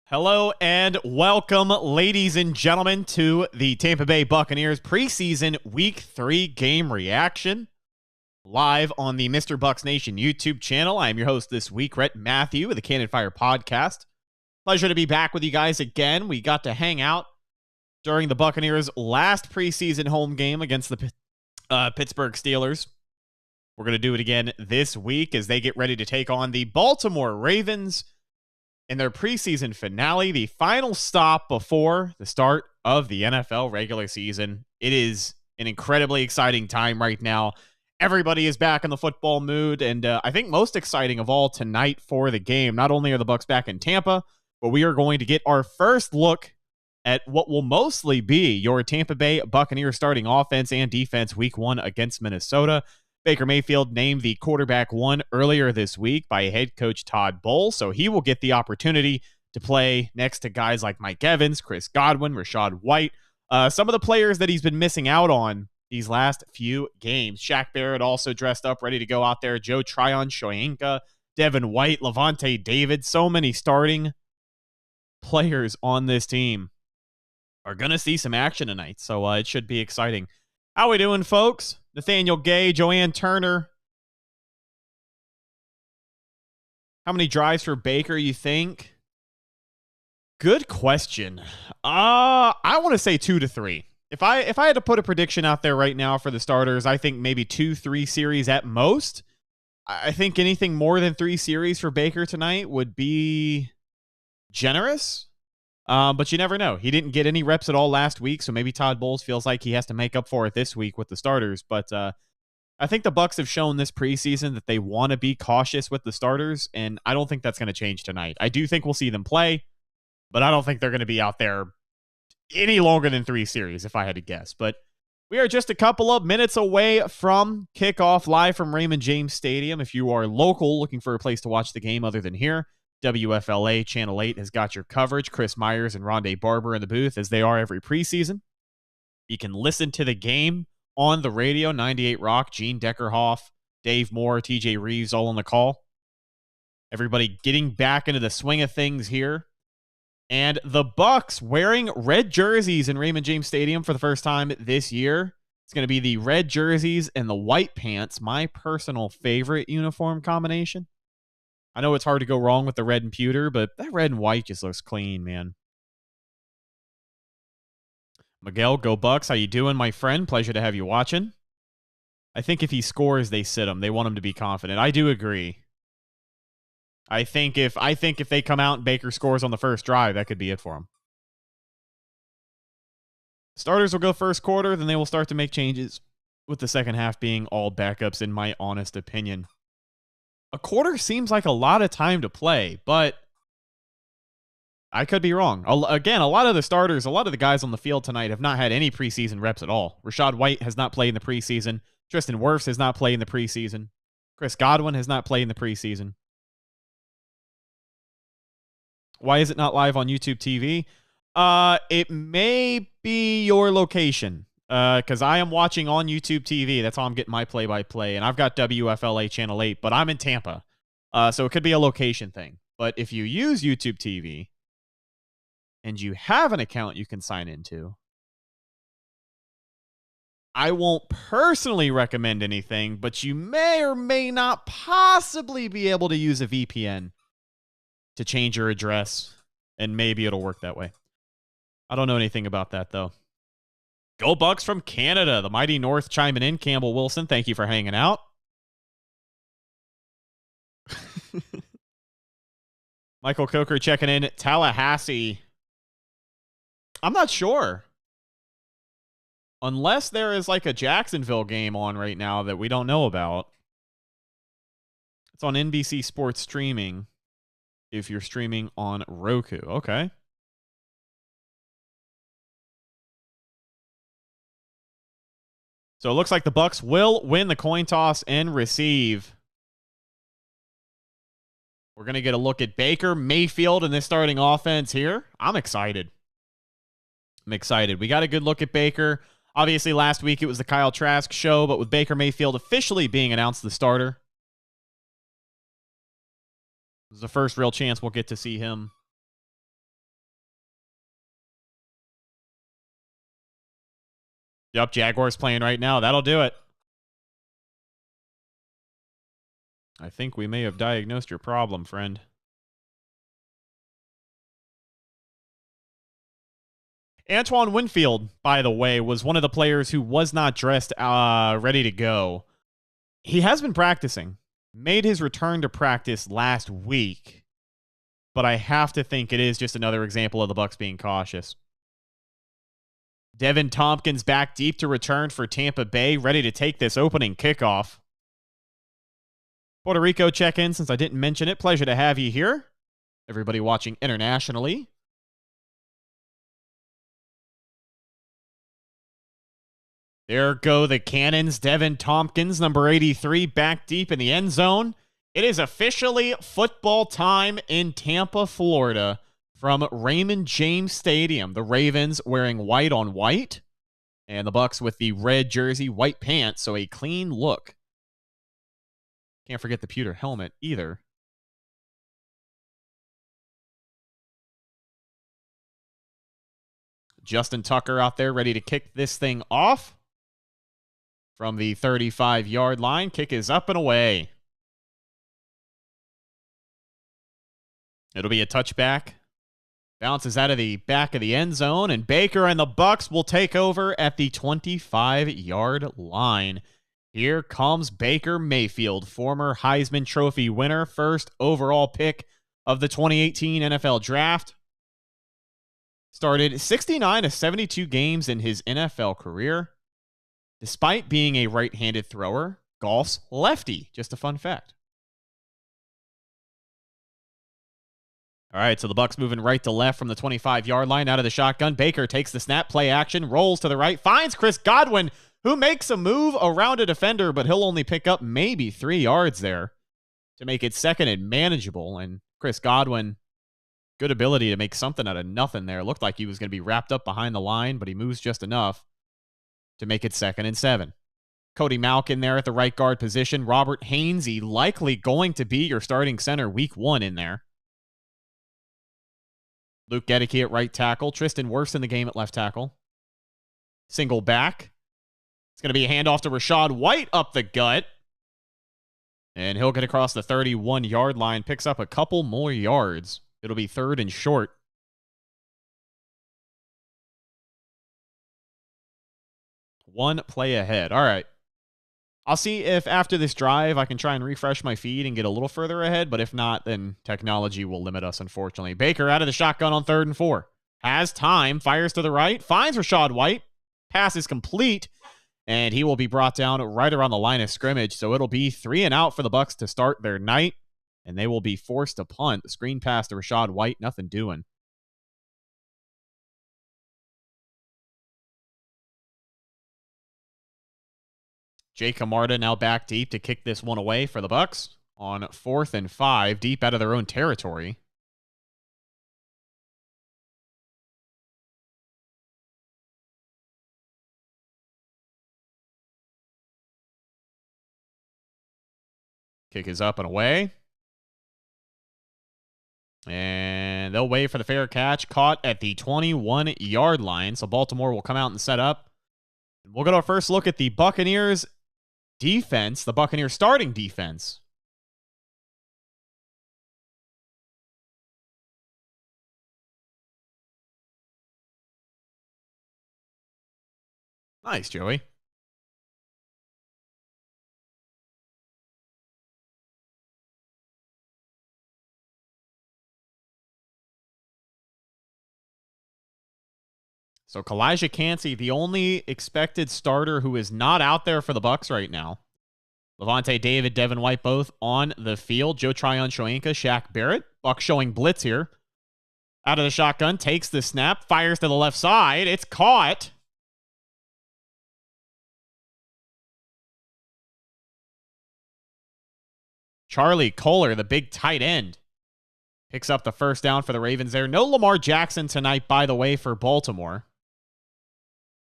Hello and welcome, ladies and gentlemen, to the Tampa Bay Buccaneers preseason Week 3 game reaction. Live on the MrBucsNation YouTube channel. I am your host this week, Rhett Matthew, with the Cannon Fire Podcast. Pleasure to be back with you guys again. We got to hang out during the Buccaneers' last preseason home game against the Pittsburgh Steelers. We're going to do it again this week as they get ready to take on the Baltimore Ravens in their preseason finale, the final stop before the start of the NFL regular season. It is an incredibly exciting time right now. Everybody is back in the football mood, and I think most exciting of all tonight for the game, not only are the Bucs back in Tampa, but we are going to get our first look at what will mostly be your Tampa Bay Buccaneers starting offense and defense Week 1 against Minnesota. Baker Mayfield named the quarterback one earlier this week by head coach Todd Bowles, so he will get the opportunity to play next to guys like Mike Evans, Chris Godwin, Rachaad White, some of the players that he's been missing out on these last few games. Shaq Barrett also dressed up, ready to go out there. Joe Tryon, Shoyinka, Devin White, Levante David, so many starting players on this team are going to see some action tonight, so it should be exciting. How we doing, folks? Nathaniel Gay, Joanne Turner. How many drives for Baker, you think? Good question. I want to say 2 to 3. If I had to put a prediction out there right now for the starters, I think maybe 2-3 series at most. I think anything more than 3 series for Baker tonight would be generous. But you never know. He didn't get any reps at all last week, so maybe Todd Bowles feels like he has to make up for it this week with the starters. But I think the Bucs have shown this preseason that they want to be cautious with the starters, and I don't think that's going to change tonight. I do think we'll see them play, but I don't think they're going to be out there any longer than 3 series, if I had to guess. But we are just a couple of minutes away from kickoff, live from Raymond James Stadium. If you are local, looking for a place to watch the game other than here, WFLA Channel 8 has got your coverage. Chris Myers and Rondé Barber in the booth, as they are every preseason. You can listen to the game on the radio, 98 Rock, Gene Deckerhoff, Dave Moore, TJ Reeves, all on the call. Everybody getting back into the swing of things here. And the Bucs wearing red jerseys in Raymond James Stadium for the first time this year. It's going to be the red jerseys and the white pants, my personal favorite uniform combination. I know it's hard to go wrong with the red and pewter, but that red and white just looks clean, man. Miguel, go Bucs. How you doing, my friend? Pleasure to have you watching. I think if he scores, they sit him. They want him to be confident. I do agree. I think if they come out and Baker scores on the first drive, that could be it for him. Starters will go first quarter, then they will start to make changes, with the second half being all backups, in my honest opinion. A quarter seems like a lot of time to play, but I could be wrong. Again, a lot of the starters, a lot of the guys on the field tonight have not had any preseason reps at all. Rachaad White has not played in the preseason. Tristan Wirfs has not played in the preseason. Chris Godwin has not played in the preseason. Why is it not live on YouTube TV? It may be your location. Because I am watching on YouTube TV. That's how I'm getting my play-by-play. And I've got WFLA Channel 8, but I'm in Tampa. So it could be a location thing. But if you use YouTube TV and you have an account you can sign into, I won't personally recommend anything, but you may or may not possibly be able to use a VPN to change your address, and maybe it'll work that way. I don't know anything about that, though. Go Bucs from Canada. The mighty North chiming in. Campbell Wilson, thank you for hanging out. Michael Coker checking in. Tallahassee. I'm not sure. Unless there is like a Jacksonville game on right now that we don't know about. It's on NBC Sports Streaming if you're streaming on Roku. Okay. So it looks like the Bucs will win the coin toss and receive. We're going to get a look at Baker Mayfield in this starting offense here. I'm excited. We got a good look at Baker. Obviously, last week it was the Kyle Trask show, but with Baker Mayfield officially being announced the starter, this is the first real chance we'll get to see him Yep, Jaguars playing right now. That'll do it. I think we may have diagnosed your problem, friend. Antoine Winfield, by the way, was one of the players who was not dressed ready to go. He has been practicing. Made his return to practice last week. But I have to think it is just another example of the Bucs being cautious. Devin Tompkins back deep to return for Tampa Bay, ready to take this opening kickoff. Puerto Rico check-in, since I didn't mention it. Pleasure to have you here. Everybody watching internationally. There go the Cannons. Devin Tompkins, number 83, back deep in the end zone. It is officially football time in Tampa, Florida, from Raymond James Stadium. The Ravens wearing white on white, and the Bucs with the red jersey, white pants, so a clean look. Can't forget the pewter helmet either. Justin Tucker out there ready to kick this thing off. From the 35-yard line, kick is up and away. It'll be a touchback. Bounces out of the back of the end zone, and Baker and the Bucs will take over at the 25-yard line. Here comes Baker Mayfield, former Heisman Trophy winner, first overall pick of the 2018 NFL Draft. Started 69 of 72 games in his NFL career. Despite being a right-handed thrower, golf's lefty. Just a fun fact. All right, so the Bucs moving right to left from the 25-yard line out of the shotgun. Baker takes the snap, play action, rolls to the right, finds Chris Godwin, who makes a move around a defender, but he'll only pick up maybe 3 yards there to make it second and manageable. And Chris Godwin, good ability to make something out of nothing there. Looked like he was going to be wrapped up behind the line, but he moves just enough to make it 2nd and 7. Cody Malkin there at the right guard position. Robert Hainsey likely going to be your starting center week 1 in there. Luke Gedeke at right tackle. Tristan Wirfs in the game at left tackle. Single back. It's going to be a handoff to Rachaad White up the gut. And he'll get across the 31-yard line. Picks up a couple more yards. It'll be 3rd and short. One play ahead. All right. I'll see if after this drive I can try and refresh my feed and get a little further ahead, but if not, then technology will limit us, unfortunately. Baker out of the shotgun on 3rd and 4. Has time, fires to the right, finds Rachaad White. Pass is complete, and he will be brought down right around the line of scrimmage, so it'll be 3 and out for the Bucs to start their night, and they will be forced to punt. The screen pass to Rachaad White, nothing doing. Jake Camarda now back deep to kick this one away for the Bucs on 4th and 5, deep out of their own territory. Kick is up and away. And they'll wait for the fair catch, caught at the 21-yard line. So Baltimore will come out and set up. We'll get our first look at the Buccaneers defense, the Buccaneers starting defense. Nice, Joey. So Kalijah Cansey, the only expected starter who is not out there for the Bucs right now. Levante David, Devin White, both on the field. Joe Tryon-Shoyinka, Shaq Barrett. Bucs showing blitz here. Out of the shotgun, takes the snap, fires to the left side. It's caught. Charlie Kohler, the big tight end, picks up the first down for the Ravens there. No Lamar Jackson tonight, by the way, for Baltimore.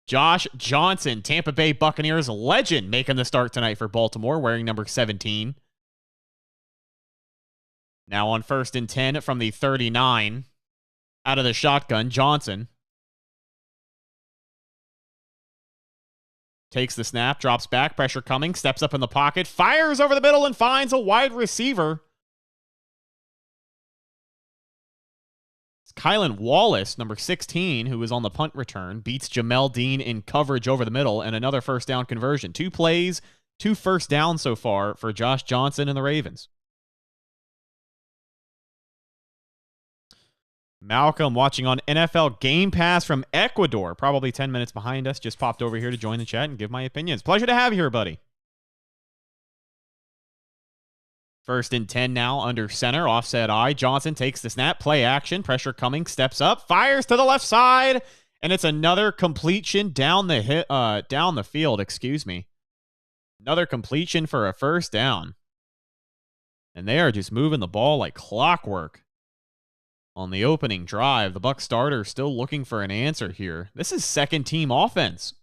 Josh Johnson, Tampa Bay Buccaneers legend, making the start tonight for Baltimore, wearing number 17. Now on 1st and 10 from the 39. Out of the shotgun, Johnson. takes the snap, drops back, pressure coming, steps up in the pocket, fires over the middle, and finds a wide receiver. It's Kylan Wallace, number 16, who is on the punt return, beats Jamel Dean in coverage over the middle, and another first down conversion. 2 plays, 2 first downs so far for Josh Johnson and the Ravens. Malcolm watching on NFL Game Pass from Ecuador, probably 10 minutes behind us. Just popped over here to join the chat and give my opinions. Pleasure to have you here, buddy. 1st and 10 now under center, offset I. Johnson takes the snap, play action, pressure coming, steps up, fires to the left side, and it's another completion down the field, excuse me. Another completion for a first down. And they are just moving the ball like clockwork. On the opening drive, the Bucs starter still looking for an answer here. This is second team offense.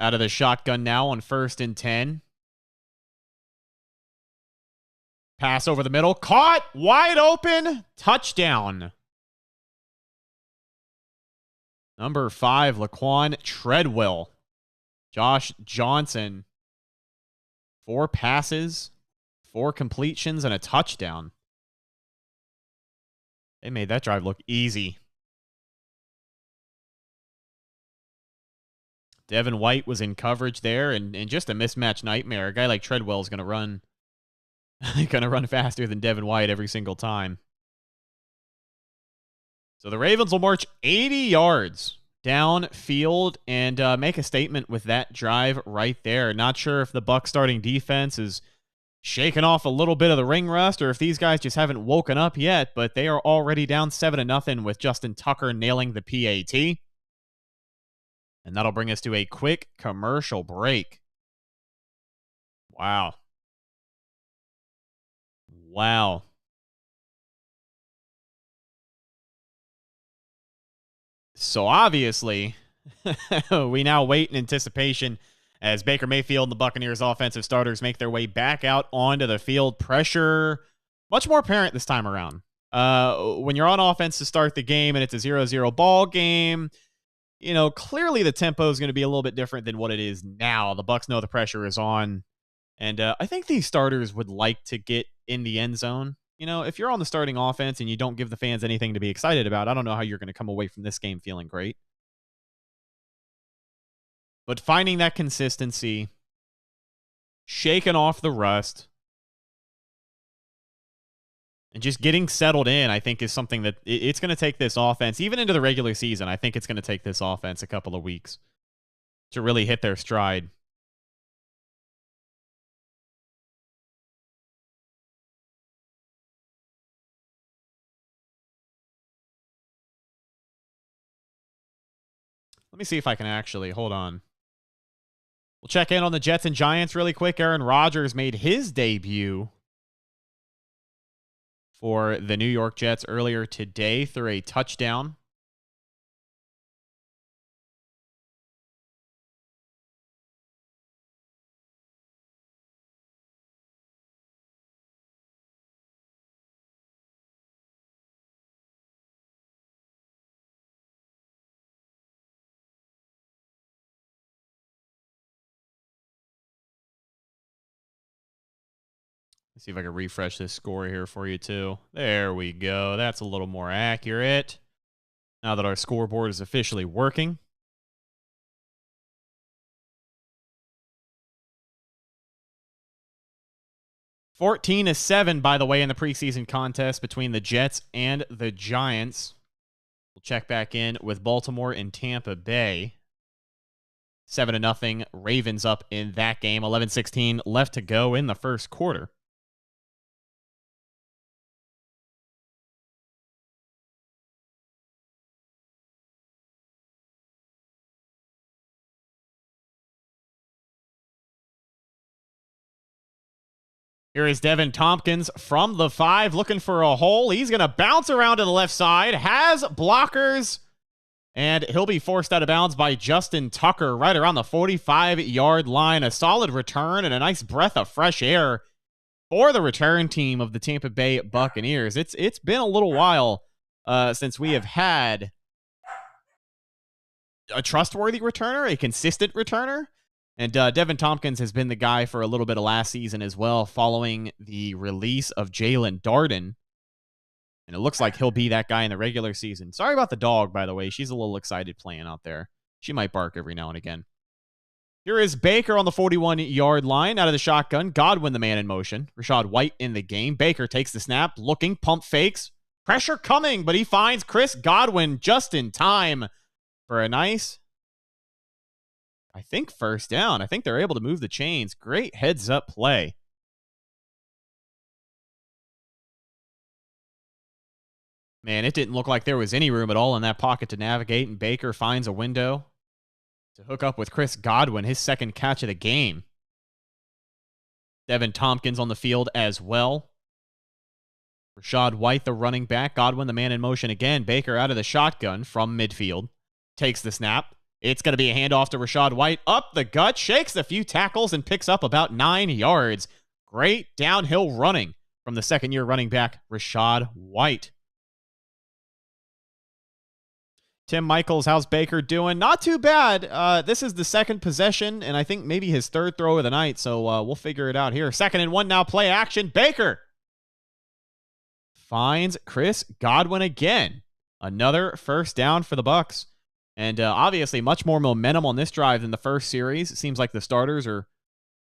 Out of the shotgun now on 1st and 10. Pass over the middle, caught, wide open, touchdown. Number 5, Laquan Treadwell. Josh Johnson. 4 passes, 4 completions, and a touchdown. They made that drive look easy. Devin White was in coverage there, and just a mismatch nightmare. A guy like Treadwell is going to run faster than Devin White every single time. So the Ravens will march 80 yards downfield and make a statement with that drive right there. Not sure if the Bucs starting defense is shaking off a little bit of the ring rust or if these guys just haven't woken up yet, but they are already down 7-0 with Justin Tucker nailing the PAT. And that'll bring us to a quick commercial break. Wow. Wow. So obviously, we now wait in anticipation as Baker Mayfield and the Buccaneers offensive starters make their way back out onto the field. Pressure much more apparent this time around. When you're on offense to start the game and it's a 0-0 ball game, you know, clearly the tempo is going to be a little bit different than what it is now. The Bucs know the pressure is on. And I think these starters would like to get in the end zone. You know, if you're on the starting offense and you don't give the fans anything to be excited about, I don't know how you're going to come away from this game feeling great. But finding that consistency, shaking off the rust, and just getting settled in, I think, is something that it's going to take this offense, even into the regular season. I think it's going to take this offense a couple of weeks to really hit their stride. Let me see if I can actually, hold on. We'll check in on the Jets and Giants really quick. Aaron Rodgers made his debut for the New York Jets earlier today through a touchdown. Let's see if I can refresh this score here for you too. There we go. That's a little more accurate. Now that our scoreboard is officially working. (14-7), by the way, in the preseason contest between the Jets and the Giants. We'll check back in with Baltimore and Tampa Bay. 7-0, Ravens up in that game. 11-16 left to go in the first quarter. Here is Devin Tompkins from the 5 looking for a hole. He's going to bounce around to the left side. Has blockers. And he'll be forced out of bounds by Justin Tucker right around the 45-yard line. A solid return and a nice breath of fresh air for the return team of the Tampa Bay Buccaneers. It's been a little while since we have had a trustworthy returner, a consistent returner. And Devin Tompkins has been the guy for a little bit of last season as well, following the release of Jalen Darden. And it looks like he'll be that guy in the regular season. Sorry about the dog, by the way. She's a little excited playing out there. She might bark every now and again. Here is Baker on the 41-yard line out of the shotgun. Godwin, the man in motion. Rachaad White in the game. Baker takes the snap, looking, pump fakes. Pressure coming, but he finds Chris Godwin just in time for a nice, I think, first down. I think they're able to move the chains. Great heads-up play. Man, it didn't look like there was any room at all in that pocket to navigate, and Baker finds a window to hook up with Chris Godwin, his second catch of the game. Devin Tompkins on the field as well. Rachaad White, the running back. Godwin, the man in motion again. Baker out of the shotgun from midfield. Takes the snap. It's going to be a handoff to Rachaad White. Up the gut, shakes a few tackles, and picks up about 9 yards. Great downhill running from the second-year running back, Rachaad White. Tim Michaels, how's Baker doing? Not too bad. This is the second possession, and I think maybe his third throw of the night, so we'll figure it out here. 2nd and 1 now, play action. Baker finds Chris Godwin again. Another first down for the Bucs. And obviously much more momentum on this drive than the first series. It seems like the starters are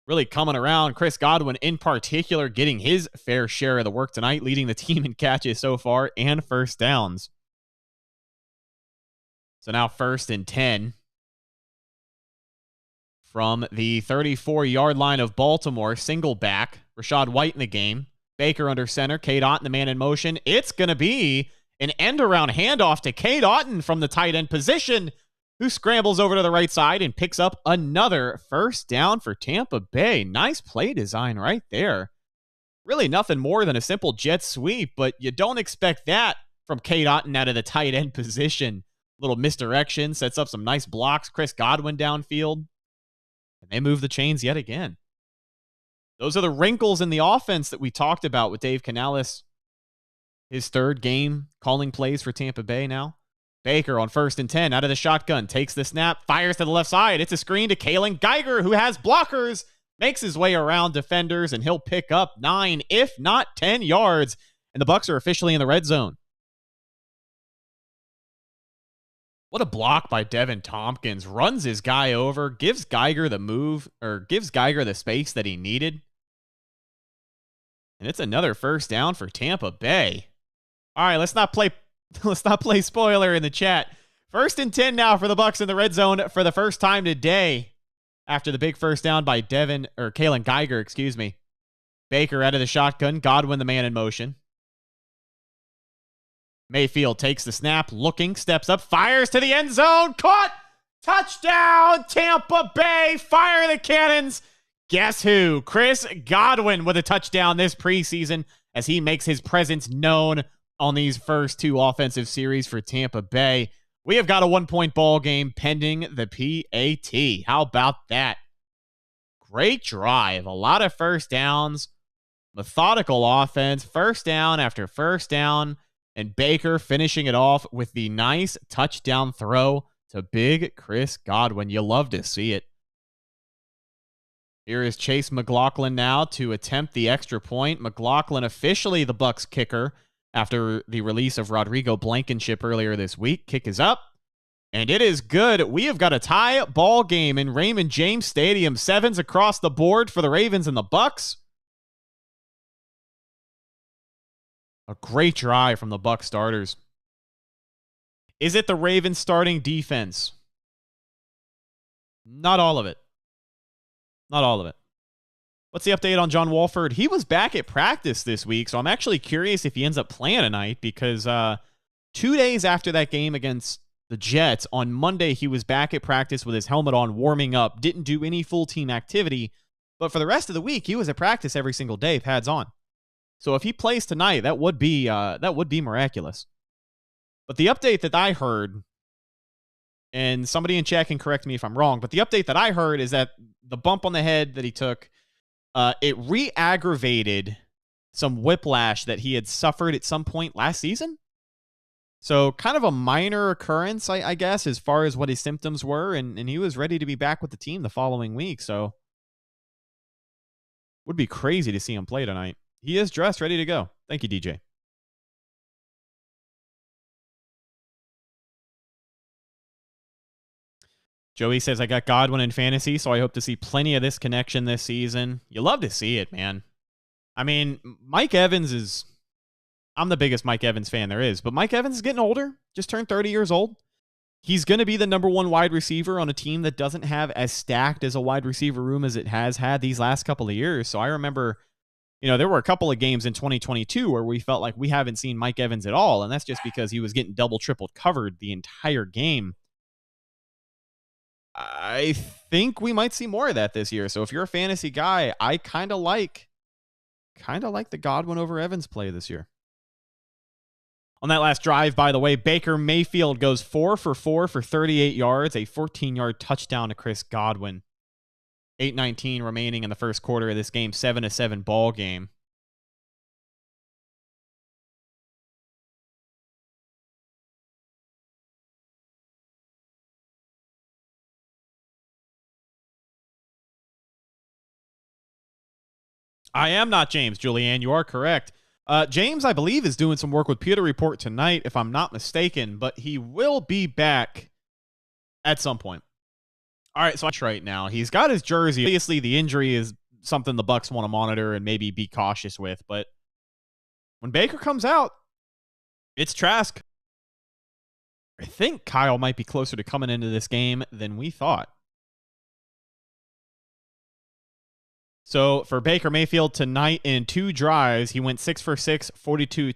really coming around. Chris Godwin in particular getting his fair share of the work tonight, leading the team in catches so far and first downs. So now 1st and 10 from the 34-yard line of Baltimore. Single back. Rachaad White in the game. Baker under center. Cade Otton, the man in motion. It's going to be an end-around handoff to Cade Otton from the tight end position, who scrambles over to the right side and picks up another first down for Tampa Bay. Nice play design right there. Really nothing more than a simple jet sweep, but you don't expect that from Cade Otton out of the tight end position. Little misdirection, sets up some nice blocks. Chris Godwin downfield. And they move the chains yet again. Those are the wrinkles in the offense that we talked about with Dave Canales. His third game calling plays for Tampa Bay now. Baker on 1st and 10 out of the shotgun. Takes the snap, fires to the left side. It's a screen to Kalen Geiger, who has blockers. Makes his way around defenders, and he'll pick up 9, if not 10 yards. And the Bucs are officially in the red zone. What a block by Devin Tompkins. Runs his guy over, gives Geiger the move, or gives Geiger the space that he needed. And it's another first down for Tampa Bay. All right, let's not play spoiler in the chat. 1st and 10 now for the Bucs in the red zone for the first time today after the big first down by Kalen Geiger, excuse me. Baker out of the shotgun, Godwin the man in motion. Mayfield takes the snap, looking, steps up, fires to the end zone, caught, touchdown, Tampa Bay, fire the cannons. Guess who? Chris Godwin with a touchdown this preseason as he makes his presence known on these first 2 offensive series for Tampa Bay. We have got a 1-point ball game pending the PAT. How about that? Great drive, a lot of first downs, methodical offense, first down after first down. And Baker finishing it off with the nice touchdown throw to big Chris Godwin. You love to see it. Here is Chase McLaughlin now to attempt the extra point. McLaughlin officially the Bucs kicker after the release of Rodrigo Blankenship earlier this week. Kick is up, and it is good. We have got a tie ball game in Raymond James Stadium. 7s across the board for the Ravens and the Bucs. A great drive from the Bucs starters. Is it the Ravens starting defense? Not all of it. Not all of it. What's the update on John Wolford? He was back at practice this week, so I'm actually curious if he ends up playing tonight because 2 days after that game against the Jets, on Monday, he was back at practice with his helmet on, warming up, didn't do any full team activity, but for the rest of the week, he was at practice every single day, pads on. So if he plays tonight, that would be miraculous. But the update that I heard and somebody in chat can correct me if I'm wrong, but the update that I heard is that the bump on the head that he took, it re-aggravated some whiplash that he had suffered at some point last season. So kind of a minor occurrence, I guess, as far as what his symptoms were, and he was ready to be back with the team the following week. So would be crazy to see him play tonight. He is dressed, ready to go. Thank you, DJ. Joey says, I got Godwin in fantasy, so I hope to see plenty of this connection this season. You love to see it, man. I mean, Mike Evans is... I'm the biggest Mike Evans fan there is, but Mike Evans is getting older. Just turned 30 years old. He's going to be the #1 wide receiver on a team that doesn't have as stacked as a wide receiver room as it has had these last couple of years. So I remember, there were a couple of games in 2022 where we felt like we haven't seen Mike Evans at all, and that's just because he was getting double, triple covered the entire game. I think we might see more of that this year. So if you're a fantasy guy, I kind of like the Godwin over Evans play this year. On that last drive, by the way, Baker Mayfield goes 4 for 4 for 38 yards, a 14-yard touchdown to Chris Godwin. 8:19 remaining in the first quarter of this game, 7-7 ball game. I am not James, Julianne. You are correct. James, I believe, is doing some work with Pewter Report tonight, if I'm not mistaken, but he will be back at some point. All right, so right now, he's got his jersey. Obviously, the injury is something the Bucs want to monitor and maybe be cautious with, but when Baker comes out, it's Trask. I think Kyle might be closer to coming into this game than we thought. So for Baker Mayfield tonight in 2 drives, he went 6 for 6, 42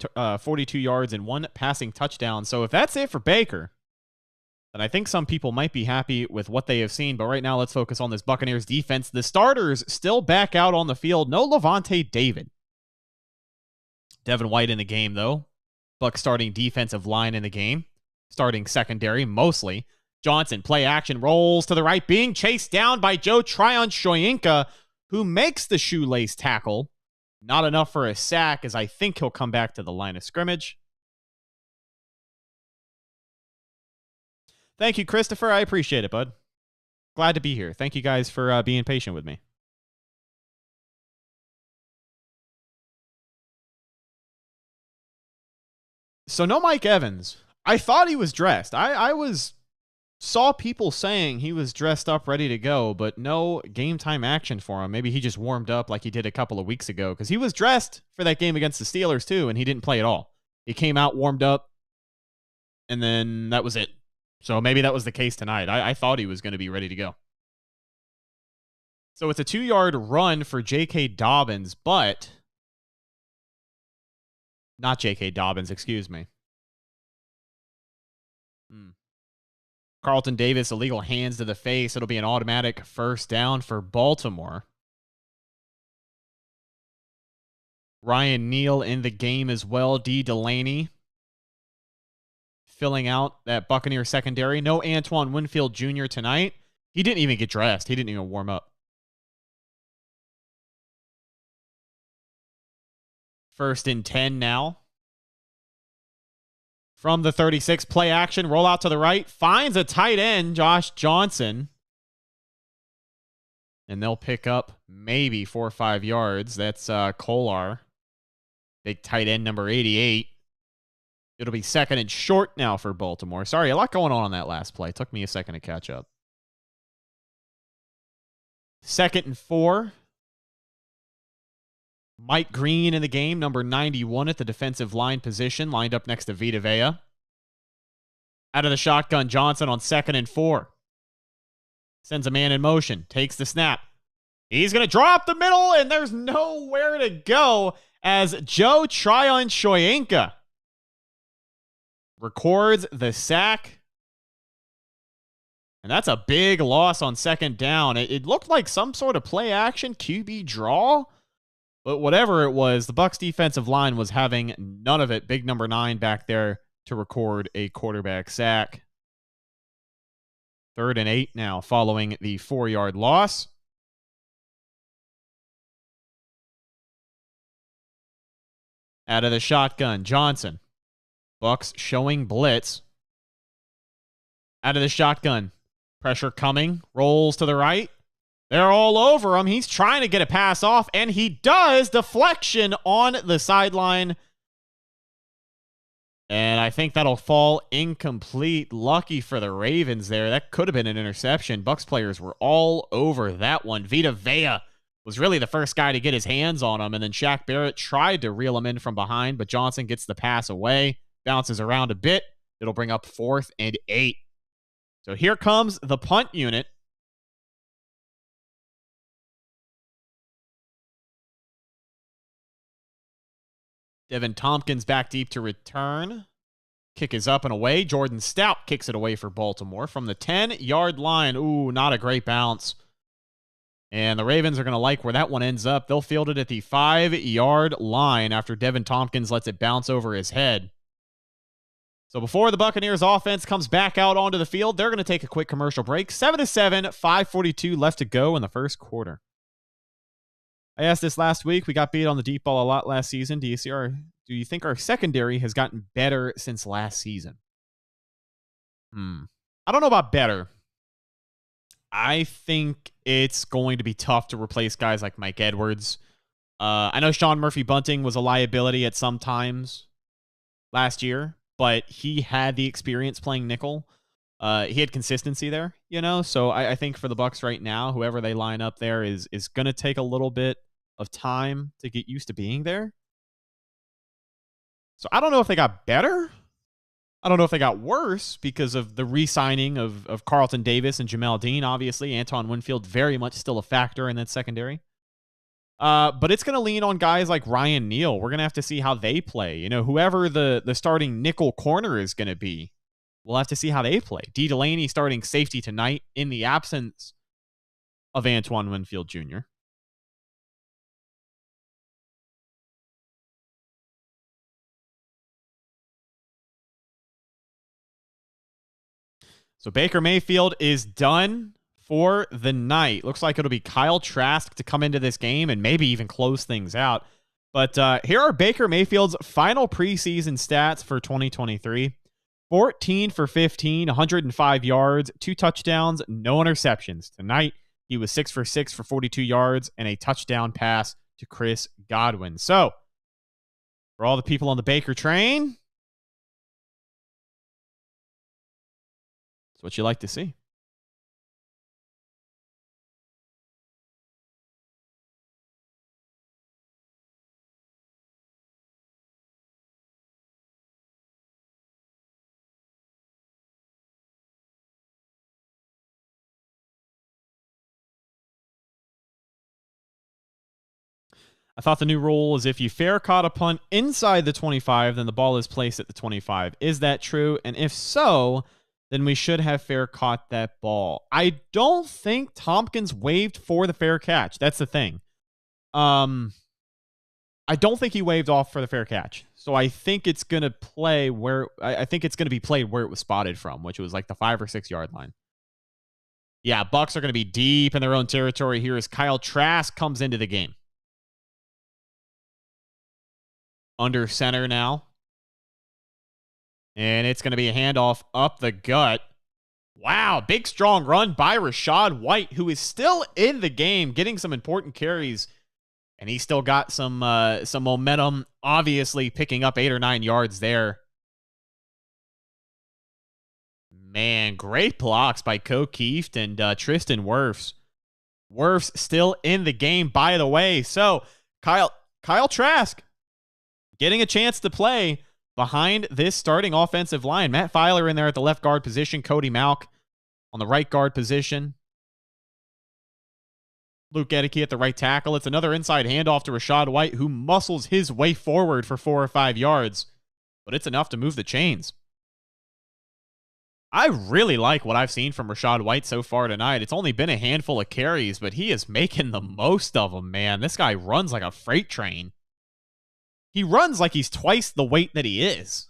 yards, and 1 passing touchdown. So if that's it for Baker, then I think some people might be happy with what they have seen. But right now, let's focus on this Buccaneers defense. The starters still back out on the field. No Levante David. Devin White in the game, though. Bucs starting defensive line in the game. Starting secondary, mostly. Johnson, play action, rolls to the right, being chased down by Joe Tryon-Shoyinka, who makes the shoelace tackle. Not enough for a sack, as I think he'll come back to the line of scrimmage. Thank you, Christopher. I appreciate it, bud. Glad to be here. Thank you guys for being patient with me. So no Mike Evans. I thought he was dressed. I saw people saying he was dressed up, ready to go, but no game time action for him. Maybe he just warmed up like he did a couple of weeks ago, because he was dressed for that game against the Steelers too, and he didn't play at all. He came out, warmed up, and then that was it. So maybe that was the case tonight. I thought he was going to be ready to go. So it's a 2-yard run for J.K. Dobbins, but not J.K. Dobbins, excuse me. Carlton Davis, illegal hands to the face. It'll be an automatic first down for Baltimore. Ryan Neal in the game as well. D. Delaney filling out that Buccaneer secondary. No Antoine Winfield Jr. tonight. He didn't even get dressed. He didn't even warm up. First and 10 now. From the 36, play action, roll out to the right. Finds a tight end, Josh Johnson. And they'll pick up maybe 4 or 5 yards. That's Kolar. Big tight end number 88. It'll be 2nd and short now for Baltimore. Sorry, a lot going on that last play. Took me a second to catch up. 2nd and 4. Mike Green in the game, number 91 at the defensive line position, lined up next to Vita Vea. Out of the shotgun, Johnson on 2nd and 4. Sends a man in motion, takes the snap. He's going to draw up the middle, and there's nowhere to go as Joe Tryon-Shoyinka records the sack. And that's a big loss on 2nd down. It looked like some sort of play action QB draw. But whatever it was, the Bucs defensive line was having none of it. Big number 9 back there to record a quarterback sack. 3rd and 8 now following the 4-yard loss. Out of the shotgun, Johnson. Bucs showing blitz. Out of the shotgun. Pressure coming. Rolls to the right. They're all over him. He's trying to get a pass off, and he does. Deflection on the sideline. And I think that'll fall incomplete. Lucky for the Ravens there. That could have been an interception. Bucs players were all over that one. Vita Vea was really the first guy to get his hands on him, and then Shaq Barrett tried to reel him in from behind, but Johnson gets the pass away, bounces around a bit. It'll bring up 4th and 8. So here comes the punt unit. Devin Tompkins back deep to return. Kick is up and away. Jordan Stout kicks it away for Baltimore from the 10-yard line. Ooh, not a great bounce. And the Ravens are going to like where that one ends up. They'll field it at the 5-yard line after Devin Tompkins lets it bounce over his head. So before the Buccaneers offense comes back out onto the field, they're going to take a quick commercial break. 7-7, 5:42 left to go in the first quarter. I asked this last week. We got beat on the deep ball a lot last season. Do you think our secondary has gotten better since last season? I don't know about better. I think it's going to be tough to replace guys like Mike Edwards. I know Sean Murphy-Bunting was a liability at some times last year, but he had the experience playing nickel. He had consistency there, So I think for the Bucs right now, whoever they line up there is going to take a little bit of time to get used to being there. So I don't know if they got better. I don't know if they got worse because of the re-signing of Carlton Davis and Jamel Dean, obviously. Antoine Winfield very much still a factor in that secondary. But it's going to lean on guys like Ryan Neal. We're going to have to see how they play. Whoever the starting nickel corner is going to be, we'll have to see how they play. D. Delaney starting safety tonight in the absence of Antoine Winfield Jr. So Baker Mayfield is done for the night. Looks like it'll be Kyle Trask to come into this game and maybe even close things out. But here are Baker Mayfield's final preseason stats for 2023. 14 for 15, 105 yards, 2 touchdowns, no interceptions. Tonight, he was 6 for 6 for 42 yards and a touchdown pass to Chris Godwin. So, for all the people on the Baker train, that's what you like to see. I thought the new rule is if you fair caught a punt inside the 25, then the ball is placed at the 25. Is that true? And if so, then we should have fair caught that ball. I don't think Tompkins waived for the fair catch. That's the thing. I don't think he waived off for the fair catch. So I think it's going to play where I think it's going to be played where it was spotted from, which was like the 5 or 6 yard line. Yeah, Bucs are going to be deep in their own territory here as Kyle Trask comes into the game. Under center now. And it's going to be a handoff up the gut. Wow, big strong run by Rachaad White, who is still in the game, getting some important carries. And he still got some momentum, obviously picking up 8 or 9 yards there. Man, great blocks by Ko Kieft and Tristan Wirfs. Wirfs still in the game, by the way. So, Kyle Trask getting a chance to play behind this starting offensive line. Matt Filer in there at the left guard position. Cody Malk on the right guard position. Luke Gedeke at the right tackle. It's another inside handoff to Rachaad White, who muscles his way forward for 4 or 5 yards. But it's enough to move the chains. I really like what I've seen from Rachaad White so far tonight. It's only been a handful of carries, but he is making the most of them, man. This guy runs like a freight train. He runs like he's twice the weight that he is.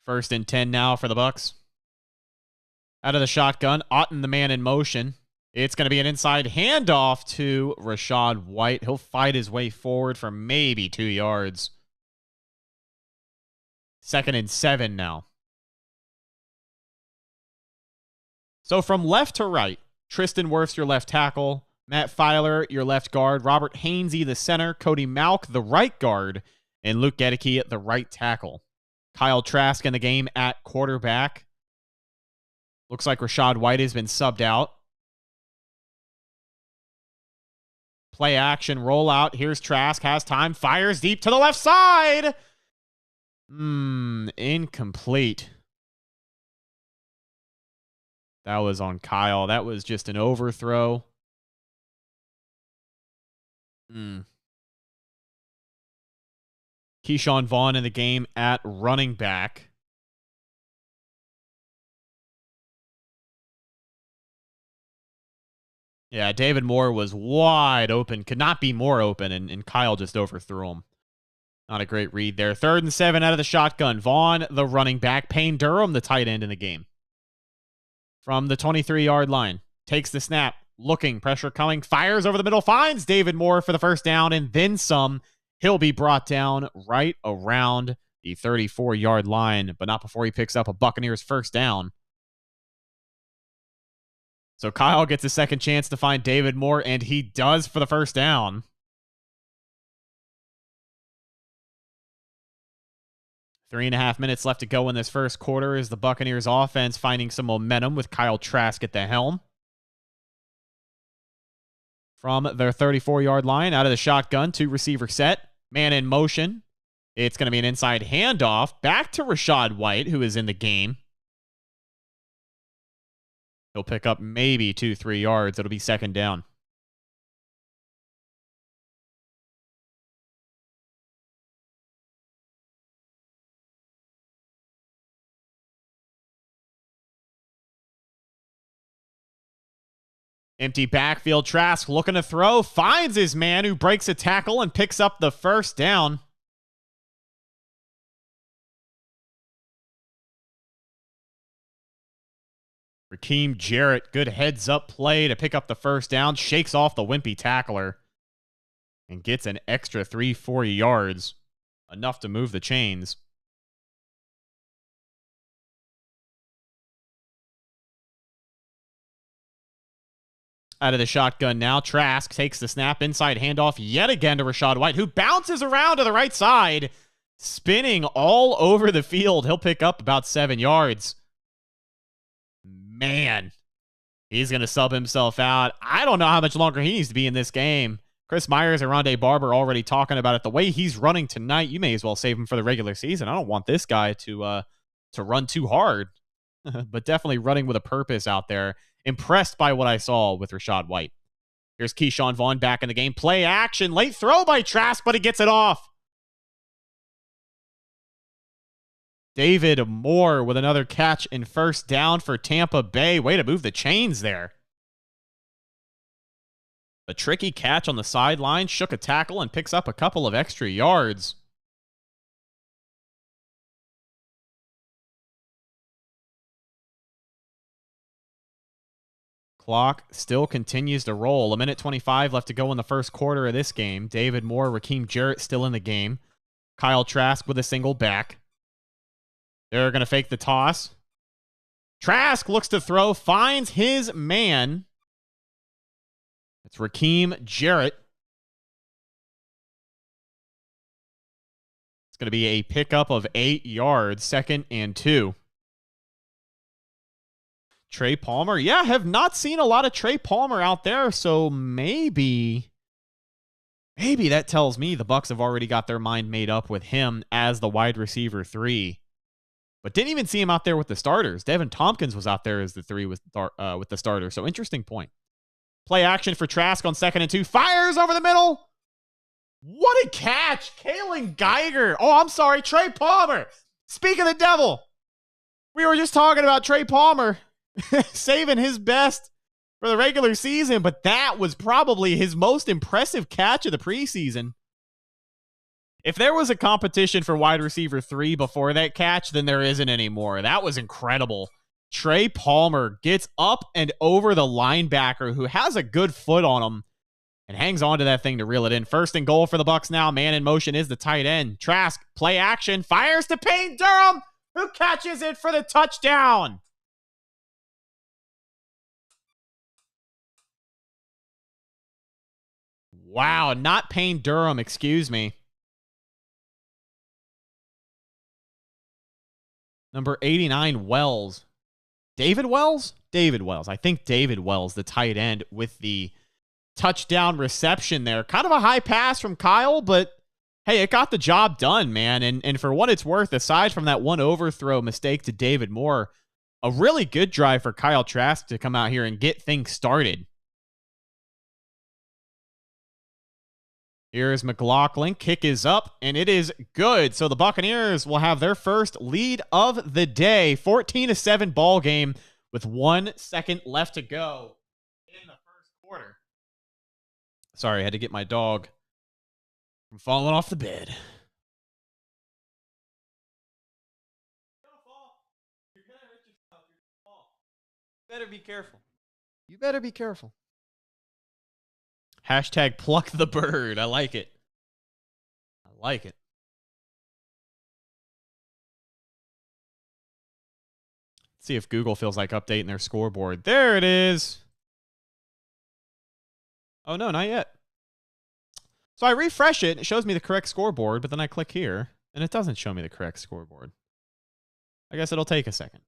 First and 10 now for the Bucs. Out of the shotgun, Otten the man in motion. It's going to be an inside handoff to Rachaad White. He'll fight his way forward for maybe 2 yards. Second and 7 now. So from left to right, Tristan Wirfs, your left tackle. Matt Filer, your left guard. Robert Hainsey, the center. Cody Malk, the right guard. And Luke Gedeke at the right tackle. Kyle Trask in the game at quarterback. Looks like Rachaad White has been subbed out. Play action, rollout. Here's Trask, has time, fires deep to the left side. Incomplete. That was on Kyle. That was just an overthrow. Keyshawn Vaughn in the game at running back. Yeah, David Moore was wide open. Could not be more open, and Kyle just overthrew him. Not a great read there. 3rd and 7 out of the shotgun. Vaughn, the running back. Payne Durham, the tight end in the game. From the 23-yard line. Takes the snap. Looking. Pressure coming. Fires over the middle. Finds David Moore for the first down, and then some. He'll be brought down right around the 34-yard line, but not before he picks up a Buccaneers first down. So Kyle gets a second chance to find David Moore, and he does for the first down. 3.5 minutes left to go in this first quarter as the Buccaneers offense finding some momentum with Kyle Trask at the helm. From their 34-yard line, out of the shotgun, 2 receiver set. Man in motion. It's going to be an inside handoff back to Rachaad White, who is in the game. He'll pick up maybe 2-3 yards. It'll be second down. Empty backfield. Trask looking to throw. Finds his man who breaks a tackle and picks up the first down. Raheem Jarrett, good heads-up play to pick up the first down. Shakes off the wimpy tackler and gets an extra 3-4 yards. Enough to move the chains. Out of the shotgun now. Trask takes the snap. Inside handoff yet again to Rachaad White, who bounces around to the right side. Spinning all over the field. He'll pick up about 7 yards. Man, he's going to sub himself out. I don't know how much longer he needs to be in this game. Chris Myers and Rondé Barber already talking about it. The way he's running tonight, you may as well save him for the regular season. I don't want this guy to run too hard, but definitely running with a purpose out there. Impressed by what I saw with Rachaad White. Here's Keyshawn Vaughn back in the game. Play action. Late throw by Trask, but he gets it off. David Moore with another catch and first down for Tampa Bay. Way to move the chains there. A tricky catch on the sideline. Shook a tackle and picks up a couple of extra yards. Clock still continues to roll. 1:25 left to go in the first quarter of this game. David Moore, Raheem Jarrett still in the game. Kyle Trask with a single back. They're going to fake the toss. Trask looks to throw, finds his man. It's Raheem Jarrett. It's going to be a pickup of 8 yards, 2nd and 2. Trey Palmer. Yeah, have not seen a lot of Trey Palmer out there, so maybe that tells me the Bucs have already got their mind made up with him as the wide receiver 3. But didn't even see him out there with the starters. Devin Tompkins was out there as the 3 with the starters. So interesting point. Play action for Trask on 2nd and 2. Fires over the middle. What a catch. Kalen Geiger. Oh, I'm sorry. Trey Palmer. Speak of the devil. We were just talking about Trey Palmer saving his best for the regular season, but that was probably his most impressive catch of the preseason. If there was a competition for wide receiver 3 before that catch, then there isn't anymore. That was incredible. Trey Palmer gets up and over the linebacker who has a good foot on him and hangs on to that thing to reel it in. First and goal for the Bucs now. Man in motion is the tight end. Trask, play action, fires to Payne Durham, who catches it for the touchdown. Wow, not Payne Durham, excuse me. Number 89, Wells. David Wells? David Wells. I think David Wells, the tight end, with the touchdown reception there. Kind of a high pass from Kyle, but hey, it got the job done, man. And for what it's worth, aside from that one overthrow mistake to David Moore, a really good drive for Kyle Trask to come out here and get things started. Here's McLaughlin. Kick is up, and it is good. So the Buccaneers will have their first lead of the day. 14-7 ball game with 1 second left to go in the first quarter. Sorry, I had to get my dog from falling off the bed. Don't fall. You're going to hurt yourself. You're going to fall. You better be careful. You better be careful. Hashtag pluck the bird. I like it. I like it. Let's see if Google feels like updating their scoreboard. There it is. Oh, no, not yet. So I refresh it. It shows me the correct scoreboard, but then I click here, and it doesn't show me the correct scoreboard. I guess it'll take a second.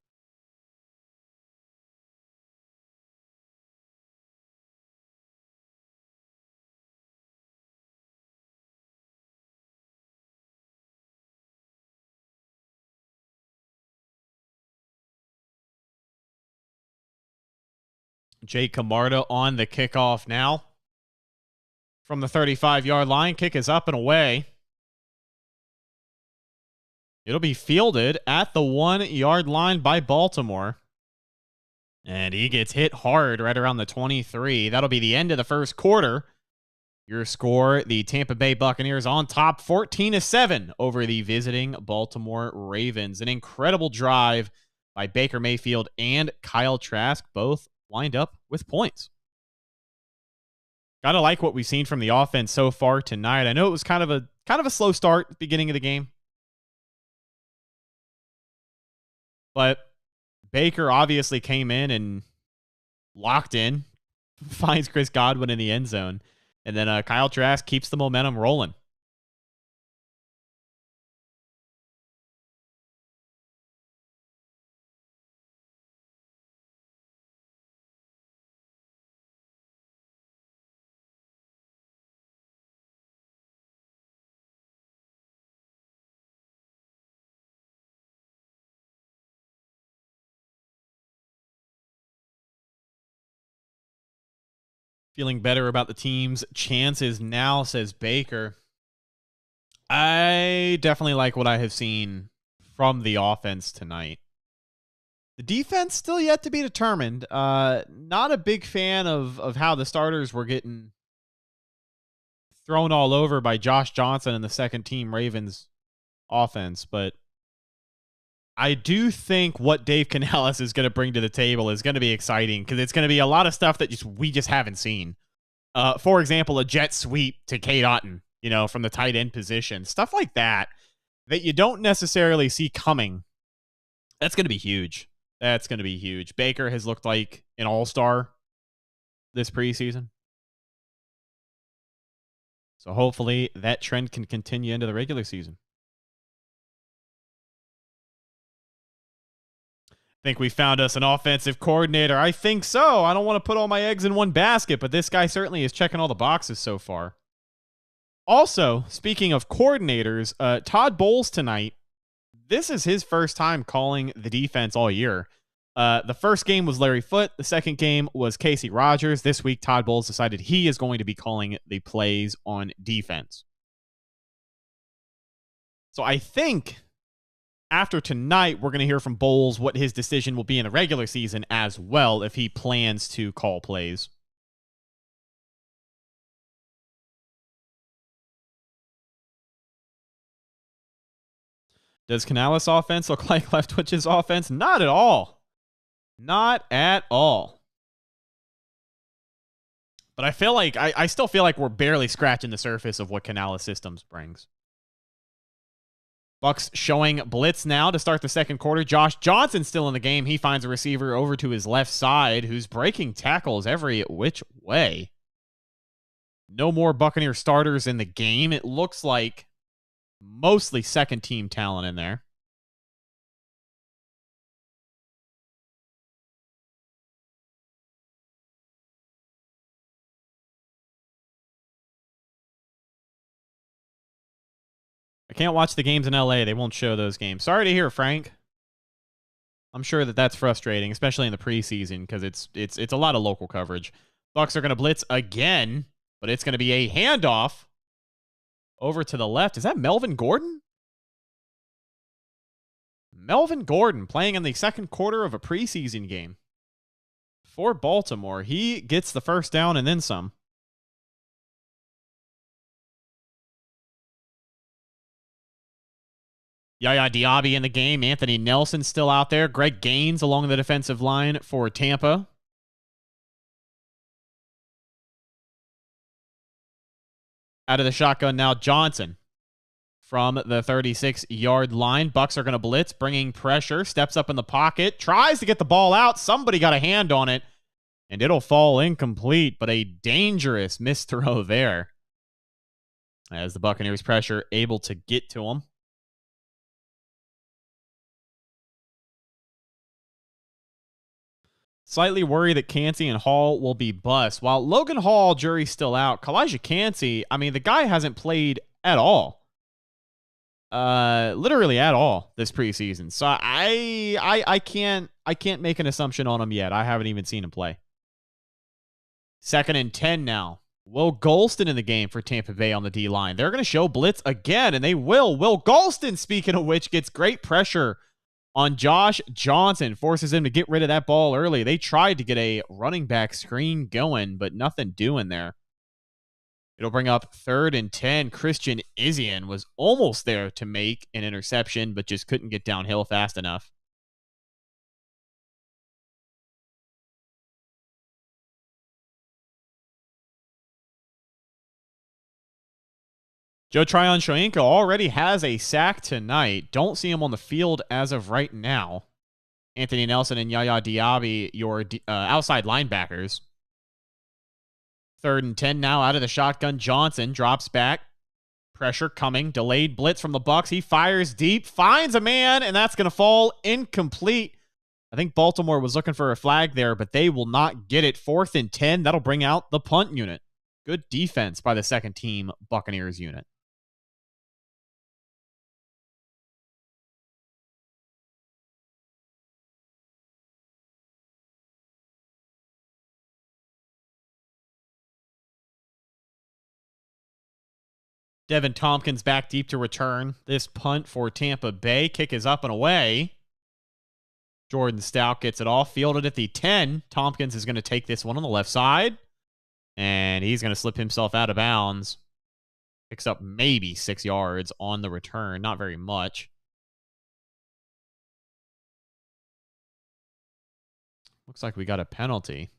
Jake Camarda on the kickoff now. From the 35-yard line, kick is up and away. It'll be fielded at the 1-yard line by Baltimore. And he gets hit hard right around the 23. That'll be the end of the first quarter. Your score, the Tampa Bay Buccaneers on top 14-7 over the visiting Baltimore Ravens. An incredible drive by Baker Mayfield and Kyle Trask, both lined up with points. Gotta like what we've seen from the offense so far tonight. I know it was kind of a slow start at the beginning of the game, but Baker obviously came in and locked in, finds Chris Godwin in the end zone, and then Kyle Trask keeps the momentum rolling. Feeling better about the team's chances now, says Baker. I definitely like what I have seen from the offense tonight. The defense still yet to be determined. Not a big fan of how the starters were getting thrown all over by Josh Johnson and the second team Ravens offense, but I do think what Dave Canales is going to bring to the table is going to be exciting because it's going to be a lot of stuff that we just haven't seen. For example, a jet sweep to Cade Otton, from the tight end position. Stuff like that you don't necessarily see coming. That's going to be huge. That's going to be huge. Baker has looked like an all-star this preseason. So hopefully that trend can continue into the regular season. Think we found us an offensive coordinator. I think so. I don't want to put all my eggs in one basket, but this guy certainly is checking all the boxes so far. Also, speaking of coordinators, Todd Bowles tonight, this is his first time calling the defense all year. The first game was Larry Foote. The second game was Casey Rogers. This week, Todd Bowles decided he is going to be calling the plays on defense. So I think after tonight, we're going to hear from Bowles what his decision will be in the regular season as well, if he plans to call plays. Does Canales' offense look like Leftwich's offense? Not at all. Not at all. But I feel like I still feel like we're barely scratching the surface of what Canales systems brings. Bucs showing blitz now to start the second quarter. Josh Johnson still in the game. He finds a receiver over to his left side who's breaking tackles every which way. No more Buccaneer starters in the game. It looks like mostly second team talent in there. I can't watch the games in LA. They won't show those games. Sorry to hear, Frank. I'm sure that that's frustrating, especially in the preseason, because it's a lot of local coverage. Bucs are going to blitz again, but it's going to be a handoff over to the left. Is that Melvin Gordon? Melvin Gordon playing in the second quarter of a preseason game for Baltimore. He gets the first down and then some. Yaya Diaby in the game. Anthony Nelson still out there. Greg Gaines along the defensive line for Tampa. Out of the shotgun now, Johnson from the 36-yard line. Bucs are going to blitz, bringing pressure. Steps up in the pocket. Tries to get the ball out. Somebody got a hand on it, and it'll fall incomplete, but a dangerous misthrow there as the Buccaneers pressure able to get to him. Slightly worried that Cansey and Hall will be bust. While Logan Hall, jury's still out. Kalijah Cansey, I mean, the guy hasn't played at all. Literally at all this preseason. So I can't make an assumption on him yet. I haven't even seen him play. 2nd and 10 now. Will Golston in the game for Tampa Bay on the D-line. They're going to show blitz again, and they will. Will Golston, speaking of which, gets great pressure on Josh Johnson, forces him to get rid of that ball early. They tried to get a running back screen going, but nothing doing there. It'll bring up 3rd and 10. Christian Izien was almost there to make an interception, but just couldn't get downhill fast enough. Joe Tryon-Shoyinka already has a sack tonight. Don't see him on the field as of right now. Anthony Nelson and Yaya Diaby, your outside linebackers. 3rd and 10 now out of the shotgun. Johnson drops back. Pressure coming. Delayed blitz from the Bucs. He fires deep. Finds a man, and that's going to fall incomplete. I think Baltimore was looking for a flag there, but they will not get it. 4th and 10. That'll bring out the punt unit. Good defense by the second team Buccaneers unit. Devin Tompkins back deep to return this punt for Tampa Bay. Kick is up and away. Jordan Stout gets it off. Fielded at the 10. Tompkins is going to take this one on the left side. And he's going to slip himself out of bounds. Picks up maybe 6 yards on the return. Not very much. Looks like we got a penalty.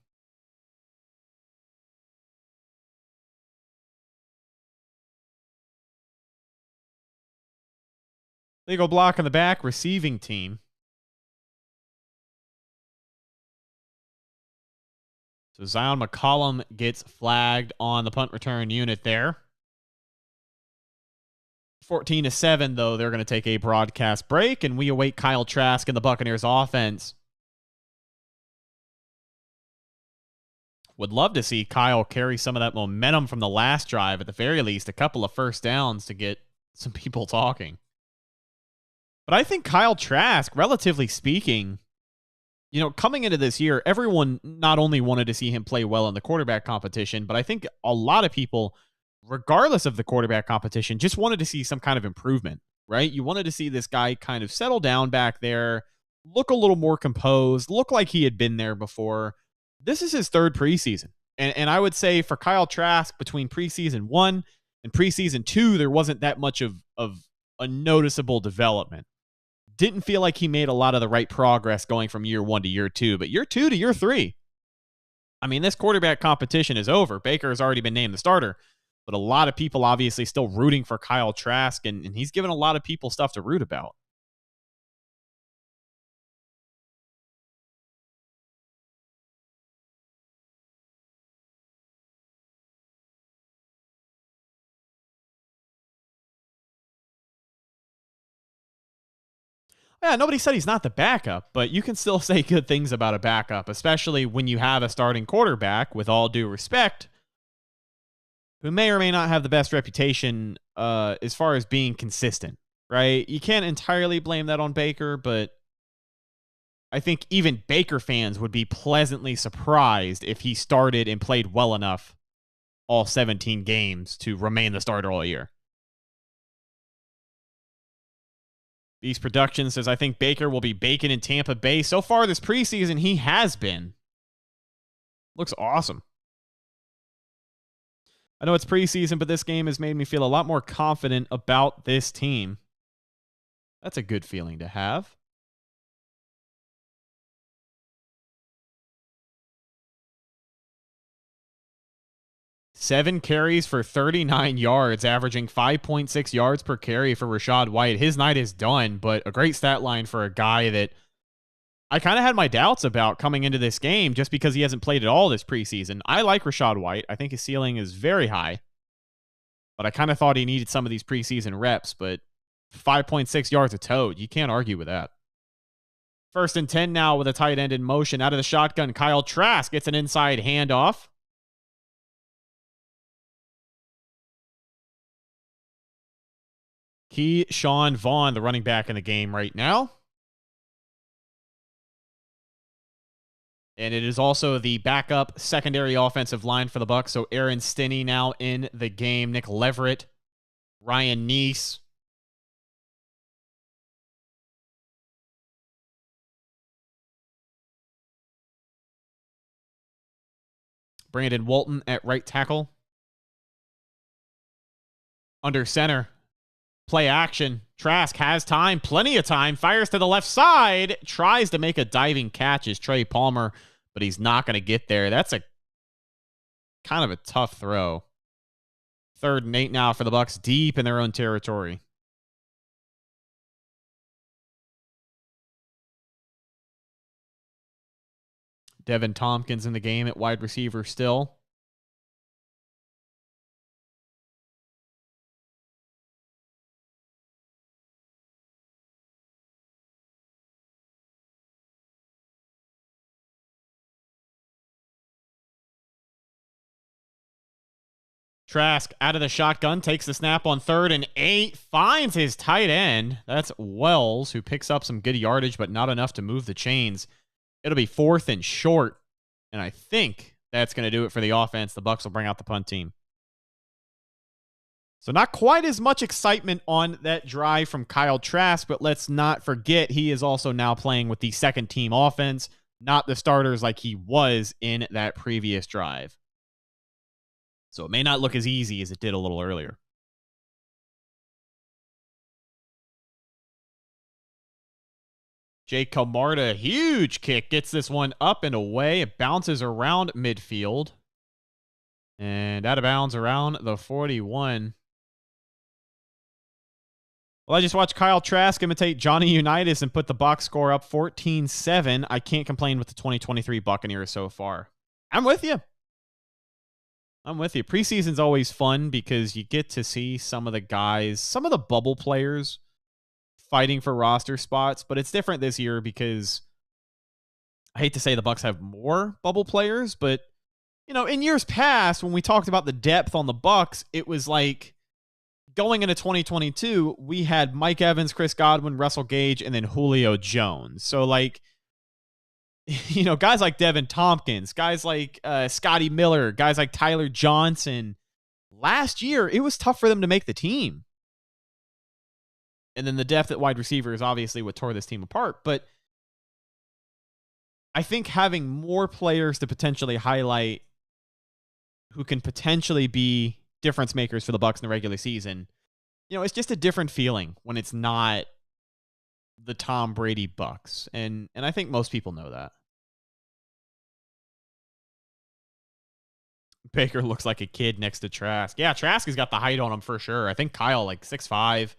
Legal block in the back, receiving team. So Zion McCollum gets flagged on the punt return unit there. 14-7, though, they're going to take a broadcast break, and we await Kyle Trask and the Buccaneers offense. Would love to see Kyle carry some of that momentum from the last drive, at the very least, a couple of first downs to get some people talking. But I think Kyle Trask, relatively speaking, you know, coming into this year, everyone not only wanted to see him play well in the quarterback competition, but I think a lot of people, regardless of the quarterback competition, just wanted to see some kind of improvement, right? You wanted to see this guy kind of settle down back there, look a little more composed, look like he had been there before. This is his 3rd preseason. And I would say for Kyle Trask, between preseason 1 and preseason 2, there wasn't that much of a noticeable development. didn't feel like he made a lot of the right progress going from year 1 to year 2, but year 2 to year 3, I mean, this quarterback competition is over. Baker has already been named the starter, but a lot of people obviously still rooting for Kyle Trask, and he's given a lot of people stuff to root about. Yeah, nobody said he's not the backup, but you can still say good things about a backup, especially when you have a starting quarterback, with all due respect, who may or may not have the best reputation as far as being consistent, right? You can't entirely blame that on Baker, but I think even Baker fans would be pleasantly surprised if he started and played well enough all 17 games to remain the starter all year. Beast Productions says, I think Baker will be baking in Tampa Bay. So far this preseason, he has been. Looks awesome. I know it's preseason, but this game has made me feel a lot more confident about this team. That's a good feeling to have. Seven carries for 39 yards, averaging 5.6 yards per carry for Rachaad White. His night is done, but a great stat line for a guy that I kind of had my doubts about coming into this game just because he hasn't played at all this preseason. I like Rachaad White. I think his ceiling is very high, but I kind of thought he needed some of these preseason reps, but 5.6 yards a toad. You can't argue with that. 1st and 10 now with a tight end in motion. Out of the shotgun, Kyle Trask gets an inside handoff. Keyshawn Vaughn, the running back in the game right now. And it is also the backup secondary offensive line for the Bucs. So Aaron Stinney now in the game. Nick Leverett, Ryan Neese. Brandon Walton at right tackle. Under center. Play action. Trask has time, plenty of time, fires to the left side, tries to make a diving catch as Trey Palmer, but he's not going to get there. That's a kind of a tough throw. 3rd and 8 now for the Bucs, deep in their own territory. Devin Tompkins in the game at wide receiver still. Trask out of the shotgun, takes the snap on 3rd and 8, finds his tight end. That's Wells, who picks up some good yardage, but not enough to move the chains. It'll be 4th and short, and I think that's going to do it for the offense. The Bucs will bring out the punt team. So not quite as much excitement on that drive from Kyle Trask, but let's not forget he is also now playing with the second team offense, not the starters like he was in that previous drive. So it may not look as easy as it did a little earlier. Jake Camarda, huge kick, gets this one up and away. It bounces around midfield. And out of bounds around the 41. Well, I just watched Kyle Trask imitate Johnny Unitas and put the box score up 14-7. I can't complain with the 2023 Buccaneers so far. I'm with you. Preseason's always fun because you get to see some of the guys, some of the bubble players fighting for roster spots, but it's different this year because I hate to say the Bucs have more bubble players, but you know, in years past when we talked about the depth on the Bucs, it was like going into 2022, we had Mike Evans, Chris Godwin, Russell Gage, and then Julio Jones. So like, you know, guys like Devin Tompkins, guys like Scotty Miller, guys like Tyler Johnson. Last year, it was tough for them to make the team. And then the depth at wide receiver is obviously what tore this team apart. But I think having more players to potentially highlight who can potentially be difference makers for the Bucs in the regular season, you know, it's just a different feeling when it's not the Tom Brady Bucs. And I think most people know that. Baker looks like a kid next to Trask. Yeah, Trask has got the height on him for sure. I think Kyle like 6'5",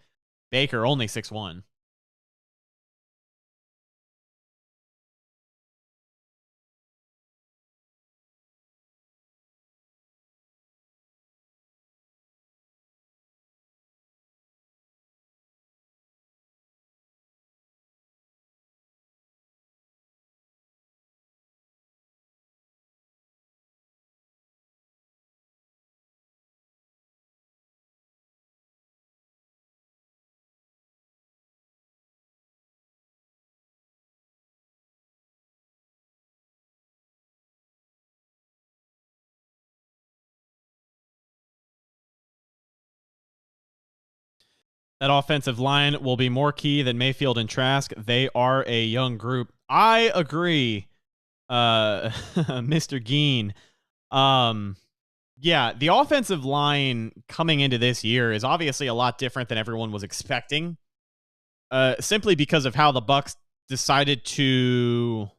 Baker only 6'1". That offensive line will be more key than Mayfield and Trask. They are a young group. I agree, Mr. Geen. Yeah, the offensive line coming into this year is obviously a lot different than everyone was expecting, simply because of how the Bucs decided to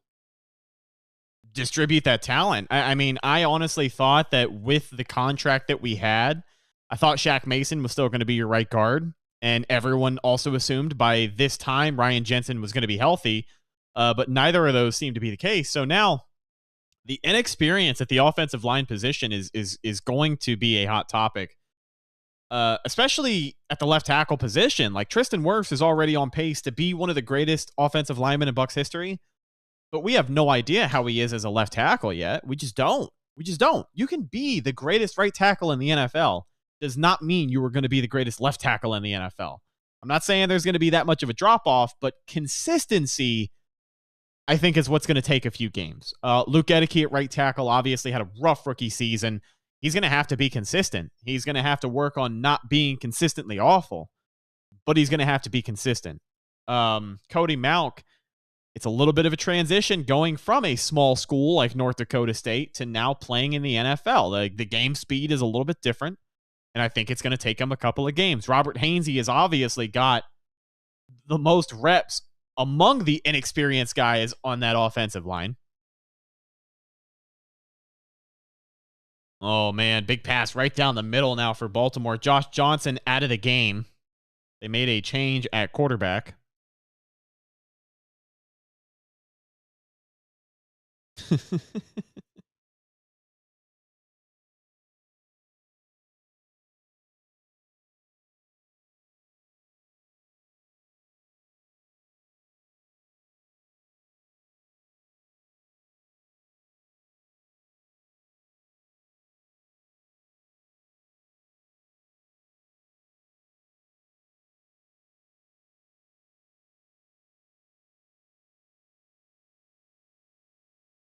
distribute that talent. I mean, I honestly thought that with the contract that we had, I thought Shaq Mason was still going to be your right guard. And everyone also assumed by this time Ryan Jensen was going to be healthy, but neither of those seem to be the case. So now the inexperience at the offensive line position is going to be a hot topic, especially at the left tackle position. Like Tristan Wirfs is already on pace to be one of the greatest offensive linemen in Bucs history, but we have no idea how he is as a left tackle yet. We just don't. We just don't. You can be the greatest right tackle in the NFL. Does not mean you were going to be the greatest left tackle in the NFL. I'm not saying there's going to be that much of a drop-off, but consistency, I think, is what's going to take a few games. Luke Edeke at right tackle obviously had a rough rookie season. He's going to have to be consistent. He's going to have to work on not being consistently awful, but he's going to have to be consistent. Cody Mauch, it's a little bit of a transition going from a small school like North Dakota State to now playing in the NFL. The game speed is a little bit different, and I think it's going to take him a couple of games. Robert Hainsey has obviously got the most reps among the inexperienced guys on that offensive line. Oh, man, big pass right down the middle now for Baltimore. Josh Johnson out of the game. They made a change at quarterback.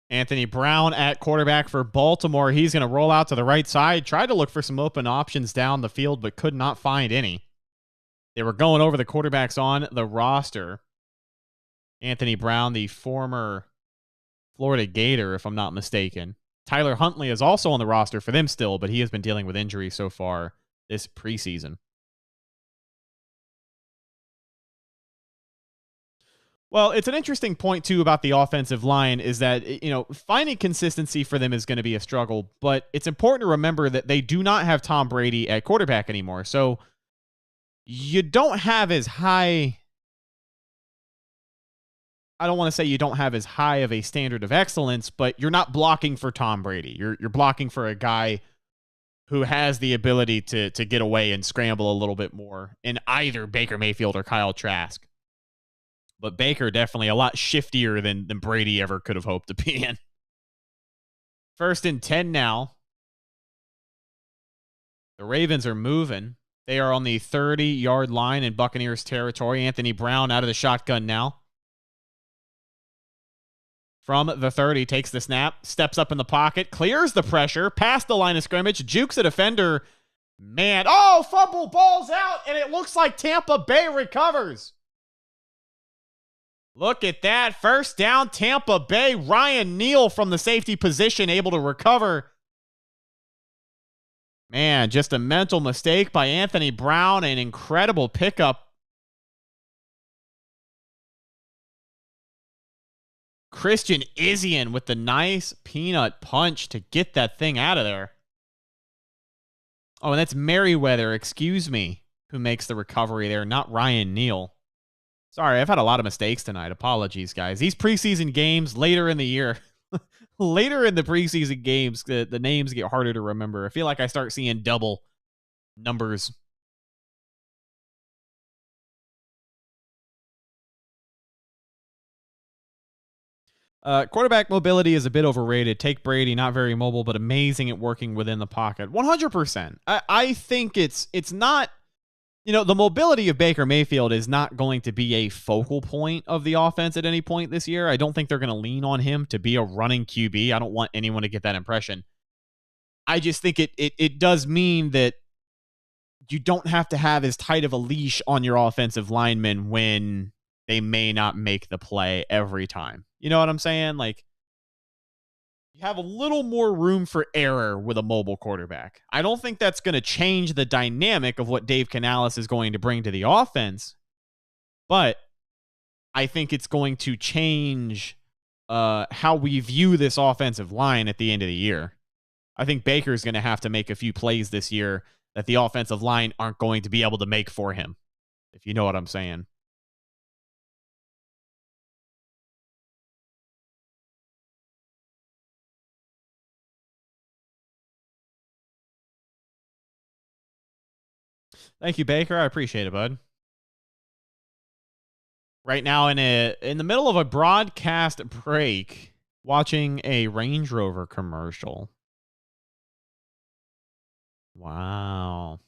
Anthony Brown at quarterback for Baltimore. He's going to roll out to the right side. Tried to look for some open options down the field, but could not find any. They were going over the quarterbacks on the roster. Anthony Brown, the former Florida Gator, if I'm not mistaken. Tyler Huntley is also on the roster for them still, but he has been dealing with injury so far this preseason. Well, it's an interesting point, too, about the offensive line is that, finding consistency for them is going to be a struggle, but it's important to remember that they do not have Tom Brady at quarterback anymore. So you don't have as high, I don't want to say you don't have as high of a standard of excellence, but you're not blocking for Tom Brady. You're blocking for a guy who has the ability to get away and scramble a little bit more in either Baker Mayfield or Kyle Trask. But Baker definitely a lot shiftier than Brady ever could have hoped to be in. 1st and 10 now. The Ravens are moving. They are on the 30-yard line in Buccaneers territory. Anthony Brown out of the shotgun now. From the 30, takes the snap, steps up in the pocket, clears the pressure, past the line of scrimmage, jukes a defender. Man, fumble, ball's out, and it looks like Tampa Bay recovers. Look at that. 1st down, Tampa Bay. Ryan Neal from the safety position able to recover. Man, just a mental mistake by Anthony Brown. An incredible pickup. Christian Izzian with the nice peanut punch to get that thing out of there. Oh, and that's Merriweather, excuse me, who makes the recovery there, not Ryan Neal. Sorry, I've had a lot of mistakes tonight. Apologies, guys. These preseason games later in the year, later in the preseason games, the names get harder to remember. I feel like I start seeing double numbers. Quarterback mobility is a bit overrated. Take Brady, not very mobile, but amazing at working within the pocket. 100%. I think it's not, the mobility of Baker Mayfield is not going to be a focal point of the offense at any point this year. I don't think they're going to lean on him to be a running QB. I don't want anyone to get that impression. I just think it does mean that you don't have to have as tight of a leash on your offensive linemen when they may not make the play every time. You know what I'm saying? Like, you have a little more room for error with a mobile quarterback. I don't think that's going to change the dynamic of what Dave Canales is going to bring to the offense, but I think it's going to change how we view this offensive line at the end of the year. I think Baker's going to have to make a few plays this year that the offensive line aren't going to be able to make for him, if you know what I'm saying. Thank you, Baker. I appreciate it, bud. Right now, in the middle of a broadcast break, watching a Range Rover commercial. Wow.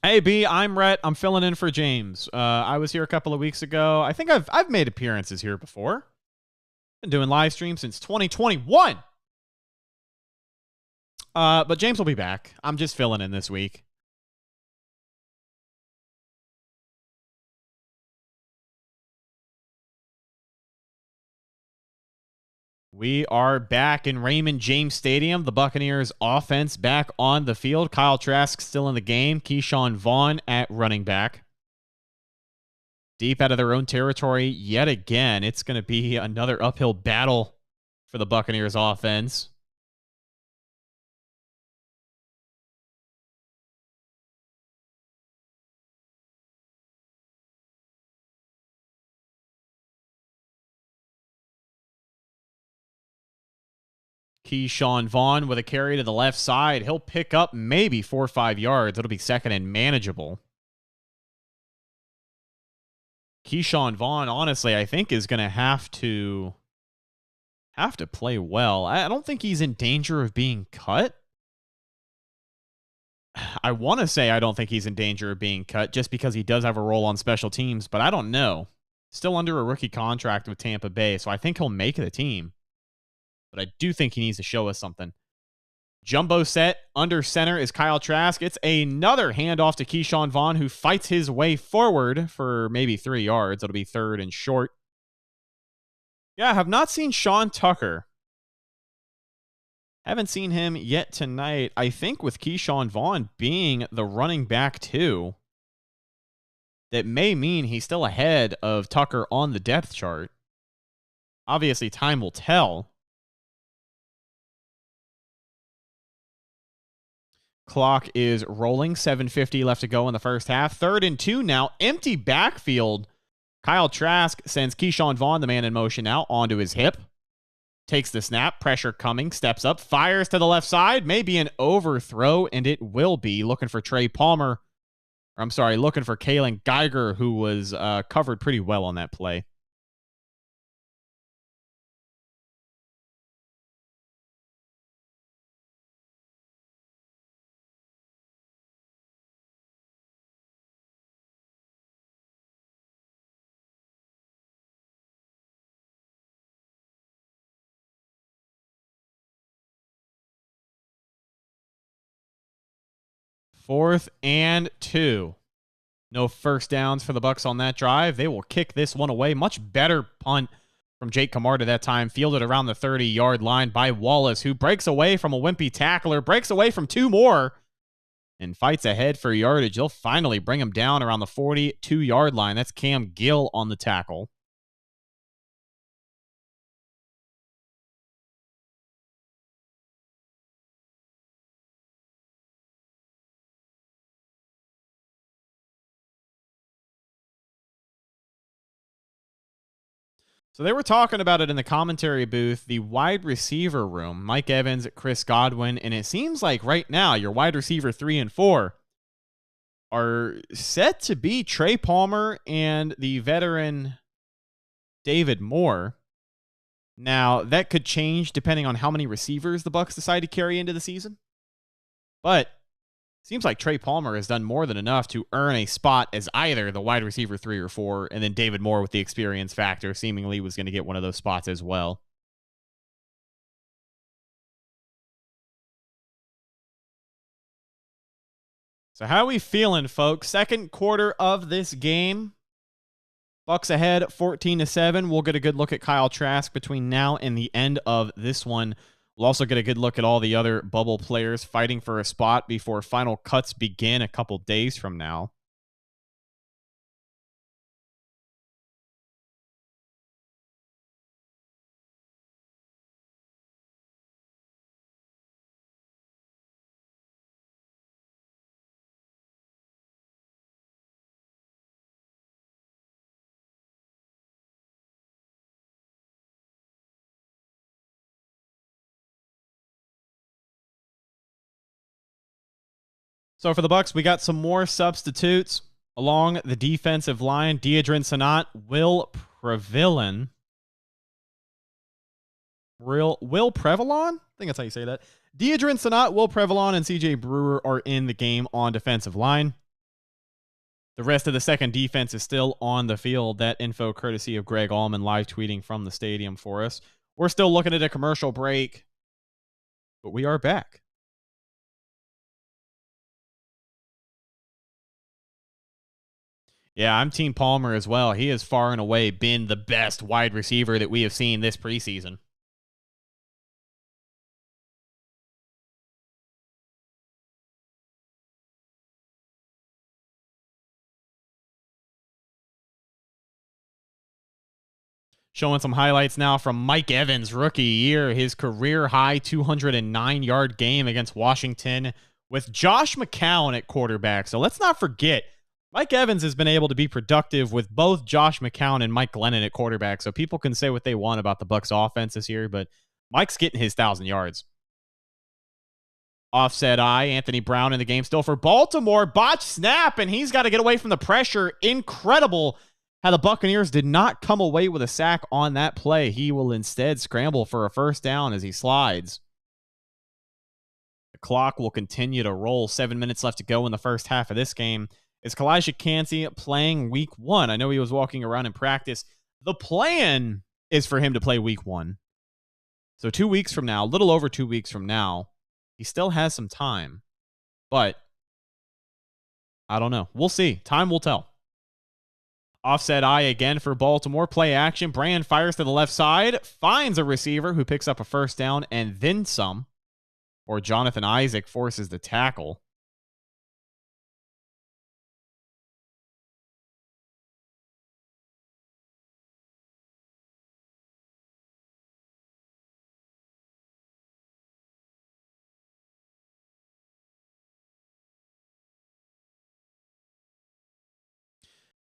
Hey B, I'm Rhett. I'm filling in for James. I was here a couple of weeks ago. I think I've made appearances here before. Been doing live streams since 2021. But James will be back. I'm just filling in this week. We are back in Raymond James Stadium. The Buccaneers offense back on the field. Kyle Trask still in the game. Keyshawn Vaughn at running back. Deep out of their own territory yet again. It's going to be another uphill battle for the Buccaneers offense. Keyshawn Vaughn with a carry to the left side. He'll pick up maybe 4 or 5 yards. It'll be second and manageable. Keyshawn Vaughn, honestly, I think is going to have to play well. I don't think he's in danger of being cut. I want to say I don't think he's in danger of being cut just because he does have a role on special teams, but I don't know. Still under a rookie contract with Tampa Bay, so I think he'll make the team. But I do think he needs to show us something. Jumbo set under center is Kyle Trask. It's another handoff to Keyshawn Vaughn, who fights his way forward for maybe 3 yards. It'll be third and short. Yeah, I have not seen Sean Tucker. Haven't seen him yet tonight. I think with Keyshawn Vaughn being the running back too, that may mean he's still ahead of Tucker on the depth chart. Obviously, time will tell. Clock is rolling. 7:50 left to go in the first half. 3rd and 2 now. Empty backfield. Kyle Trask sends Keyshawn Vaughn, the man in motion now, onto his hip. Takes the snap. Pressure coming. Steps up. Fires to the left side. Maybe an overthrow, and it will be. Looking for Trey Palmer. Or, I'm sorry, looking for Kalen Geiger, who was covered pretty well on that play. Fourth and 2. No first downs for the Bucs on that drive. They will kick this one away. Much better punt from Jake Camarda that time. Fielded around the 30-yard line by Wallace, who breaks away from a wimpy tackler. Breaks away from 2 more. and fights ahead for yardage. They'll finally bring him down around the 42-yard line. That's Cam Gill on the tackle. So they were talking about it in the commentary booth, the wide receiver room, Mike Evans, Chris Godwin, and it seems like right now your wide receiver 3 and 4 are set to be Trey Palmer and the veteran David Moore. Now, that could change depending on how many receivers the Bucs decide to carry into the season. But seems like Trey Palmer has done more than enough to earn a spot as either the wide receiver 3 or 4, and then David Moore with the experience factor seemingly was going to get one of those spots as well. So how are we feeling, folks? Second quarter of this game. Bucs ahead 14-7. We'll get a good look at Kyle Trask between now and the end of this one. We'll also get a good look at all the other bubble players fighting for a spot before final cuts begin a couple days from now. So for the Bucs, we got some more substitutes along the defensive line. Deadrin Sanat, Will Previlon. Will Previlon? I think that's how you say that. Deadrin Sanat, Will Previlon, and CJ Brewer are in the game on defensive line. The rest of the second defense is still on the field. That info courtesy of Greg Allman live tweeting from the stadium for us. We're still looking at a commercial break, but we are back. Yeah, I'm Team Palmer as well. He has far and away been the best wide receiver that we have seen this preseason. Showing some highlights now from Mike Evans' rookie year, his career-high 209-yard game against Washington with Josh McCown at quarterback. So let's not forget, Mike Evans has been able to be productive with both Josh McCown and Mike Glennon at quarterback. So people can say what they want about the Bucs offense this year, but Mike's getting his 1,000 yards. Offset eye, Anthony Brown in the game still for Baltimore. Botch snap, and he's got to get away from the pressure. Incredible how the Buccaneers did not come away with a sack on that play. He will instead scramble for a first down as he slides. The clock will continue to roll. 7 minutes left to go in the first half of this game. Is Kalijah Kancey playing week 1? I know he was walking around in practice. The plan is for him to play week 1. So 2 weeks from now, a little over 2 weeks from now, he still has some time. But I don't know. We'll see. Time will tell. Offset eye again for Baltimore. Play action. Brand fires to the left side. Finds a receiver who picks up a first down and then some. Or Jonathan Isaac forces the tackle.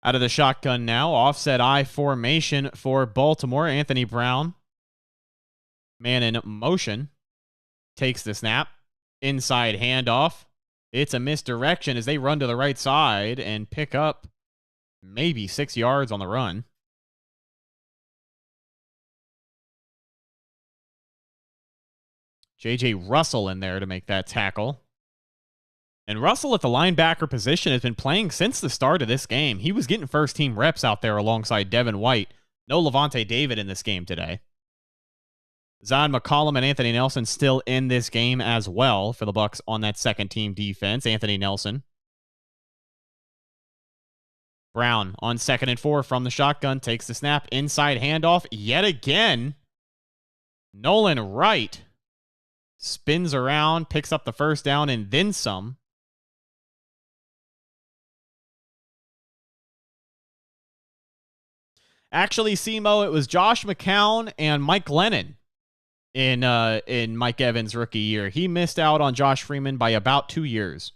Out of the shotgun now, offset eye formation for Baltimore. Anthony Brown, man in motion, takes the snap. Inside handoff. It's a misdirection as they run to the right side and pick up maybe 6 yards on the run. J.J. Russell in there to make that tackle. And Russell at the linebacker position has been playing since the start of this game. He was getting first-team reps out there alongside Devin White. No Levante David in this game today. Zion McCollum and Anthony Nelson still in this game as well for the Bucs on that second-team defense. Anthony Nelson. Brown on 2nd and 4 from the shotgun. Takes the snap. Inside handoff yet again. Nolan Wright spins around, picks up the first down, and then some. Actually, Simo, it was Josh McCown and Mike Glennon in Mike Evans' rookie year. He missed out on Josh Freeman by about 2 years.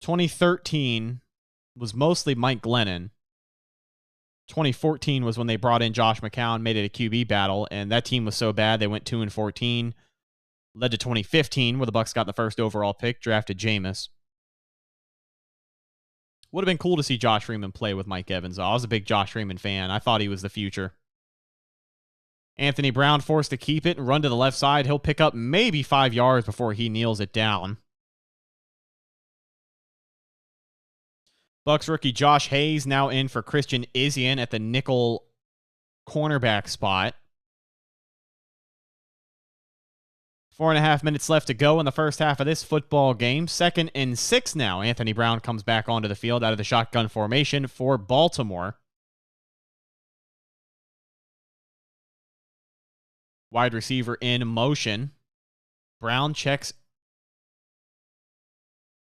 2013 was mostly Mike Glennon. 2014 was when they brought in Josh McCown, made it a QB battle, and that team was so bad they went 2-14. Led to 2015, where the Bucs got the first overall pick, drafted Jameis. Would have been cool to see Josh Freeman play with Mike Evans, though. I was a big Josh Freeman fan. I thought he was the future. Anthony Brown forced to keep it and run to the left side. He'll pick up maybe 5 yards before he kneels it down. Bucs rookie Josh Hayes now in for Christian Izien at the nickel cornerback spot. 4.5 minutes left to go in the first half of this football game. 2nd and 6 now. Anthony Brown comes back onto the field out of the shotgun formation for Baltimore. Wide receiver in motion. Brown checks.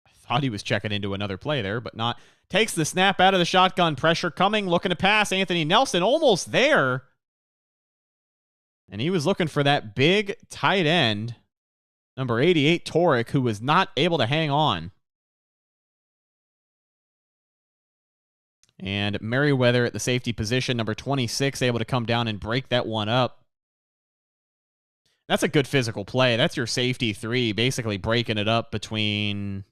I thought he was checking into another play there, but not. Takes the snap out of the shotgun. Pressure coming. Looking to pass. Anthony Nelson almost there. And he was looking for that big tight end, number 88, Torek, who was not able to hang on. And Merriweather at the safety position, number 26, able to come down and break that one up. That's a good physical play. That's your safety 3, basically breaking it up between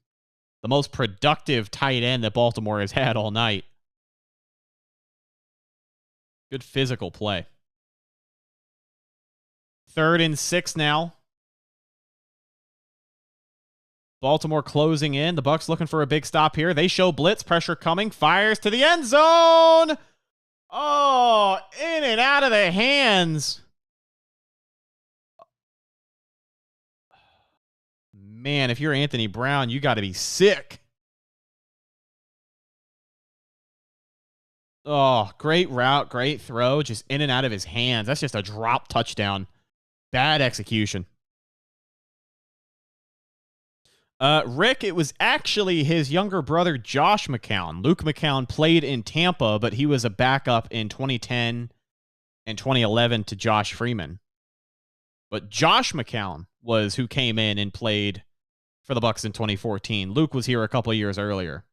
the most productive tight end that Baltimore has had all night. Good physical play. 3rd and 6 now. Baltimore closing in. The Bucs looking for a big stop here. They show blitz. Pressure coming. Fires to the end zone. Oh, in and out of the hands. Man, if you're Anthony Brown, you got to be sick. Oh, great route, great throw. Just in and out of his hands. That's just a drop touchdown. Bad execution. Rick, it was actually his younger brother, Josh McCown. Luke McCown played in Tampa, but he was a backup in 2010 and 2011 to Josh Freeman. But Josh McCown was who came in and played for the Bucs in 2014. Luke was here a couple years earlier.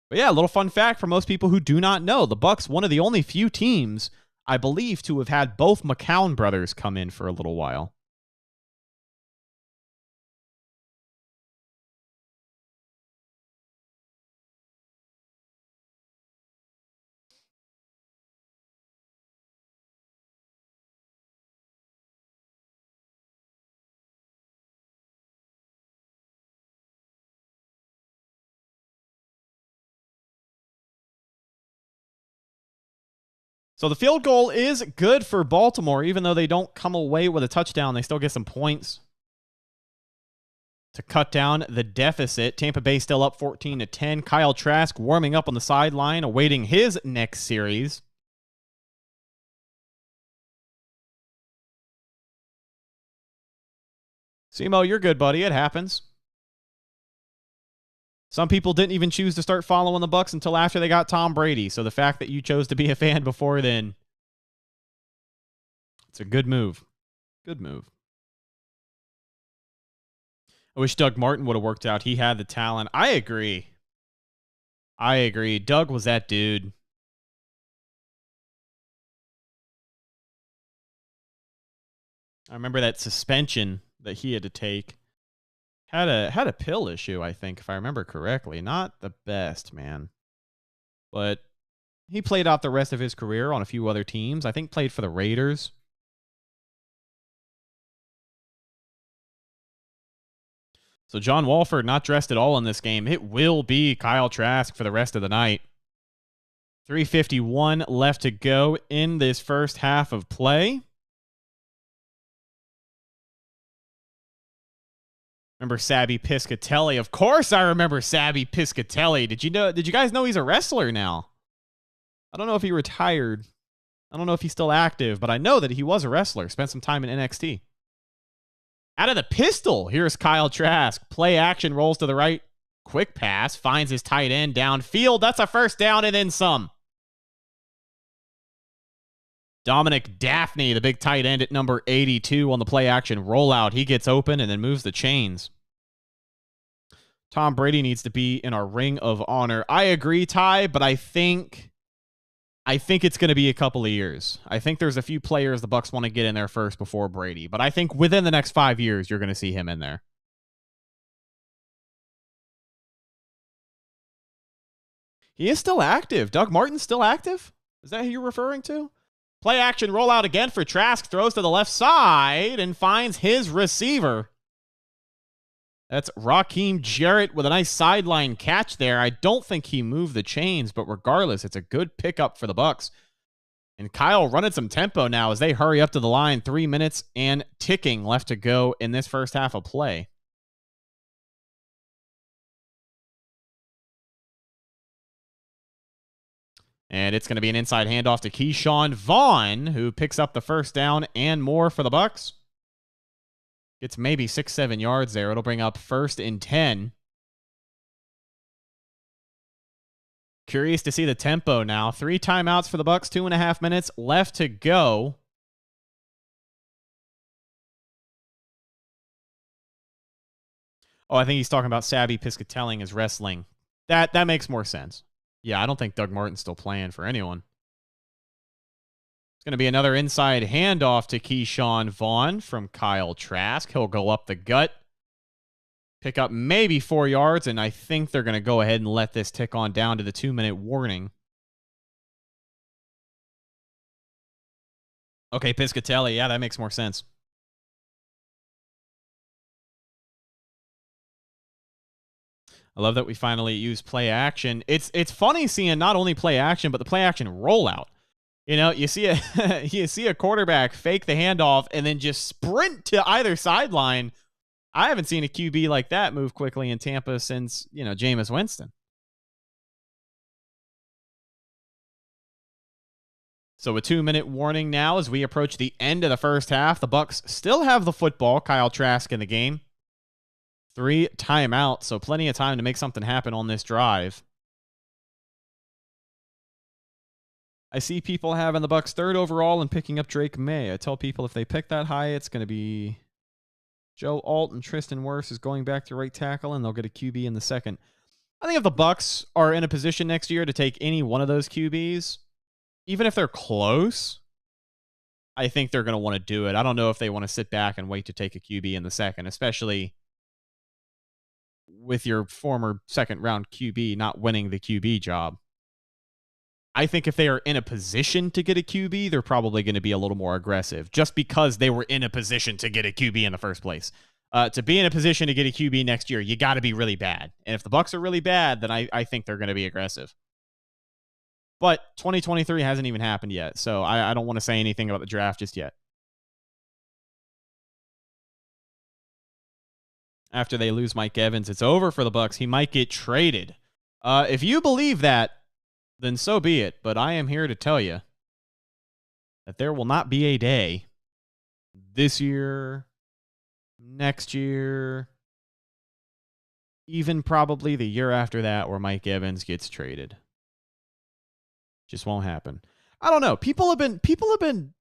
But yeah, a little fun fact for most people who do not know. The Bucs, one of the only few teams, I believe, to have had both McCown brothers come in for a little while. So the field goal is good for Baltimore, even though they don't come away with a touchdown. They still get some points to cut down the deficit. Tampa Bay still up 14-10. Kyle Trask warming up on the sideline, awaiting his next series. Simo, you're good, buddy. It happens. Some people didn't even choose to start following the Bucs until after they got Tom Brady. So the fact that you chose to be a fan before then, it's a good move. Good move. I wish Doug Martin would have worked out. He had the talent. I agree. Doug was that dude. I remember that suspension that he had to take. Had a pill issue, I think, if I remember correctly. Not the best, man. But he played out the rest of his career on a few other teams. I think played for the Raiders. So John Walford not dressed at all in this game. It will be Kyle Trask for the rest of the night. 3:51 left to go in this first half of play. Remember Sabby Piscatelli? Of course I remember Sabby Piscatelli. Did you guys know he's a wrestler now? I don't know if he retired. I don't know if he's still active, but I know that he was a wrestler. Spent some time in NXT. Out of the pistol, here's Kyle Trask. Play action, rolls to the right. Quick pass, finds his tight end downfield. That's a first down and then some. Dominic Daphne, the big tight end at number 82 on the play action rollout. He gets open and then moves the chains. Tom Brady needs to be in our ring of honor. I agree, Ty, but I think it's going to be a couple of years. I think there's a few players the Bucs want to get in there first before Brady, but I think within the next 5 years, you're going to see him in there. He is still active. Doug Martin's still active? Is that who you're referring to? Play action rollout again for Trask. Throws to the left side and finds his receiver. That's Raheem Jarrett with a nice sideline catch there. I don't think he moved the chains, but regardless, it's a good pickup for the Bucs. And Kyle running some tempo now as they hurry up to the line. 3 minutes and ticking left to go in this first half of play. And it's going to be an inside handoff to Keyshawn Vaughn, who picks up the first down and more for the Bucs. Gets maybe 6-7 yards there. It'll bring up 1st and 10. Curious to see the tempo now. 3 timeouts for the Bucs, 2.5 minutes left to go. Oh, I think he's talking about Sabby Piscatelling as wrestling. That makes more sense. Yeah, I don't think Doug Martin's still playing for anyone. It's going to be another inside handoff to Keyshawn Vaughn from Kyle Trask. He'll go up the gut. Pick up maybe 4 yards, and I think they're going to go ahead and let this tick on down to the 2-minute warning. Okay, Piscatelli. Yeah, that makes more sense. I love that we finally use play action. It's funny seeing not only play action, but the play action rollout. You know, you see a quarterback fake the handoff and then just sprint to either sideline. I haven't seen a QB like that move quickly in Tampa since, Jameis Winston. So a 2-minute warning now as we approach the end of the first half. The Bucs still have the football. Kyle Trask in the game. 3 timeouts, so plenty of time to make something happen on this drive. I see people having the Bucs 3rd overall and picking up Drake May. I tell people if they pick that high, it's going to be Joe Alt, and Tristan Wirfs is going back to right tackle, and they'll get a QB in the 2nd. I think if the Bucs are in a position next year to take any one of those QBs, even if they're close, I think they're going to want to do it. I don't know if they want to sit back and wait to take a QB in the 2nd, especially with your former 2nd-round QB not winning the QB job. I think if they are in a position to get a QB, they're probably going to be a little more aggressive just because they were in a position to get a QB in the first place. To be in a position to get a QB next year, you got to be really bad. And if the Bucs are really bad, then I think they're going to be aggressive. But 2023 hasn't even happened yet, so I don't want to say anything about the draft just yet. After they lose Mike Evans, it's over for the Bucs. He might get traded. If you believe that, then so be it. But I am here to tell you that there will not be a day this year, next year, even probably the year after that where Mike Evans gets traded. Just won't happen. I don't know. People have been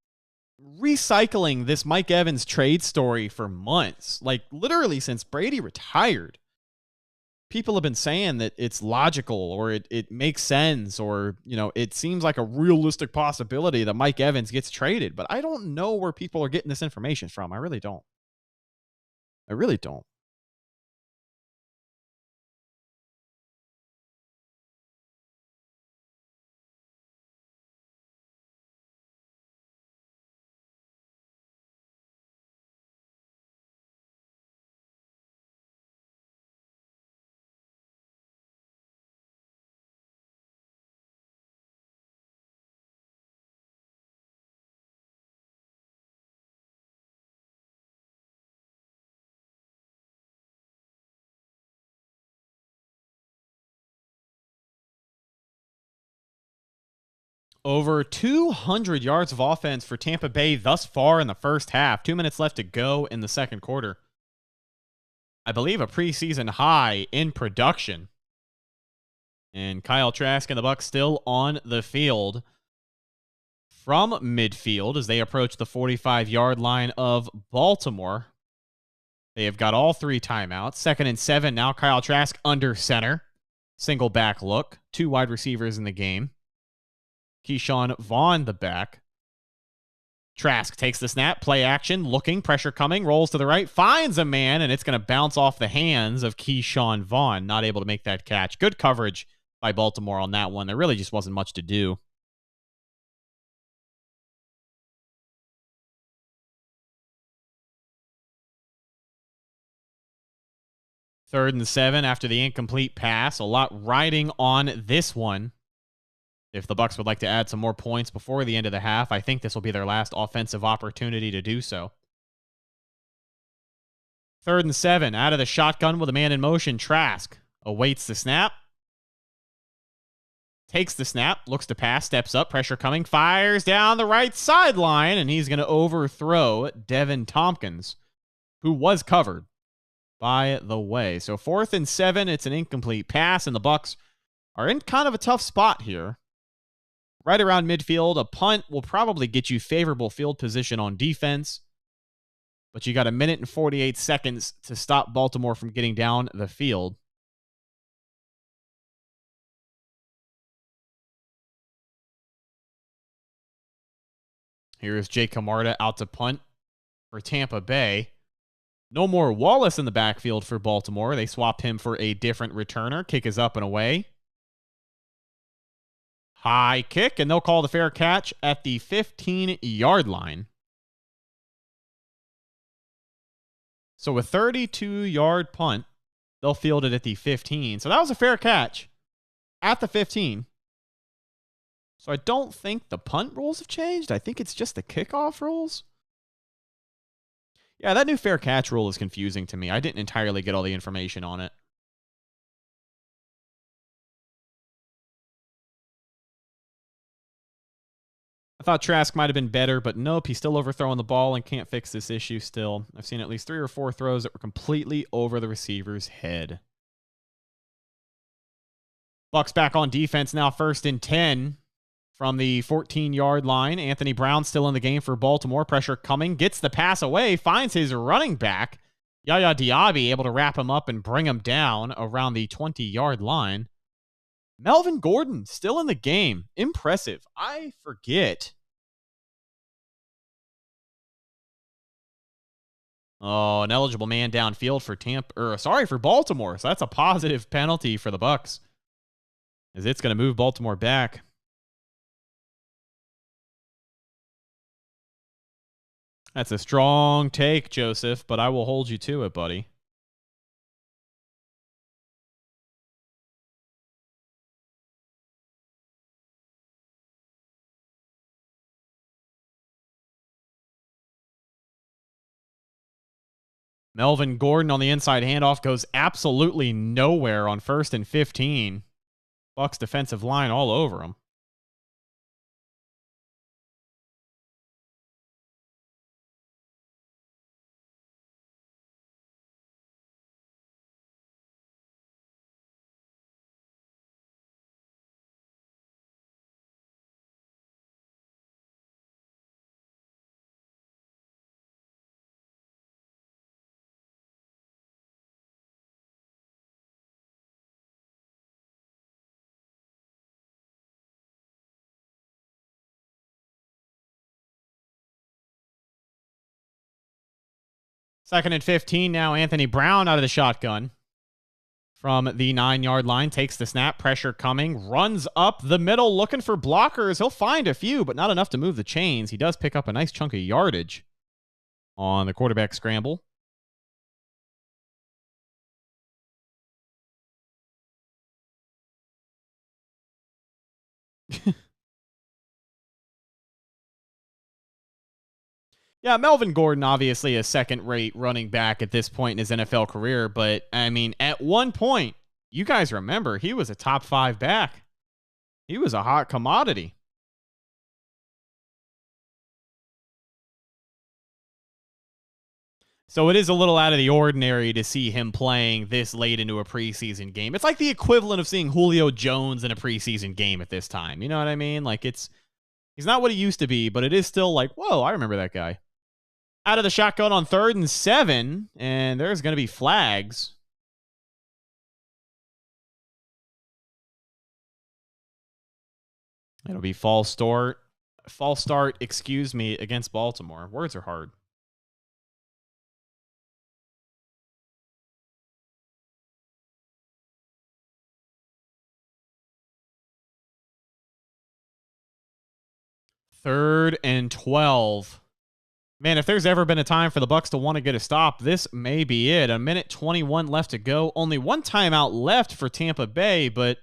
recycling this Mike Evans trade story for months, like literally since Brady retired. People have been saying that it's logical or it makes sense or, it seems like a realistic possibility that Mike Evans gets traded. But I don't know where people are getting this information from. I really don't. Over 200 yards of offense for Tampa Bay thus far in the first half. 2 minutes left to go in the 2nd quarter. I believe a preseason high in production. And Kyle Trask and the Bucs still on the field from midfield as they approach the 45-yard line of Baltimore. They have got all 3 timeouts. 2nd and 7 now. Kyle Trask under center. Single back look. 2 wide receivers in the game. Keyshawn Vaughn the back. Trask takes the snap. Play action. Looking. Pressure coming. Rolls to the right. Finds a man, and it's going to bounce off the hands of Keyshawn Vaughn. Not able to make that catch. Good coverage by Baltimore on that one. There really just wasn't much to do. Third and 7 after the incomplete pass. A lot riding on this one. If the Bucs would like to add some more points before the end of the half, I think this will be their last offensive opportunity to do so. 3rd and 7 out of the shotgun with a man in motion. Trask awaits the snap. Takes the snap, looks to pass, steps up, pressure coming, fires down the right sideline, and he's going to overthrow Devin Tompkins, who was covered by the way. So 4th and 7, it's an incomplete pass, and the Bucs are in kind of a tough spot here. Right around midfield, a punt will probably get you favorable field position on defense, but you got 1 minute and 48 seconds to stop Baltimore from getting down the field. Here's Jake Camarda out to punt for Tampa Bay. No more Wallace in the backfield for Baltimore. They swapped him for a different returner. Kick is up and away. High kick, and they'll call the fair catch at the 15-yard line. So a 32-yard punt. They'll field it at the 15. So that was a fair catch at the 15. So I don't think the punt rules have changed. I think it's just the kickoff rules. Yeah, that new fair catch rule is confusing to me. I didn't entirely get all the information on it. I thought Trask might have been better, but nope, he's still overthrowing the ball and can't fix this issue still. I've seen at least 3 or 4 throws that were completely over the receiver's head. Bucs back on defense now, 1st and 10 from the 14-yard line. Anthony Brown still in the game for Baltimore. Pressure coming, gets the pass away, finds his running back. Yaya Diaby able to wrap him up and bring him down around the 20-yard line. Melvin Gordon still in the game. Impressive. I forget. Oh, an eligible man downfield for for Baltimore. So that's a positive penalty for the Bucs, as it's going to move Baltimore back. That's a strong take, Joseph, but I will hold you to it, buddy. Melvin Gordon on the inside handoff goes absolutely nowhere on 1st and 15. Bucs defensive line all over him. Second and 15 now. Anthony Brown out of the shotgun from the 9-yard line. Takes the snap. Pressure coming. Runs up the middle looking for blockers. He'll find a few, but not enough to move the chains. He does pick up a nice chunk of yardage on the quarterback scramble. Yeah, Melvin Gordon, obviously a second-rate running back at this point in his NFL career, but, I mean, at one point, you guys remember, he was a top 5 back. He was a hot commodity. So it is a little out of the ordinary to see him playing this late into a preseason game. It's like the equivalent of seeing Julio Jones in a preseason game at this time. You know what I mean? Like, it's He's not what he used to be, but it is still like, whoa, I remember that guy. Out of the shotgun on 3rd and 7, and there's going to be flags. It'll be false start, excuse me, against Baltimore. Words are hard. Third and 12. Man, if there's ever been a time for the Bucs to want to get a stop, this may be it. 1:21 left to go. Only one timeout left for Tampa Bay, but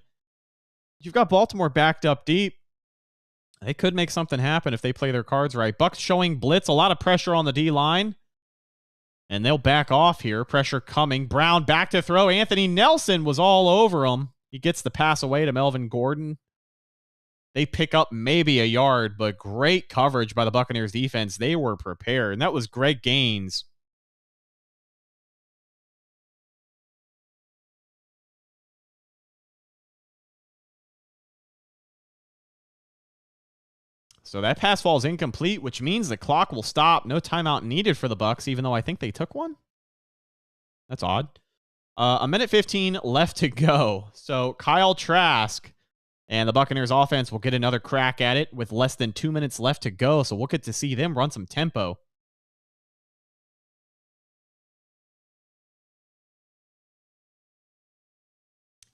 you've got Baltimore backed up deep. They could make something happen if they play their cards right. Bucs showing blitz, a lot of pressure on the D-line. And they'll back off here. Pressure coming. Brown back to throw. Anthony Nelson was all over him. He gets the pass away to Melvin Gordon. They pick up maybe a yard, but great coverage by the Buccaneers defense. They were prepared, and that was Greg Gaines. So that pass falls incomplete, which means the clock will stop. No timeout needed for the Bucs, even though I think they took one. That's odd. 1:15 left to go. So Kyle Trask and the Buccaneers offense will get another crack at it with less than 2 minutes left to go. So we'll get to see them run some tempo.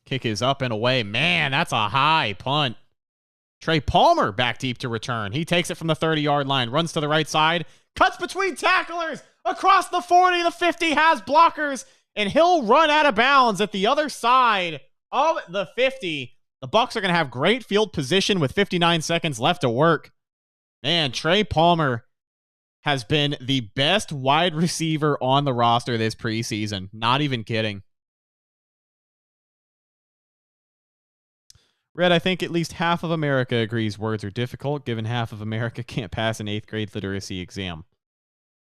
Kick is up and away. Man, that's a high punt. Trey Palmer back deep to return. He takes it from the 30-yard line, runs to the right side, cuts between tacklers across the 40. The 50 has blockers, and he'll run out of bounds at the other side of the 50. The Bucs are going to have great field position with 59 seconds left to work. Man, Trey Palmer has been the best wide receiver on the roster this preseason. Not even kidding. Red, I think at least half of America agrees words are difficult, given half of America can't pass an 8th grade literacy exam.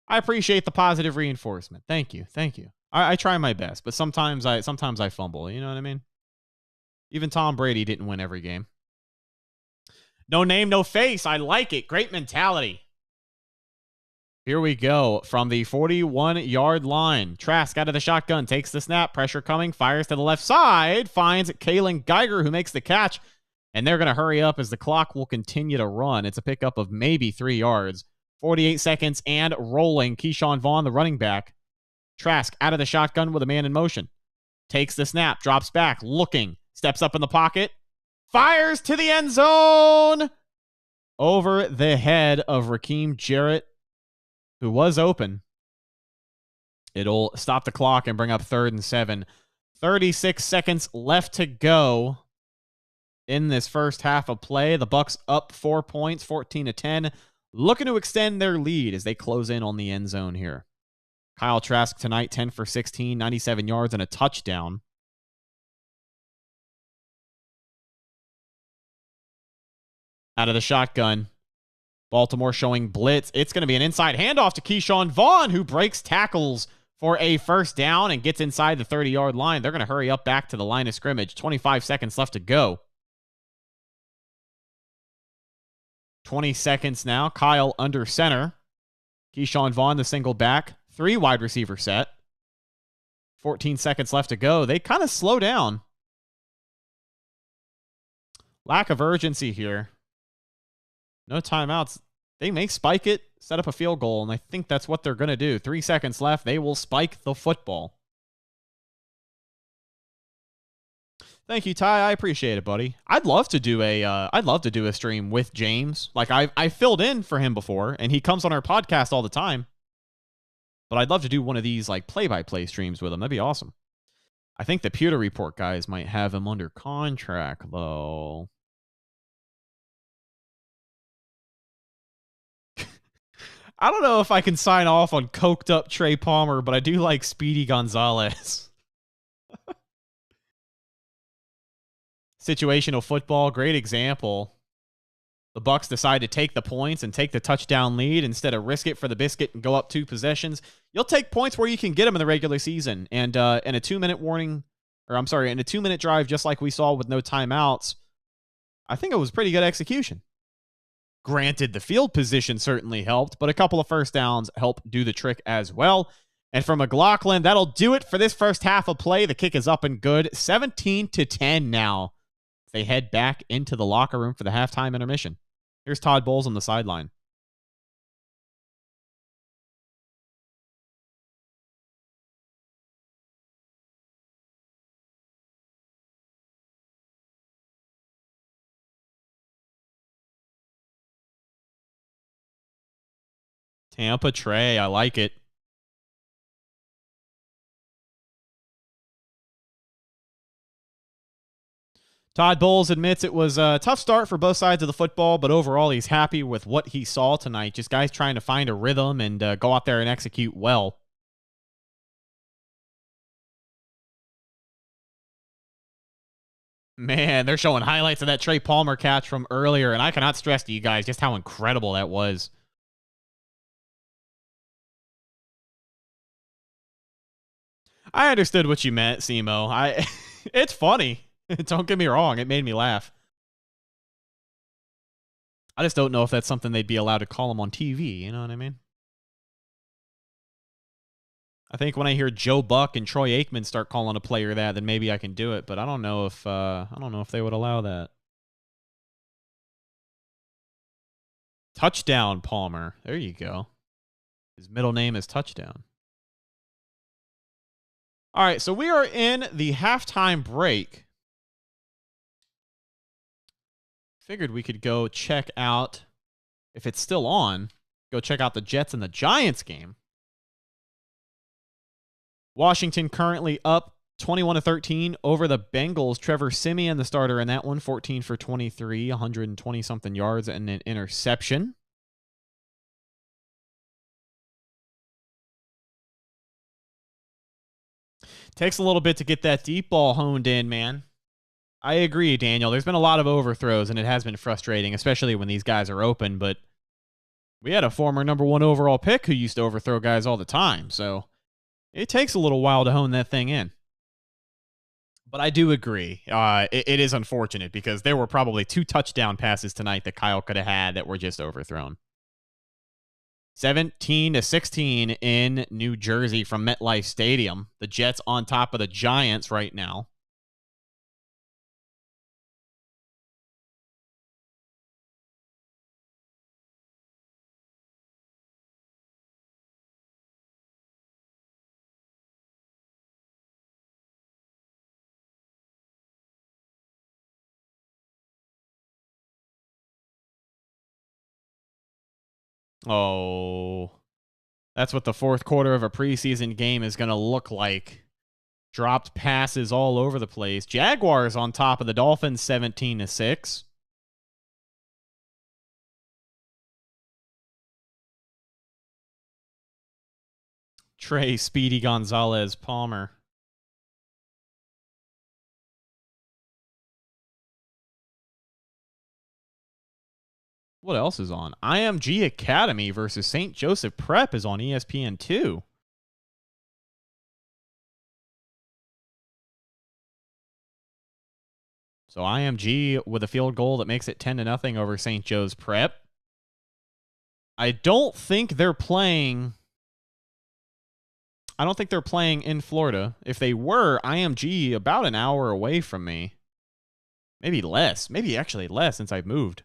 I appreciate the positive reinforcement. Thank you. Thank you. I try my best, but sometimes I fumble. You know what I mean? Even Tom Brady didn't win every game. No name, no face. I like it. Great mentality. Here we go from the 41-yard line. Trask out of the shotgun, takes the snap, pressure coming, fires to the left side, finds Kalen Geiger, who makes the catch, and they're going to hurry up as the clock will continue to run. It's a pickup of maybe 3 yards. 48 seconds and rolling. Keyshawn Vaughn, the running back. Trask out of the shotgun with a man in motion. Takes the snap, drops back, looking, steps up in the pocket, fires to the end zone over the head of Raheem Jarrett, who was open. It'll stop the clock and bring up 3rd and 7. 36 seconds left to go in this first half of play. The Bucs up 4 points, 14-10, looking to extend their lead as they close in on the end zone here. Kyle Trask tonight, 10 for 16, 97 yards and a touchdown. Out of the shotgun. Baltimore showing blitz. It's going to be an inside handoff to Keyshawn Vaughn, who breaks tackles for a first down and gets inside the 30-yard line. They're going to hurry up back to the line of scrimmage. 25 seconds left to go. 20 seconds now. Kyle under center. Keyshawn Vaughn, the single back. 3 wide receiver set. 14 seconds left to go. They kind of slow down. Lack of urgency here. No timeouts. They may spike it, set up a field goal, and I think that's what they're going to do. 3 seconds left. They will spike the football. Thank you, Ty. I appreciate it, buddy. I'd love to do a stream with James. Like I filled in for him before, and he comes on our podcast all the time. But I'd love to do one of these like play-by-play streams with him. That'd be awesome. I think the Pewter Report guys might have him under contract though. I don't know if I can sign off on coked up Trey Palmer, but I do like Speedy Gonzalez. Situational football, great example. The Bucs decide to take the points and take the touchdown lead instead of risk it for the biscuit and go up 2 possessions. You'll take points where you can get them in the regular season. And in a 2-minute warning, or I'm sorry, in a 2-minute drive, just like we saw with no timeouts, I think it was pretty good execution. Granted, the field position certainly helped, but a couple of first downs helped do the trick as well. And for McLaughlin, that'll do it for this first half of play. The kick is up and good. 17-10 now. They head back into the locker room for the halftime intermission. Here's Todd Bowles on the sideline. Tampa Trey, I like it. Todd Bowles admits it was a tough start for both sides of the football, but overall he's happy with what he saw tonight. Just guys trying to find a rhythm and go out there and execute well. Man, they're showing highlights of that Trey Palmer catch from earlier, and I cannot stress to you guys just how incredible that was. I understood what you meant, Simo. It's funny. Don't get me wrong. It made me laugh. I just don't know if that's something they'd be allowed to call him on TV. You know what I mean? I think when I hear Joe Buck and Troy Aikman start calling a player that, then maybe I can do it. But I don't know if they would allow that. Touchdown, Palmer. There you go. His middle name is Touchdown. All right, so we are in the halftime break. Figured we could go check out, if it's still on, go check out the Jets and the Giants game. Washington currently up 21-13 over the Bengals. Trevor Siemian, the starter in that one, 14 for 23, 120-something yards and an interception. Takes a little bit to get that deep ball honed in, man. I agree, Daniel. There's been a lot of overthrows, and it has been frustrating, especially when these guys are open. But we had a former #1 overall pick who used to overthrow guys all the time. So it takes a little while to hone that thing in. But I do agree. It is unfortunate because there were probably 2 touchdown passes tonight that Kyle could have had that were just overthrown. 17-16 in New Jersey from MetLife Stadium. The Jets on top of the Giants right now. Oh, that's what the fourth quarter of a preseason game is going to look like. Dropped passes all over the place. Jaguars on top of the Dolphins 17-6. Trey Speedy Gonzalez Palmer. What else is on? IMG Academy versus St. Joseph Prep is on ESPN2. So IMG with a field goal that makes it 10-0 over St. Joe's Prep. I don't think they're playing in Florida. If they were, IMG about an hour away from me. Maybe less. Maybe actually less since I've moved.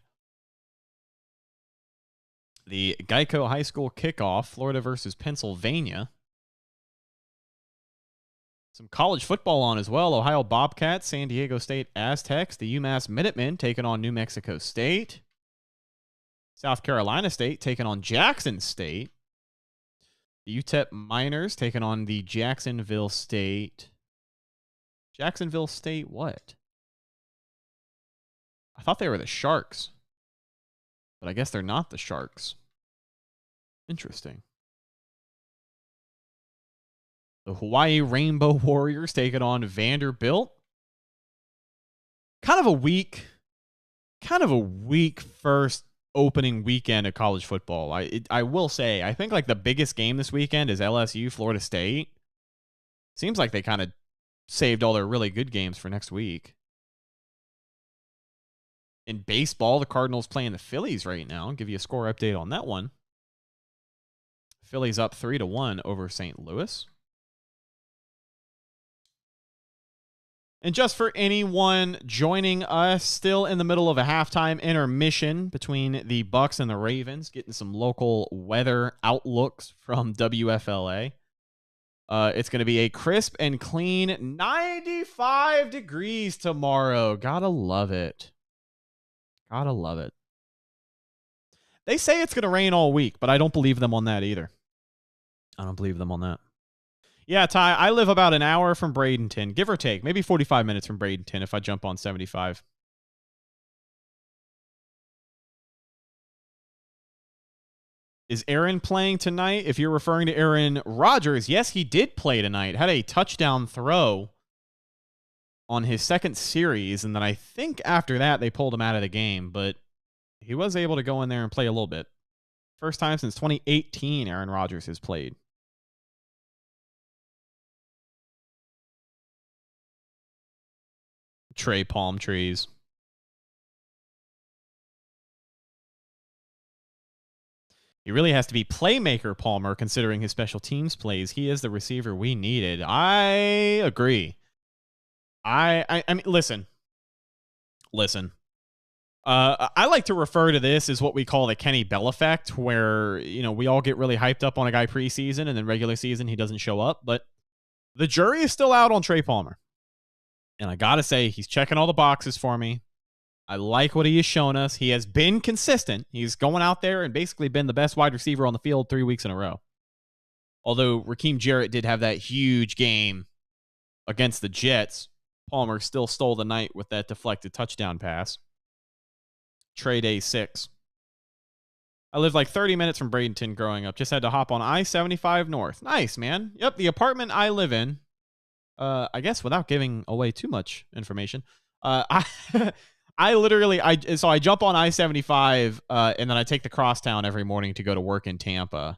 The Geico High School kickoff, Florida versus Pennsylvania. Some college football on as well. Ohio Bobcats, San Diego State Aztecs, the UMass Minutemen taking on New Mexico State. South Carolina State taking on Jackson State. The UTEP Miners taking on the Jacksonville State. Jacksonville State what? I thought they were the Sharks. But I guess they're not the Sharks. Interesting. The Hawaii Rainbow Warriors taking on Vanderbilt. Kind of a weak first opening weekend of college football. I will say, I think like the biggest game this weekend is LSU Florida State. Seems like they kind of saved all their really good games for next week. In baseball, the Cardinals playing the Phillies right now. I'll give you a score update on that one. Phillies up 3-1 over St. Louis. And just for anyone joining us, still in the middle of a halftime intermission between the Bucs and the Ravens, getting some local weather outlooks from WFLA. It's going to be a crisp and clean 95 degrees tomorrow. Gotta love it. Gotta love it. They say it's going to rain all week, but I don't believe them on that either. I don't believe them on that. Yeah, Ty, I live about an hour from Bradenton, give or take. Maybe 45 minutes from Bradenton if I jump on 75. Is Aaron playing tonight? If you're referring to Aaron Rodgers, yes, he did play tonight. Had a touchdown throw on his second series, and then I think after that they pulled him out of the game, but he was able to go in there and play a little bit. First time since 2018 Aaron Rodgers has played. Trey palm trees. He really has to be playmaker Palmer, considering his special teams plays. He is the receiver we needed. I agree. I mean, listen. I like to refer to this as what we call the Kenny Bell effect, where, you know, we all get really hyped up on a guy preseason and then regular season he doesn't show up. But the jury is still out on Trey Palmer. And I got to say, he's checking all the boxes for me. I like what he has shown us. He has been consistent. He's going out there and basically been the best wide receiver on the field 3 weeks in a row. Although Raheem Jarrett did have that huge game against the Jets, Palmer still stole the night with that deflected touchdown pass. Trey Day 6. I lived like 30 minutes from Bradenton growing up. Just had to hop on I-75 North. Nice, man. Yep, the apartment I live in, I guess without giving away too much information, I literally jump on I-75 and then I take the crosstown every morning to go to work in Tampa.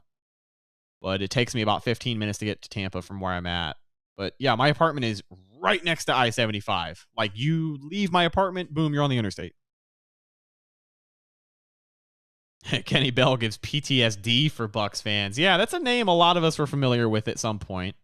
But it takes me about 15 minutes to get to Tampa from where I'm at. But yeah, my apartment is right next to I-75. Like, you leave my apartment, boom, you're on the interstate. Kenny Bell gives PTSD for Bucs fans. Yeah, that's a name a lot of us were familiar with at some point.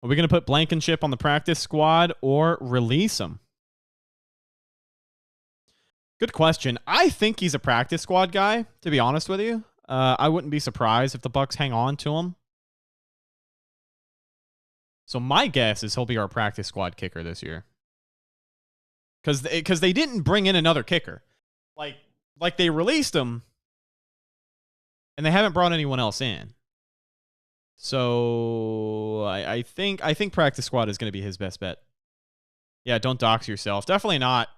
Are we going to put Blankenship on the practice squad or release him? Good question. I think he's a practice squad guy, to be honest with you. I wouldn't be surprised if the Bucs hang on to him. So my guess is he'll be our practice squad kicker this year. Because they didn't bring in another kicker. Like they released him, and they haven't brought anyone else in. So I think practice squad is going to be his best bet. Yeah, don't dox yourself. Definitely not.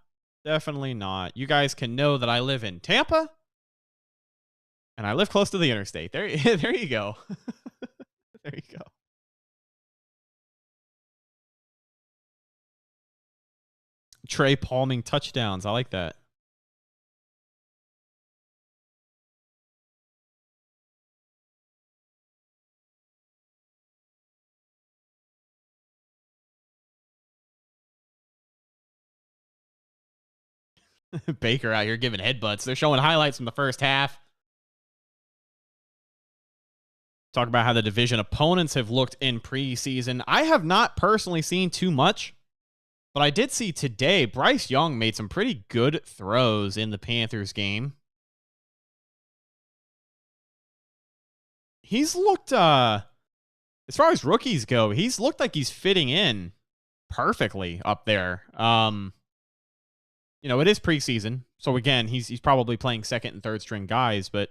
Definitely not. You guys can know that I live in Tampa, and I live close to the interstate. There you go. There you go. Trey palming touchdowns. I like that. Baker out here giving headbutts. They're showing highlights from the first half. Talk about how the division opponents have looked in preseason. I have not personally seen too much, but I did see today Bryce Young made some pretty good throws in the Panthers game. He's looked, as far as rookies go, he's looked like he's fitting in perfectly up there. You know, it is preseason, so again, he's probably playing second and third string guys, but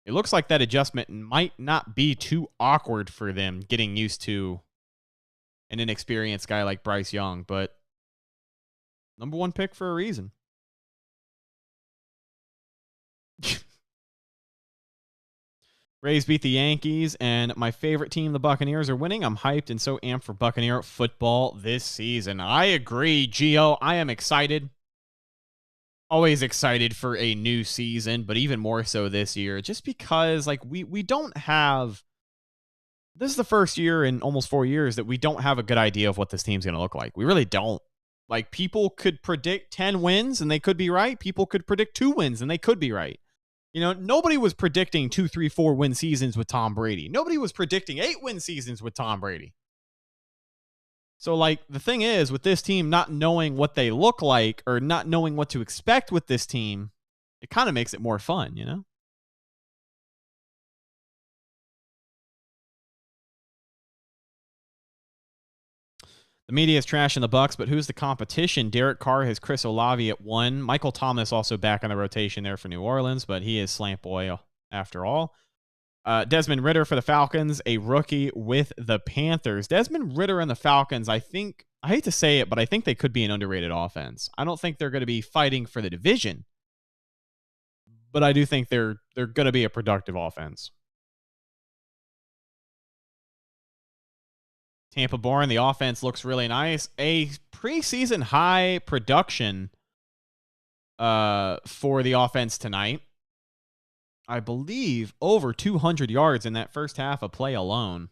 it looks like that adjustment might not be too awkward for them getting used to an inexperienced guy like Bryce Young, but number one pick for a reason. Rays beat the Yankees, and my favorite team, the Buccaneers, are winning. I'm hyped and so amped for Buccaneer football this season. I agree, Gio. I am excited. Always excited for a new season, but even more so this year, just because like we don't have. This is the first year in almost 4 years that we don't have a good idea of what this team's going to look like. We really don't. Like, people could predict 10 wins and they could be right. People could predict 2 wins and they could be right. You know, nobody was predicting 2, 3, 4 win seasons with Tom Brady. Nobody was predicting 8 win seasons with Tom Brady. So, like, the thing is, with this team not knowing what they look like or not knowing what to expect with this team, it kind of makes it more fun, you know? The media is trashing the Bucs, but who's the competition? Derek Carr has Chris Olave at 1. Michael Thomas also back in the rotation there for New Orleans, but he is slant boy after all. Desmond Ridder for the Falcons, a rookie with the Panthers. Desmond Ridder and the Falcons, I hate to say it, but I think they could be an underrated offense. I don't think they're going to be fighting for the division, but I do think they're going to be a productive offense. Tampa Bay, the offense looks really nice. A preseason high production for the offense tonight. I believe over 200 yards in that first half of play alone.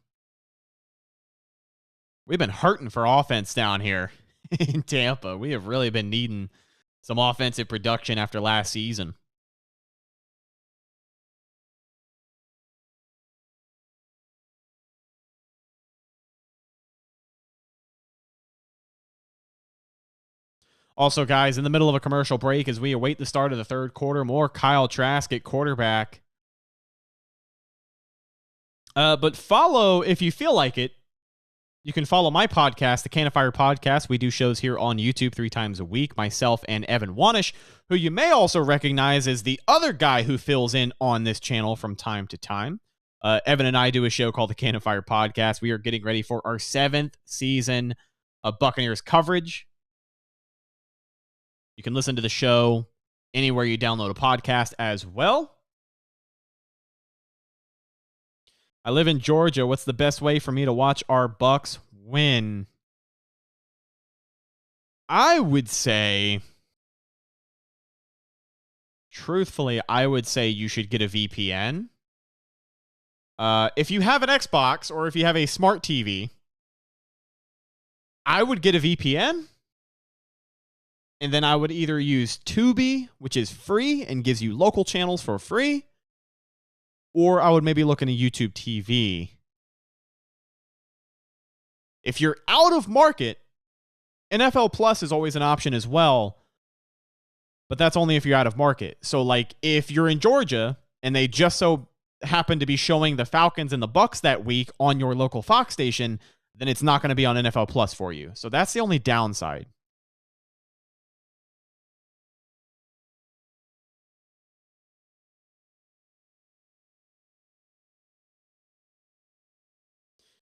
We've been hurting for offense down here in Tampa. We have really been needing some offensive production after last season. Also, guys, in the middle of a commercial break, as we await the start of the third quarter, more Kyle Trask at quarterback. But follow, if you feel like it, you can follow my podcast, the Can of Fire Podcast. We do shows here on YouTube 3 times a week, myself and Evan Wanish, who you may also recognize as the other guy who fills in on this channel from time to time. Evan and I do a show called the Can of Fire Podcast. We are getting ready for our 7th season of Buccaneers coverage. You can listen to the show anywhere you download a podcast as well. I live in Georgia. What's the best way for me to watch our Bucs win? I would say, truthfully, I would say you should get a VPN. If you have an Xbox or if you have a smart TV, I would get a VPN. And then I would either use Tubi, which is free and gives you local channels for free, or I would maybe look into YouTube TV. If you're out of market, NFL Plus is always an option as well, but that's only if you're out of market. So, like, if you're in Georgia and they just so happen to be showing the Falcons and the Bucs that week on your local Fox station, then it's not going to be on NFL Plus for you. So that's the only downside.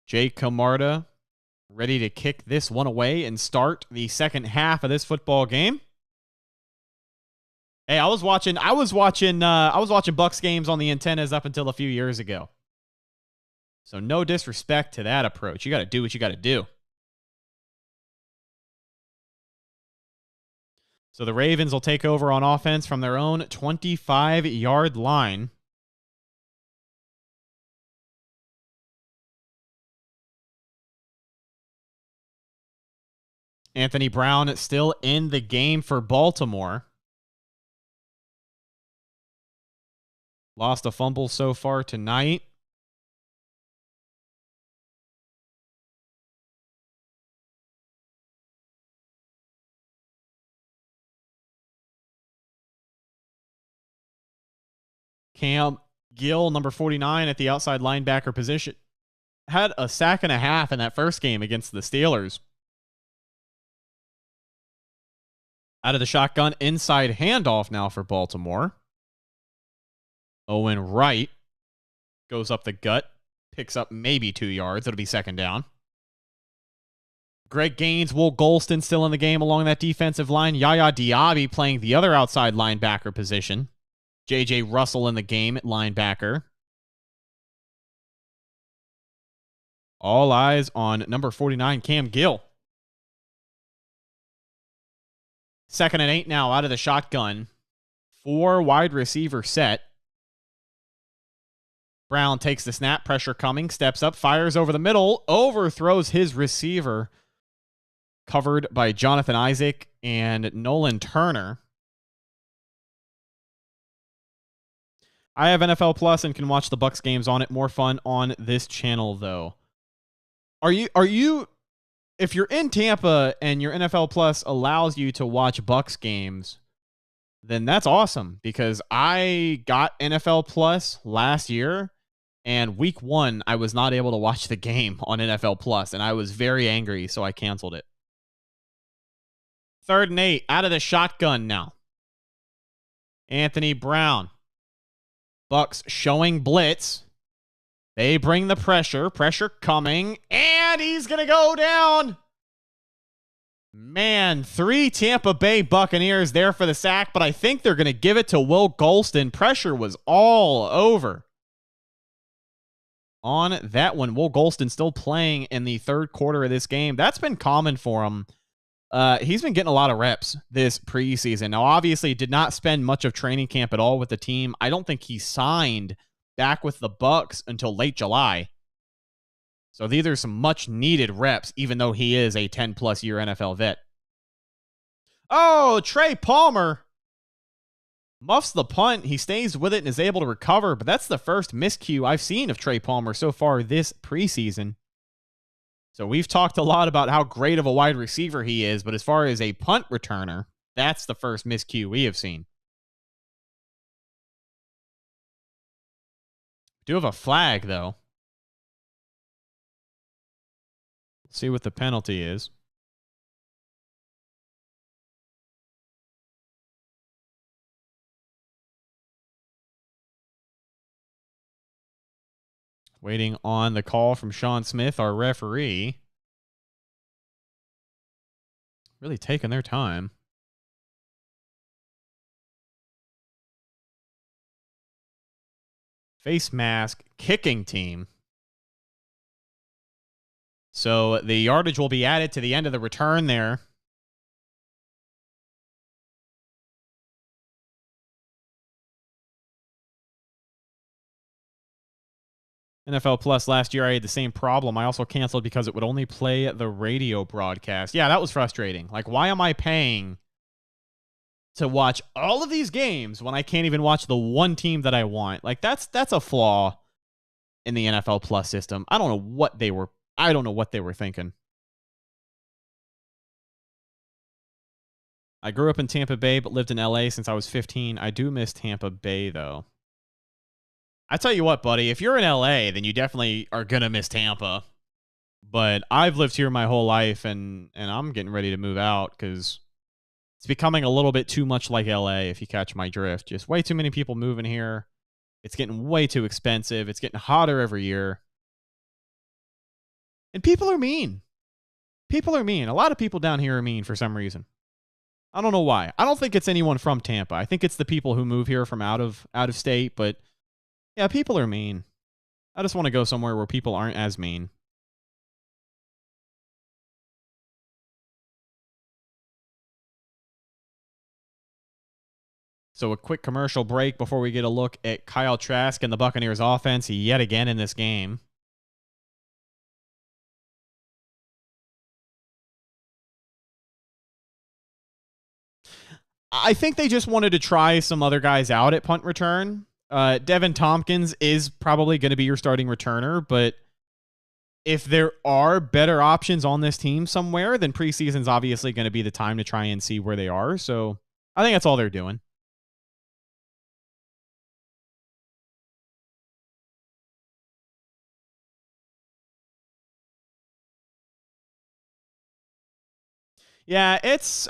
Jake Camarda ready to kick this one away and start the second half of this football game. Hey, I was watching Bucs games on the antennas up until a few years ago. So no disrespect to that approach. You got to do what you got to do. So the Ravens will take over on offense from their own 25-yard line. Anthony Brown still in the game for Baltimore. Lost a fumble so far tonight. Cam Gill, number 49 at the outside linebacker position, had a sack and a half in that first game against the Steelers. Out of the shotgun, inside handoff now for Baltimore. Owen Wright goes up the gut, picks up maybe 2 yards. It'll be second down. Greg Gaines, Will Golston still in the game along that defensive line. Yaya Diaby playing the other outside linebacker position. J.J. Russell in the game at linebacker. All eyes on number 49, Cam Gill. 2nd and 8 now out of the shotgun. 4 wide receiver set. Brown takes the snap, pressure coming, steps up, fires over the middle, overthrows his receiver. Covered by Jonathan Isaac and Nolan Turner. I have NFL Plus and can watch the Bucs games on it. More fun on this channel, though. Are you if you're in Tampa and your NFL Plus allows you to watch Bucs games, then that's awesome, because I got NFL Plus last year, and week 1 I was not able to watch the game on NFL Plus, and I was very angry, so I canceled it. 3rd and 8 out of the shotgun now. Anthony Brown. Bucs showing blitz. They bring the pressure. Pressure coming. And he's going to go down. Man, 3 Tampa Bay Buccaneers there for the sack, but I think they're going to give it to Will Golston. Pressure was all over on that one. Will Golston still playing in the 3rd quarter of this game. That's been common for him. He's been getting a lot of reps this preseason. Now, obviously, did not spend much of training camp at all with the team. I don't think he signed back with the Bucs until late July. So these are some much-needed reps, even though he is a 10-plus year NFL vet. Oh, Trey Palmer muffs the punt. He stays with it and is able to recover, but that's the first miscue I've seen of Trey Palmer so far this preseason. So we've talked a lot about how great of a wide receiver he is, but as far as a punt returner, that's the first miscue we have seen. We do have a flag, though. Let's see what the penalty is. Waiting on the call from Sean Smith, our referee. Really taking their time. Face mask, kicking team. So the yardage will be added to the end of the return there. NFL Plus last year, I had the same problem. I also canceled because it would only play the radio broadcast. Yeah, that was frustrating. Like, why am I paying to watch all of these games when I can't even watch the one team that I want? Like, that's a flaw in the NFL Plus system. I don't know what they were thinking. I grew up in Tampa Bay but lived in LA since I was 15. I do miss Tampa Bay, though. I tell you what, buddy, if you're in LA, then you definitely are going to miss Tampa. But I've lived here my whole life, and I'm getting ready to move out because it's becoming a little bit too much like LA, if you catch my drift. Just way too many people moving here. It's getting way too expensive. It's getting hotter every year. And people are mean. People are mean. A lot of people down here are mean for some reason. I don't know why. I don't think it's anyone from Tampa. I think it's the people who move here from out of state, but yeah, people are mean. I just want to go somewhere where people aren't as mean. So a quick commercial break before we get a look at Kyle Trask and the Buccaneers offense yet again in this game. I think they just wanted to try some other guys out at punt return. Devin Tompkins is probably going to be your starting returner, but if there are better options on this team somewhere, then preseason's obviously going to be the time to try and see where they are. So I think that's all they're doing. Yeah, it's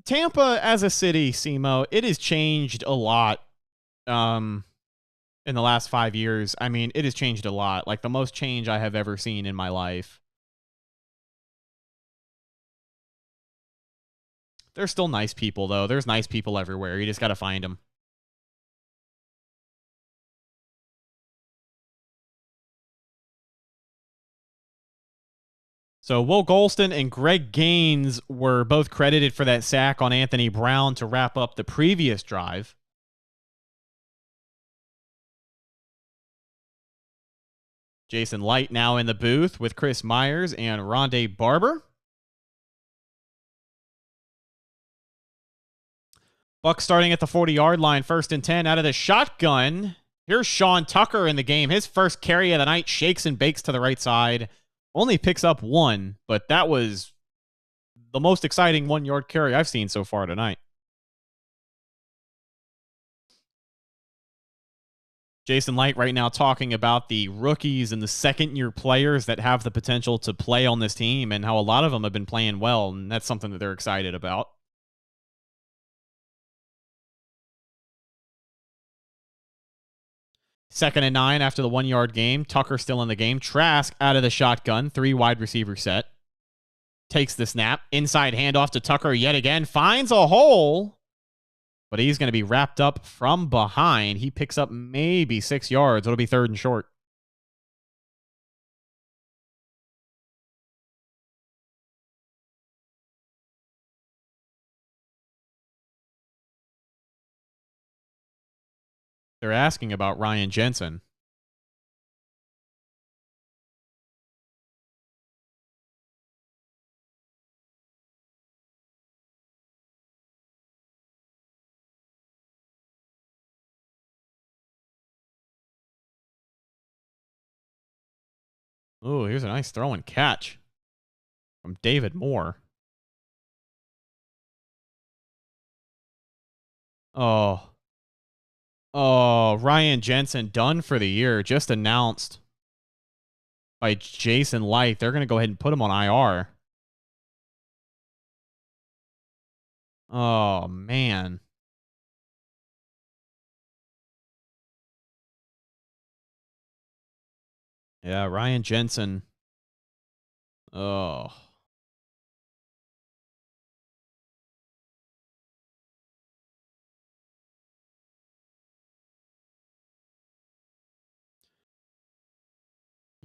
Tampa as a city, Simo, it has changed a lot in the last 5 years. I mean, it has changed a lot. Like the most change I have ever seen in my life. There's still nice people, though. There's nice people everywhere. You just got to find them. So Will Golston and Greg Gaines were both credited for that sack on Anthony Brown to wrap up the previous drive. Jason Light now in the booth with Chris Myers and Rondé Barber. Bucs starting at the 40-yard line, 1st and 10 out of the shotgun. Here's Sean Tucker in the game. His first carry of the night, shakes and bakes to the right side. Only picks up 1, but that was the most exciting 1-yard carry I've seen so far tonight. Jason Light right now talking about the rookies and the second-year players that have the potential to play on this team and how a lot of them have been playing well, and that's something that they're excited about. Second and 9 after the 1-yard game. Tucker still in the game. Trask out of the shotgun. 3 wide receiver set. Takes the snap. Inside handoff to Tucker yet again. Finds a hole. But he's going to be wrapped up from behind. He picks up maybe 6 yards. It'll be 3rd and short. They're asking about Ryan Jensen. Ooh, here's a nice throw and catch from David Moore. Oh. Oh, Ryan Jensen done for the year. Just announced by Jason Light. They're going to go ahead and put him on IR. Oh, man. Yeah, Ryan Jensen. Oh.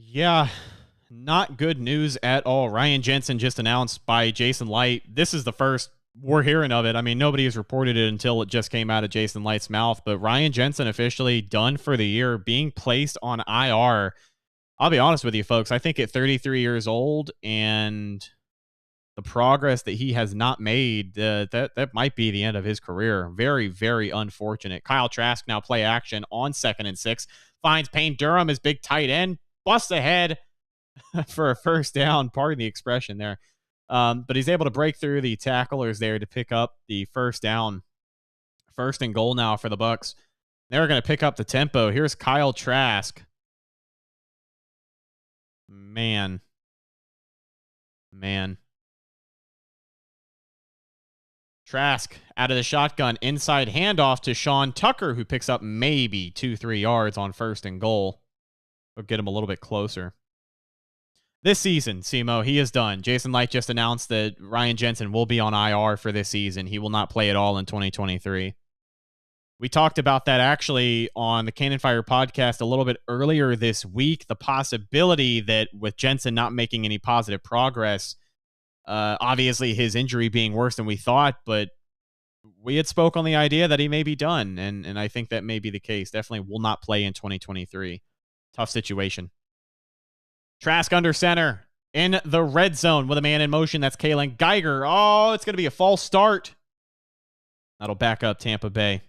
Yeah, not good news at all. Ryan Jensen just announced by Jason Light. This is the first we're hearing of it. I mean, nobody has reported it until it just came out of Jason Light's mouth. But Ryan Jensen officially done for the year, being placed on IR. I'll be honest with you, folks. I think at 33 years old and the progress that he has not made, that might be the end of his career. Very, very unfortunate. Kyle Trask now play action on 2nd and 6. Finds Payne Durham, his big tight end. Busts ahead for a first down. Pardon the expression there. But he's able to break through the tacklers there to pick up the first down. 1st and goal now for the Bucs. They're going to pick up the tempo. Here's Kyle Trask. Man. Trask out of the shotgun. Inside handoff to Sean Tucker, who picks up maybe 2-3 yards on 1st and goal. We'll get him a little bit closer. This season, Simo, he is done. Jason Light just announced that Ryan Jensen will be on IR for this season. He will not play at all in 2023. We talked about that actually on the Cannon Fire podcast a little bit earlier this week. The possibility that with Jensen not making any positive progress, obviously his injury being worse than we thought, but we had spoke on the idea that he may be done, and I think that may be the case. Definitely will not play in 2023. Tough situation. Trask under center in the red zone with a man in motion. That's Kalen Geiger. Oh, it's going to be a false start. That'll back up Tampa Bay.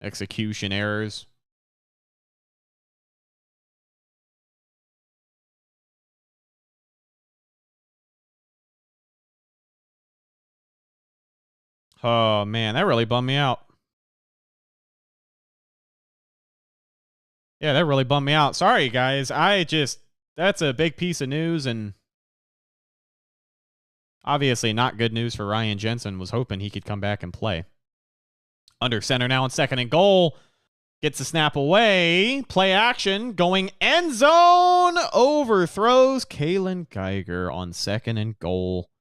Execution errors. Oh, man, that really bummed me out. Yeah, that really bummed me out. Sorry, guys. That's a big piece of news, and obviously not good news for Ryan Jensen. Was hoping he could come back and play. Under center now on 2nd and goal. Gets the snap away. Play action. Going end zone. Overthrows Kalen Geiger on 2nd and goal.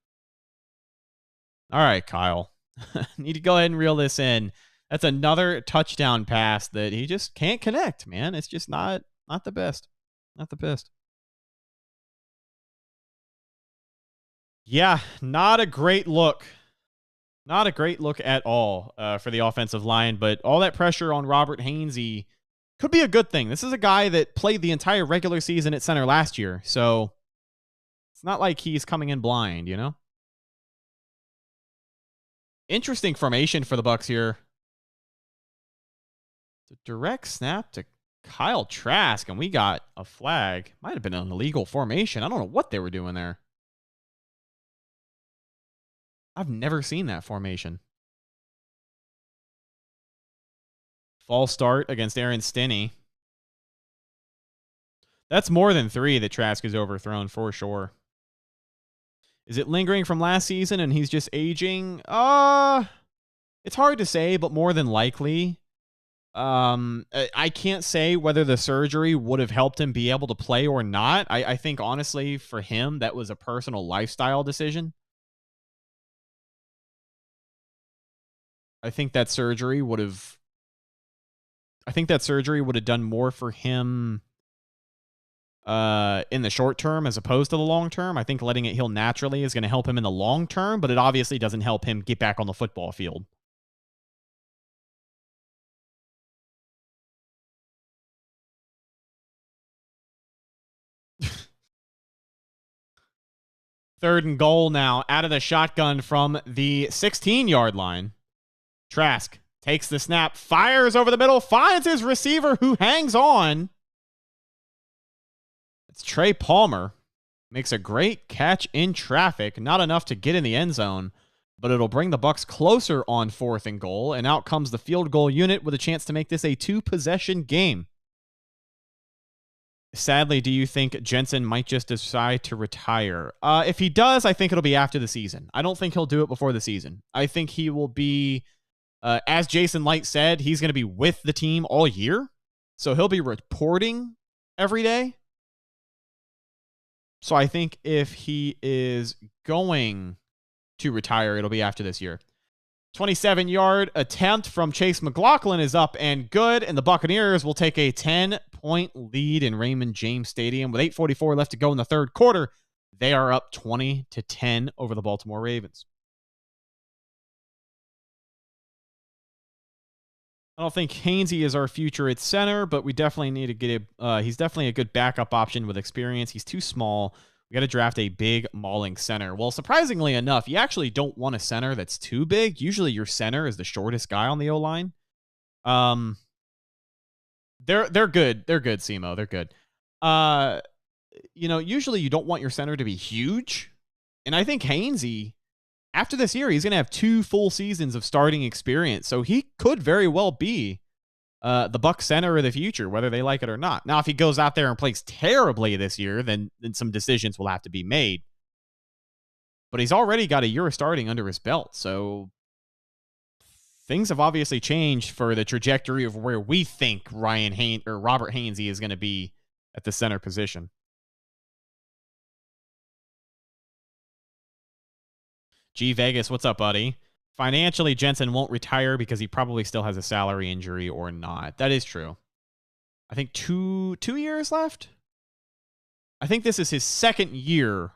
All right, Kyle. Need to go ahead and reel this in. That's another touchdown pass that he just can't connect, man. It's just not the best. Not the best. Yeah, not a great look. Not a great look at all for the offensive line, but all that pressure on Robert Hainsey could be a good thing. This is a guy that played the entire regular season at center last year, so it's not like he's coming in blind, you know? Interesting formation for the Bucs here. It's a direct snap to Kyle Trask, and we got a flag. Might have been an illegal formation. I don't know what they were doing there. I've never seen that formation. False start against Aaron Stinney. That's more than 3 that Trask is overthrown for sure. Is it lingering from last season and he's just aging? It's hard to say, but more than likely. I can't say whether the surgery would have helped him be able to play or not. I think, honestly, for him, that was a personal lifestyle decision. I think that surgery would have done more for him in the short term as opposed to the long term. I think letting it heal naturally is going to help him in the long term, but it obviously doesn't help him get back on the football field. Third and goal now, out of the shotgun from the 16-yard line. Trask takes the snap, fires over the middle, finds his receiver who hangs on. It's Trey Palmer. Makes a great catch in traffic. Not enough to get in the end zone, but it'll bring the Bucs closer on 4th and goal, and out comes the field goal unit with a chance to make this a 2-possession game. Sadly, do you think Jensen might just decide to retire? If he does, I think it'll be after the season. I don't think he'll do it before the season. I think he will be, as Jason Light said, he's going to be with the team all year. So he'll be reporting every day. So I think if he is going to retire, it'll be after this year. 27-yard attempt from Chase McLaughlin is up and good, and the Buccaneers will take a 10-point lead in Raymond James Stadium. With 8:44 left to go in the third quarter, they are up 20-10 over the Baltimore Ravens. I don't think Hainsey is our future at center, but we definitely need to get he's definitely a good backup option with experience. He's too small. We got to draft a big mauling center. Well, surprisingly enough, you actually don't want a center that's too big. Usually your center is the shortest guy on the O-line. They're good. They're good, Simo. They're good. Usually you don't want your center to be huge. And I think Hainsey, after this year, he's going to have 2 full seasons of starting experience. So he could very well be the Bucs center of the future, whether they like it or not. Now, if he goes out there and plays terribly this year, then some decisions will have to be made. But he's already got a year of starting under his belt. So things have obviously changed for the trajectory of where we think Robert Hainsey is going to be at the center position. G Vegas, what's up, buddy? Financially, Jensen won't retire because he probably still has a salary injury or not. That is true. I think two years left. I think this is his second year.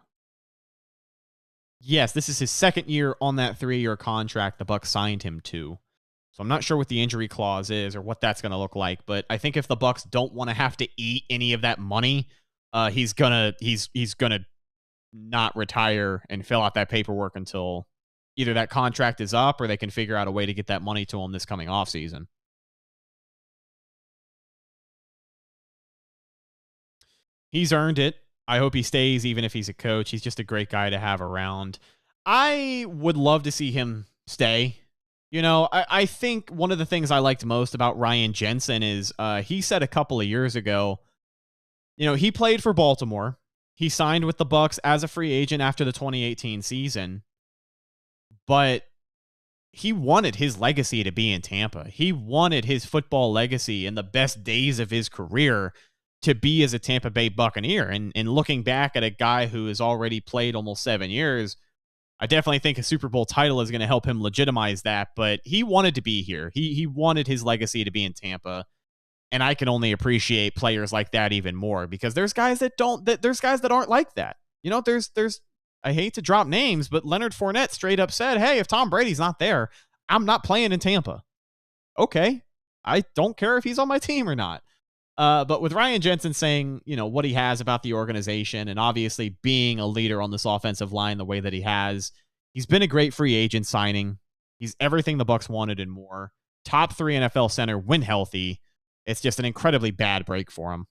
Yes, this is his second year on that 3-year contract the Bucs signed him to. So I'm not sure what the injury clause is or what that's going to look like. But I think if the Bucs don't want to have to eat any of that money, he's gonna not retire and fill out that paperwork until either that contract is up or they can figure out a way to get that money to him this coming offseason. He's earned it. I hope he stays even if he's a coach. He's just a great guy to have around. I would love to see him stay. You know, I think one of the things I liked most about Ryan Jensen is he said a couple of years ago, he played for Baltimore. He signed with the Bucs as a free agent after the 2018 season. But he wanted his legacy to be in Tampa. He wanted his football legacy in the best days of his career to be as a Tampa Bay Buccaneer. And looking back at a guy who has already played almost 7 years, I definitely think a Super Bowl title is going to help him legitimize that, but he wanted to be here. He wanted his legacy to be in Tampa. And I can only appreciate players like that even more because there's guys that don't there's guys that aren't like that. You know, there's I hate to drop names, but Leonard Fournette straight up said, "Hey, if Tom Brady's not there, I'm not playing in Tampa." Okay. I don't care if he's on my team or not. But with Ryan Jensen saying, you know, what he has about the organization and obviously being a leader on this offensive line the way that he has, he's been a great free agent signing. He's everything the Bucs wanted and more. Top 3 NFL center when healthy. It's just an incredibly bad break for him.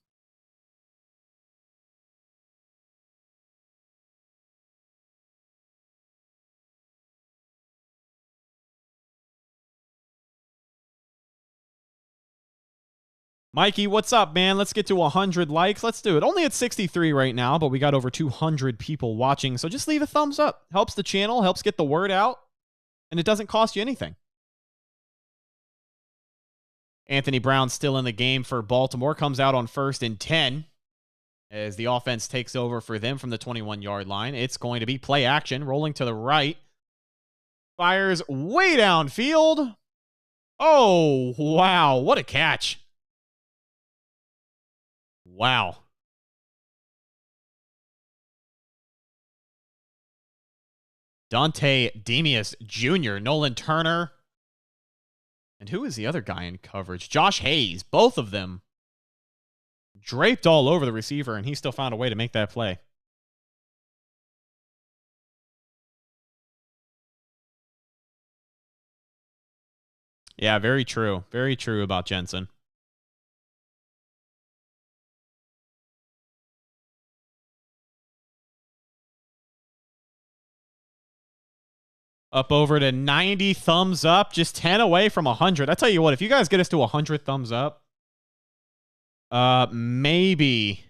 Mikey, what's up, man? Let's get to 100 likes. Let's do it. Only at 63 right now, but we got over 200 people watching. So just leave a thumbs up. Helps the channel, helps get the word out, and it doesn't cost you anything. Anthony Brown still in the game for Baltimore. Comes out on 1st and 10 as the offense takes over for them from the 21-yard line. It's going to be play action, rolling to the right. Fires way downfield. Oh, wow. What a catch. Wow. Dante Demius Jr., Nolan Turner. And who is the other guy in coverage? Josh Hayes. Both of them draped all over the receiver, and he still found a way to make that play. Yeah, very true. Very true about Jensen. Up over to 90 thumbs up, just 10 away from 100. I tell you what, if you guys get us to 100 thumbs up, maybe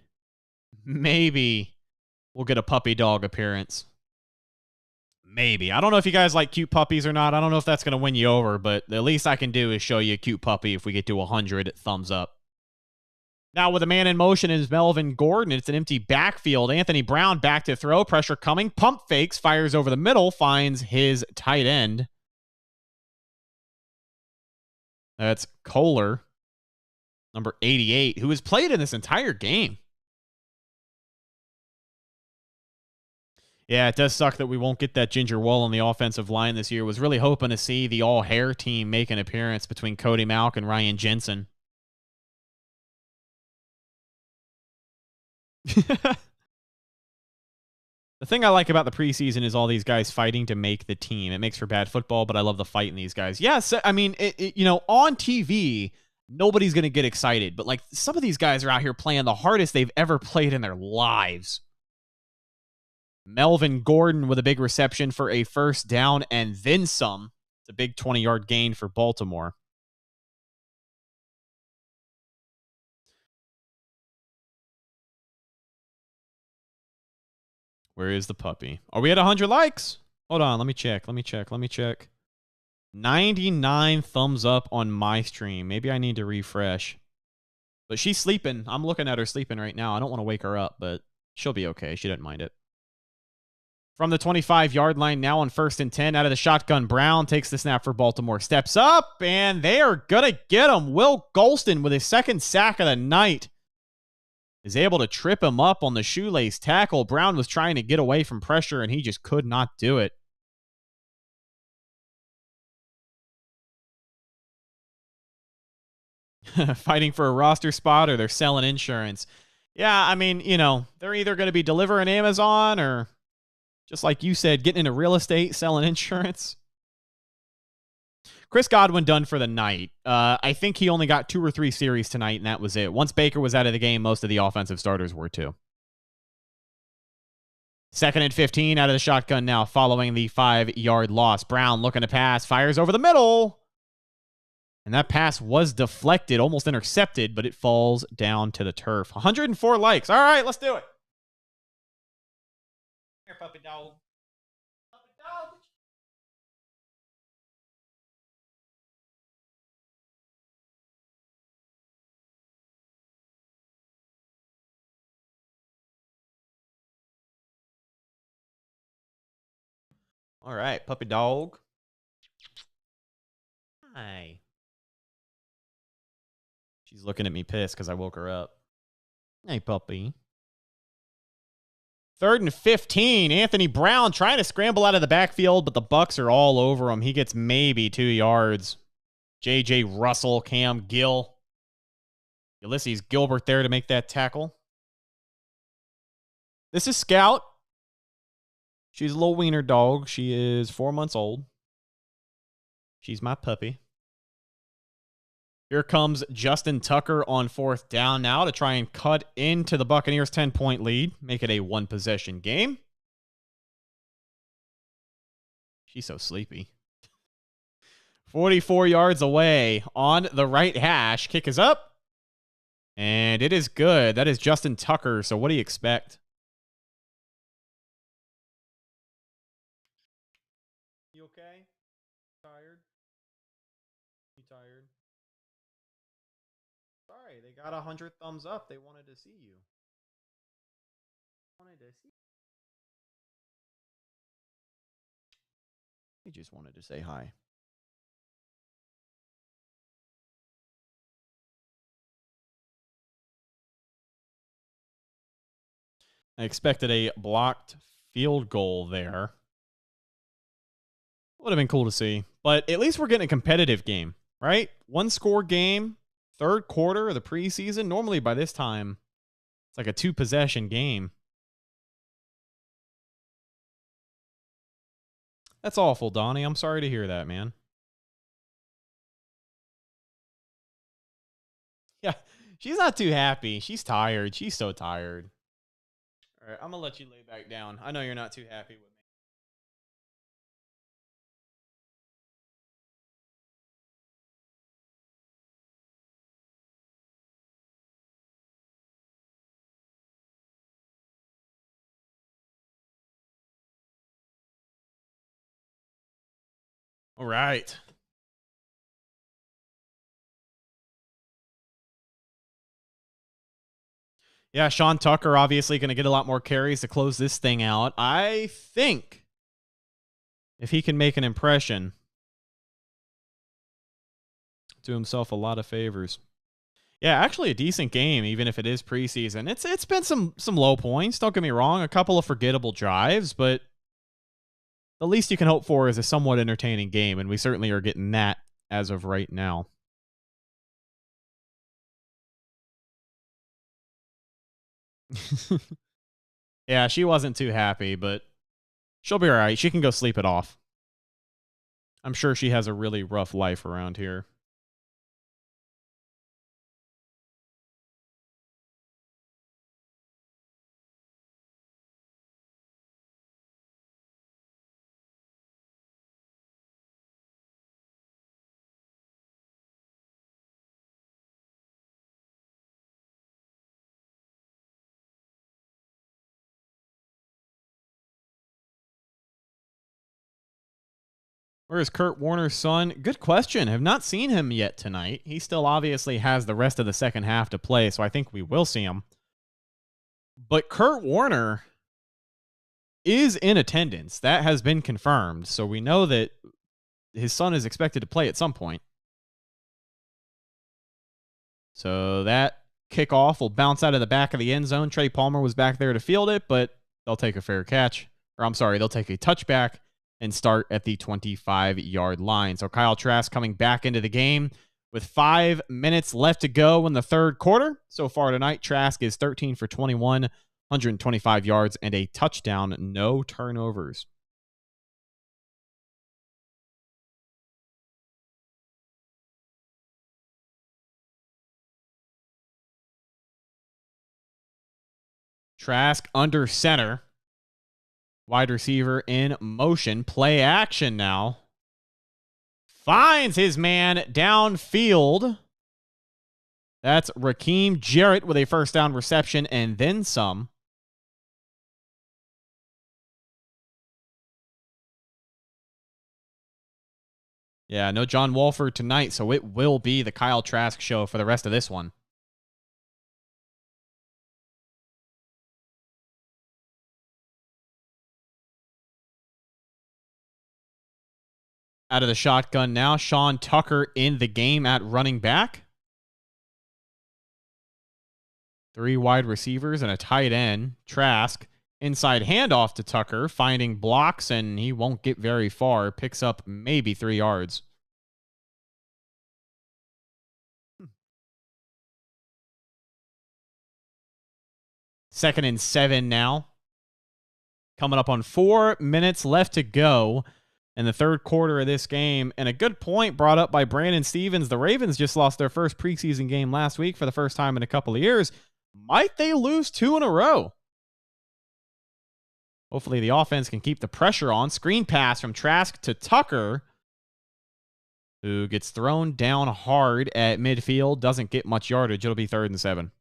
we'll get a puppy dog appearance. Maybe. I don't know if you guys like cute puppies or not. I don't know if that's going to win you over, but the least I can do is show you a cute puppy if we get to 100 thumbs up. Now with a man in motion is Melvin Gordon. It's an empty backfield. Anthony Brown back to throw. Pressure coming. Pump fakes. Fires over the middle. Finds his tight end. That's Kohler, number 88, who has played in this entire game. Yeah, it does suck that we won't get that Ginger Wall on the offensive line this year. Was really hoping to see the all-hair team make an appearance between Cody Malk and Ryan Jensen. The thing I like about the preseason is all these guys fighting to make the team. It makes for bad football, but I love the fight in these guys. Yes, I mean, you know, on TV, nobody's going to get excited, but like some of these guys are out here playing the hardest they've ever played in their lives. Melvin Gordon with a big reception for a first down and then some. It's a big 20-yard gain for Baltimore. Where is the puppy? Are we at 100 likes? Hold on. Let me check. 99 thumbs up on my stream. Maybe I need to refresh. But she's sleeping. I'm looking at her sleeping right now. I don't want to wake her up, but she'll be okay. She doesn't mind it. From the 25-yard line, now on 1st and 10, out of the shotgun, Brown takes the snap for Baltimore. Steps up, and they are going to get him. Will Golston with his second sack of the night is able to trip him up on the shoelace tackle. Brown was trying to get away from pressure, and he just could not do it. Fighting for a roster spot or they're selling insurance. Yeah, I mean, you know, they're either going to be delivering Amazon or, just like you said, getting into real estate, selling insurance. Chris Godwin done for the night. I think he only got 2 or 3 series tonight, and that was it. Once Baker was out of the game, most of the offensive starters were too. 2nd and 15 out of the shotgun now following the 5-yard loss. Brown looking to pass, fires over the middle. And that pass was deflected, almost intercepted, but it falls down to the turf. 104 likes. All right, let's do it. Here, puppy dog. Puppy dog. All right, puppy dog. Hi. She's looking at me pissed because I woke her up. Hey, puppy. 3rd and 15. Anthony Brown trying to scramble out of the backfield, but the Bucs are all over him. He gets maybe 2 yards. J.J. Russell, Cam Gill. Ulysses Gilbert there to make that tackle. This is Scout. She's a little wiener dog. She is 4 months old. She's my puppy. Here comes Justin Tucker on 4th down now to try and cut into the Buccaneers' 10-point lead. Make it a 1-possession game. She's so sleepy. 44 yards away on the right hash. Kick is up. And it is good. That is Justin Tucker. So what do you expect? You okay? Tired? You tired? Sorry, they got 100 thumbs up. They wanted to see you. He just wanted to say hi. I expected a blocked field goal there. Would have been cool to see. But at least we're getting a competitive game, right? 1-score game, 3rd quarter of the preseason. Normally by this time, it's like a 2-possession game. That's awful, Donnie. I'm sorry to hear that, man. Yeah, she's not too happy. She's tired. She's so tired. All right, I'm going to let you lay back down. I know you're not too happy with me. All right. Yeah, Sean Tucker obviously going to get a lot more carries to close this thing out. I think if he can make an impression, do himself a lot of favors. Yeah, actually a decent game, even if it is preseason. It's been some low points. Don't get me wrong, a couple of forgettable drives, but the least you can hope for is a somewhat entertaining game, and we certainly are getting that as of right now. Yeah, she wasn't too happy, but she'll be all right. She can go sleep it off. I'm sure she has a really rough life around here. Where is Kurt Warner's son? Good question. Have not seen him yet tonight. He still obviously has the rest of the second half to play, so I think we will see him. But Kurt Warner is in attendance. That has been confirmed. So we know that his son is expected to play at some point. So that kickoff will bounce out of the back of the end zone. Trey Palmer was back there to field it, but they'll take a fair catch. Or I'm sorry, they'll take a touchback and start at the 25-yard line. So Kyle Trask coming back into the game with 5 minutes left to go in the 3rd quarter. So far tonight, Trask is 13 for 21, 125 yards, and a touchdown. No turnovers. Trask under center. Wide receiver in motion. Play action now. Finds his man downfield. That's Raheem Jarrett with a 1st down reception and then some. Yeah, no John Wolford tonight, so it will be the Kyle Trask show for the rest of this one. Out of the shotgun now. Sean Tucker in the game at running back. 3 wide receivers and a tight end. Trask. Inside handoff to Tucker. Finding blocks, and he won't get very far. Picks up maybe 3 yards. Second and 7 now. Coming up on 4 minutes left to go in the third quarter of this game. And a good point brought up by Brandon Stevens. The Ravens just lost their first preseason game last week for the first time in a couple of years. Might they lose 2 in a row? Hopefully the offense can keep the pressure on. Screen pass from Trask to Tucker, who gets thrown down hard at midfield. Doesn't get much yardage. It'll be 3rd and 7.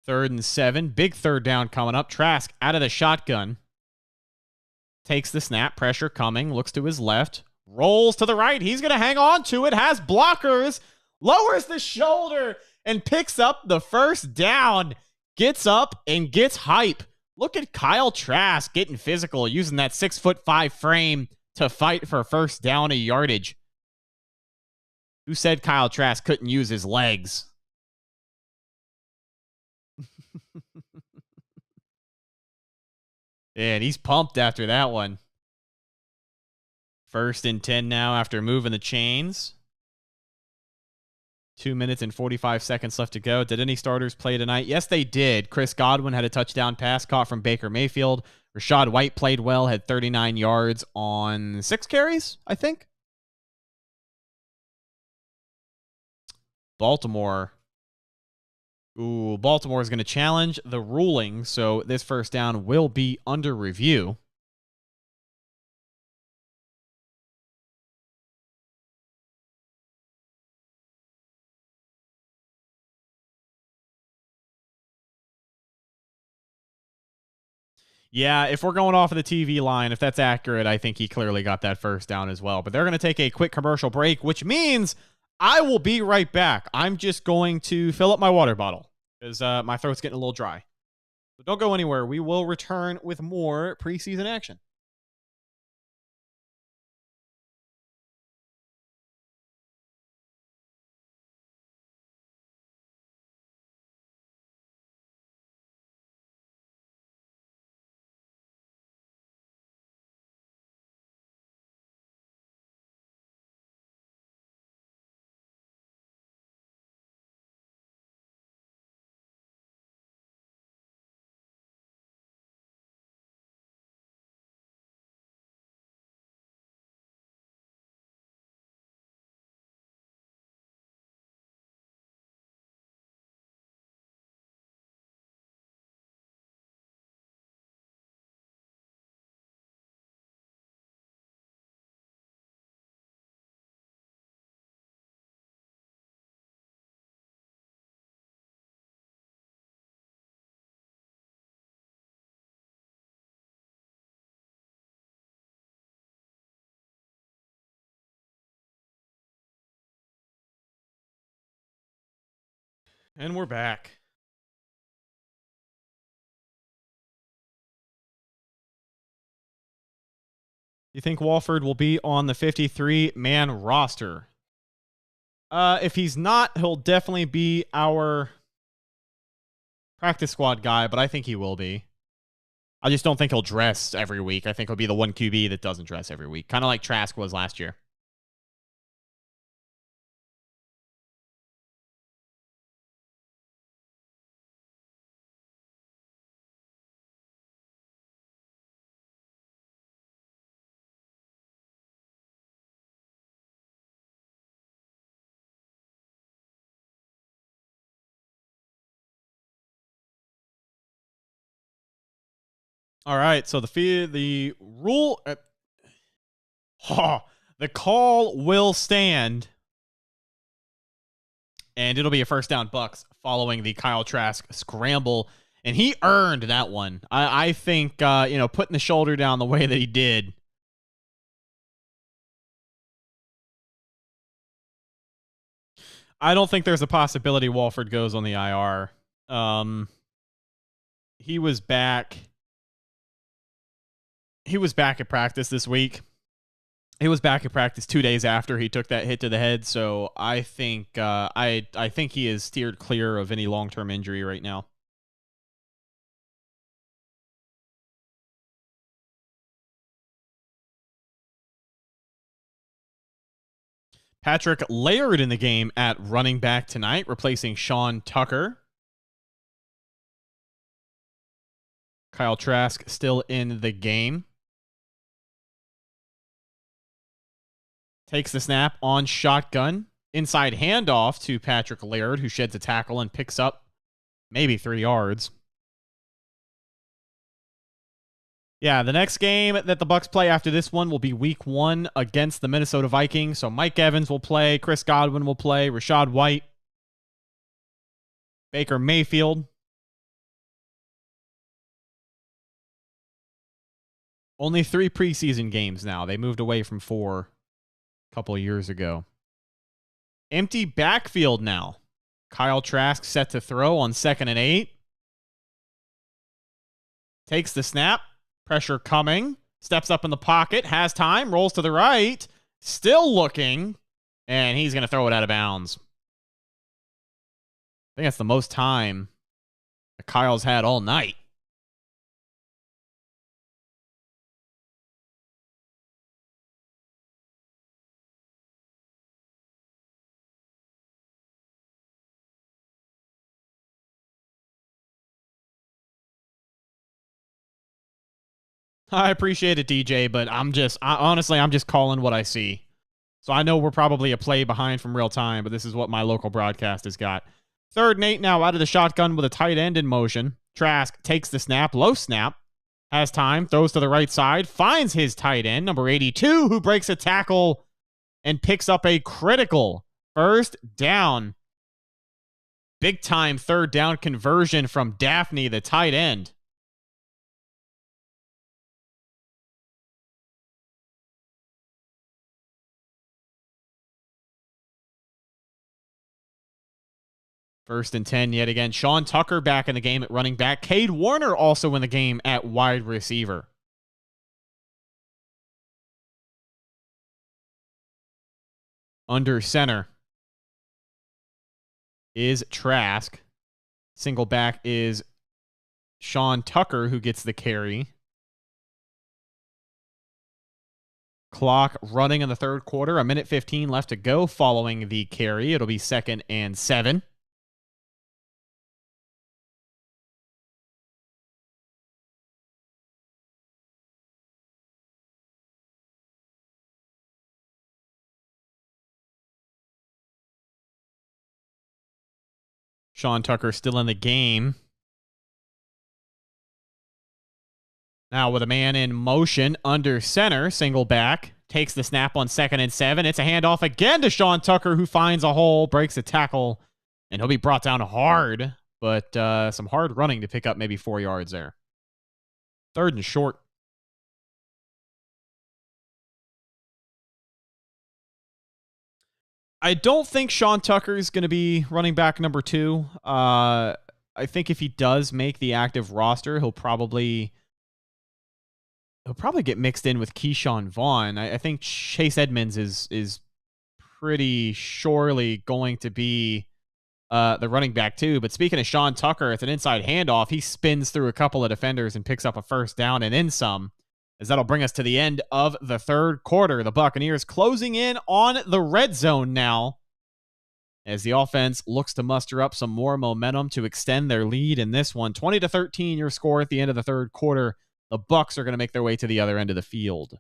Third and 7. Big third down coming up. Trask out of the shotgun. Takes the snap. Pressure coming. Looks to his left. Rolls to the right. He's going to hang on to it. Has blockers. Lowers the shoulder and picks up the first down. Gets up and gets hype. Look at Kyle Trask getting physical, using that 6'5" frame to fight for first down and yardage. Who said Kyle Trask couldn't use his legs? And he's pumped after that one. 1st and 10 now after moving the chains. 2 minutes and 45 seconds left to go. Did any starters play tonight? Yes, they did. Chris Godwin had a touchdown pass caught from Baker Mayfield. Rashad White played well, had 39 yards on 6 carries, I think. Baltimore. Ooh, Baltimore is going to challenge the ruling, so this first down will be under review. Yeah, if we're going off of the TV line, if that's accurate, I think he clearly got that first down as well. But they're going to take a quick commercial break, which means I will be right back. I'm just going to fill up my water bottle because my throat's getting a little dry. So don't go anywhere. We will return with more preseason action. And we're back. You think Walford will be on the 53-man roster? If he's not, he'll definitely be our practice squad guy, but I think he will be. I just don't think he'll dress every week. I think he'll be the one QB that doesn't dress every week, kind of like Trask was last year. All right, so the rule, the call will stand, and it'll be a first down Bucs following the Kyle Trask scramble, and he earned that one. I think putting the shoulder down the way that he did I don't think there's a possibility Walford goes on the IR. He was back. He was back at practice this week. He was back at practice 2 days after he took that hit to the head. So I think I think he is steered clear of any long-term injury right now. Patrick Laird in the game at running back tonight, replacing Sean Tucker. Kyle Trask still in the game. Takes the snap on shotgun. Inside handoff to Patrick Laird, who sheds a tackle and picks up maybe 3 yards. Yeah, the next game that the Bucs play after this one will be week 1 against the Minnesota Vikings. So Mike Evans will play, Chris Godwin will play, Rachaad White, Baker Mayfield. Only 3 preseason games now. They moved away from 4 a couple of years ago. Empty backfield now. Kyle Trask set to throw on 2nd and 8. Takes the snap. Pressure coming. Steps up in the pocket. Has time. Rolls to the right. Still looking. And he's going to throw it out of bounds. I think that's the most time that Kyle's had all night. I appreciate it, DJ, but honestly, I'm just calling what I see. So I know we're probably a play behind from real time, but this is what my local broadcast has got. 3rd and 8 now out of the shotgun with a tight end in motion. Trask takes the snap, low snap, has time, throws to the right side, finds his tight end, number 82, who breaks a tackle and picks up a critical 1st down. Big time 3rd down conversion from Daphne, the tight end. First and 10 yet again. Sean Tucker back in the game at running back. Cade Warner also in the game at wide receiver. Under center is Trask. Single back is Sean Tucker, who gets the carry. Clock running in the 3rd quarter. 1:15 left to go following the carry. It'll be 2nd and 7. Sean Tucker still in the game. Now with a man in motion under center, single back, takes the snap on 2nd and 7. It's a handoff again to Sean Tucker, who finds a hole, breaks a tackle, and he'll be brought down hard, but some hard running to pick up maybe 4 yards there. 3rd and short. I don't think Sean Tucker is going to be running back number 2. I think if he does make the active roster, he'll probably get mixed in with Keyshawn Vaughn. I think Chase Edmonds is pretty surely going to be the running back too. But speaking of Sean Tucker, it's an inside handoff. He spins through a couple of defenders and picks up a 1st down and then some. As that'll bring us to the end of the 3rd quarter. The Buccaneers closing in on the red zone now, as the offense looks to muster up some more momentum to extend their lead in this one. 20-13 your score at the end of the 3rd quarter. The Bucs are going to make their way to the other end of the field.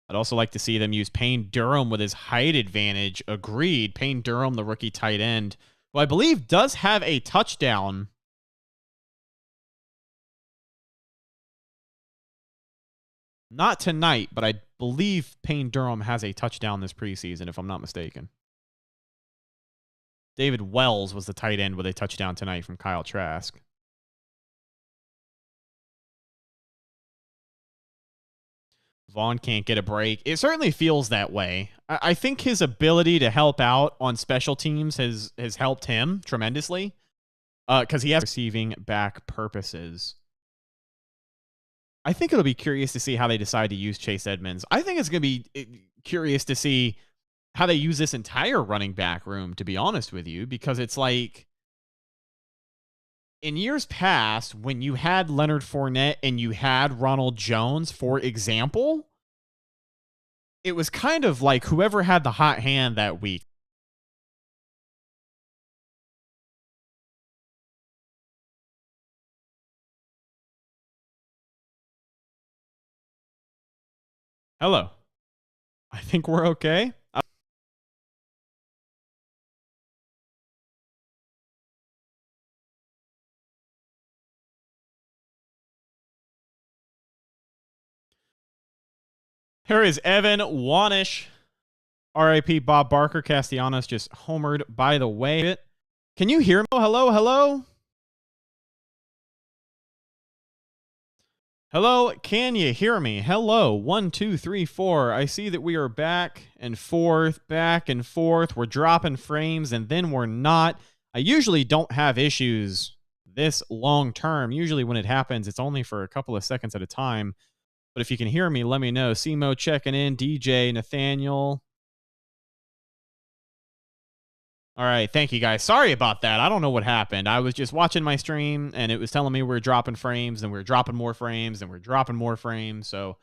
I'd also like to see them use Payne Durham with his height advantage. Agreed. Payne Durham, the rookie tight end, who I believe does have a touchdown. Not tonight, but I believe Payne Durham has a touchdown this preseason, if I'm not mistaken. David Wells was the tight end with a touchdown tonight from Kyle Trask. Vaughn can't get a break. It certainly feels that way. I think his ability to help out on special teams has helped him tremendously because he has receiving back purposes. I think it'll be curious to see how they decide to use Chase Edmonds. I think it's going to be curious to see how they use this entire running back room, to be honest with you, because it's like in years past, when you had Leonard Fournette and you had Ronald Jones, for example, it was kind of like whoever had the hot hand that week. Hello. I think we're okay. Here is Evan Wanish. RIP Bob Barker. Castellanos just homered by the way. Can you hear me? Oh, hello, hello. Hello, can you hear me? Hello, 1, 2, 3, 4. I see that we are back and forth, back and forth. We're dropping frames and then we're not. I usually don't have issues this long term. Usually when it happens, it's only for a couple of seconds at a time. But if you can hear me, let me know. Simo checking in, DJ, Nathaniel. All right, thank you guys. Sorry about that. I don't know what happened. I was just watching my stream and it was telling me we are dropping frames and we are dropping more frames and we're dropping more frames. So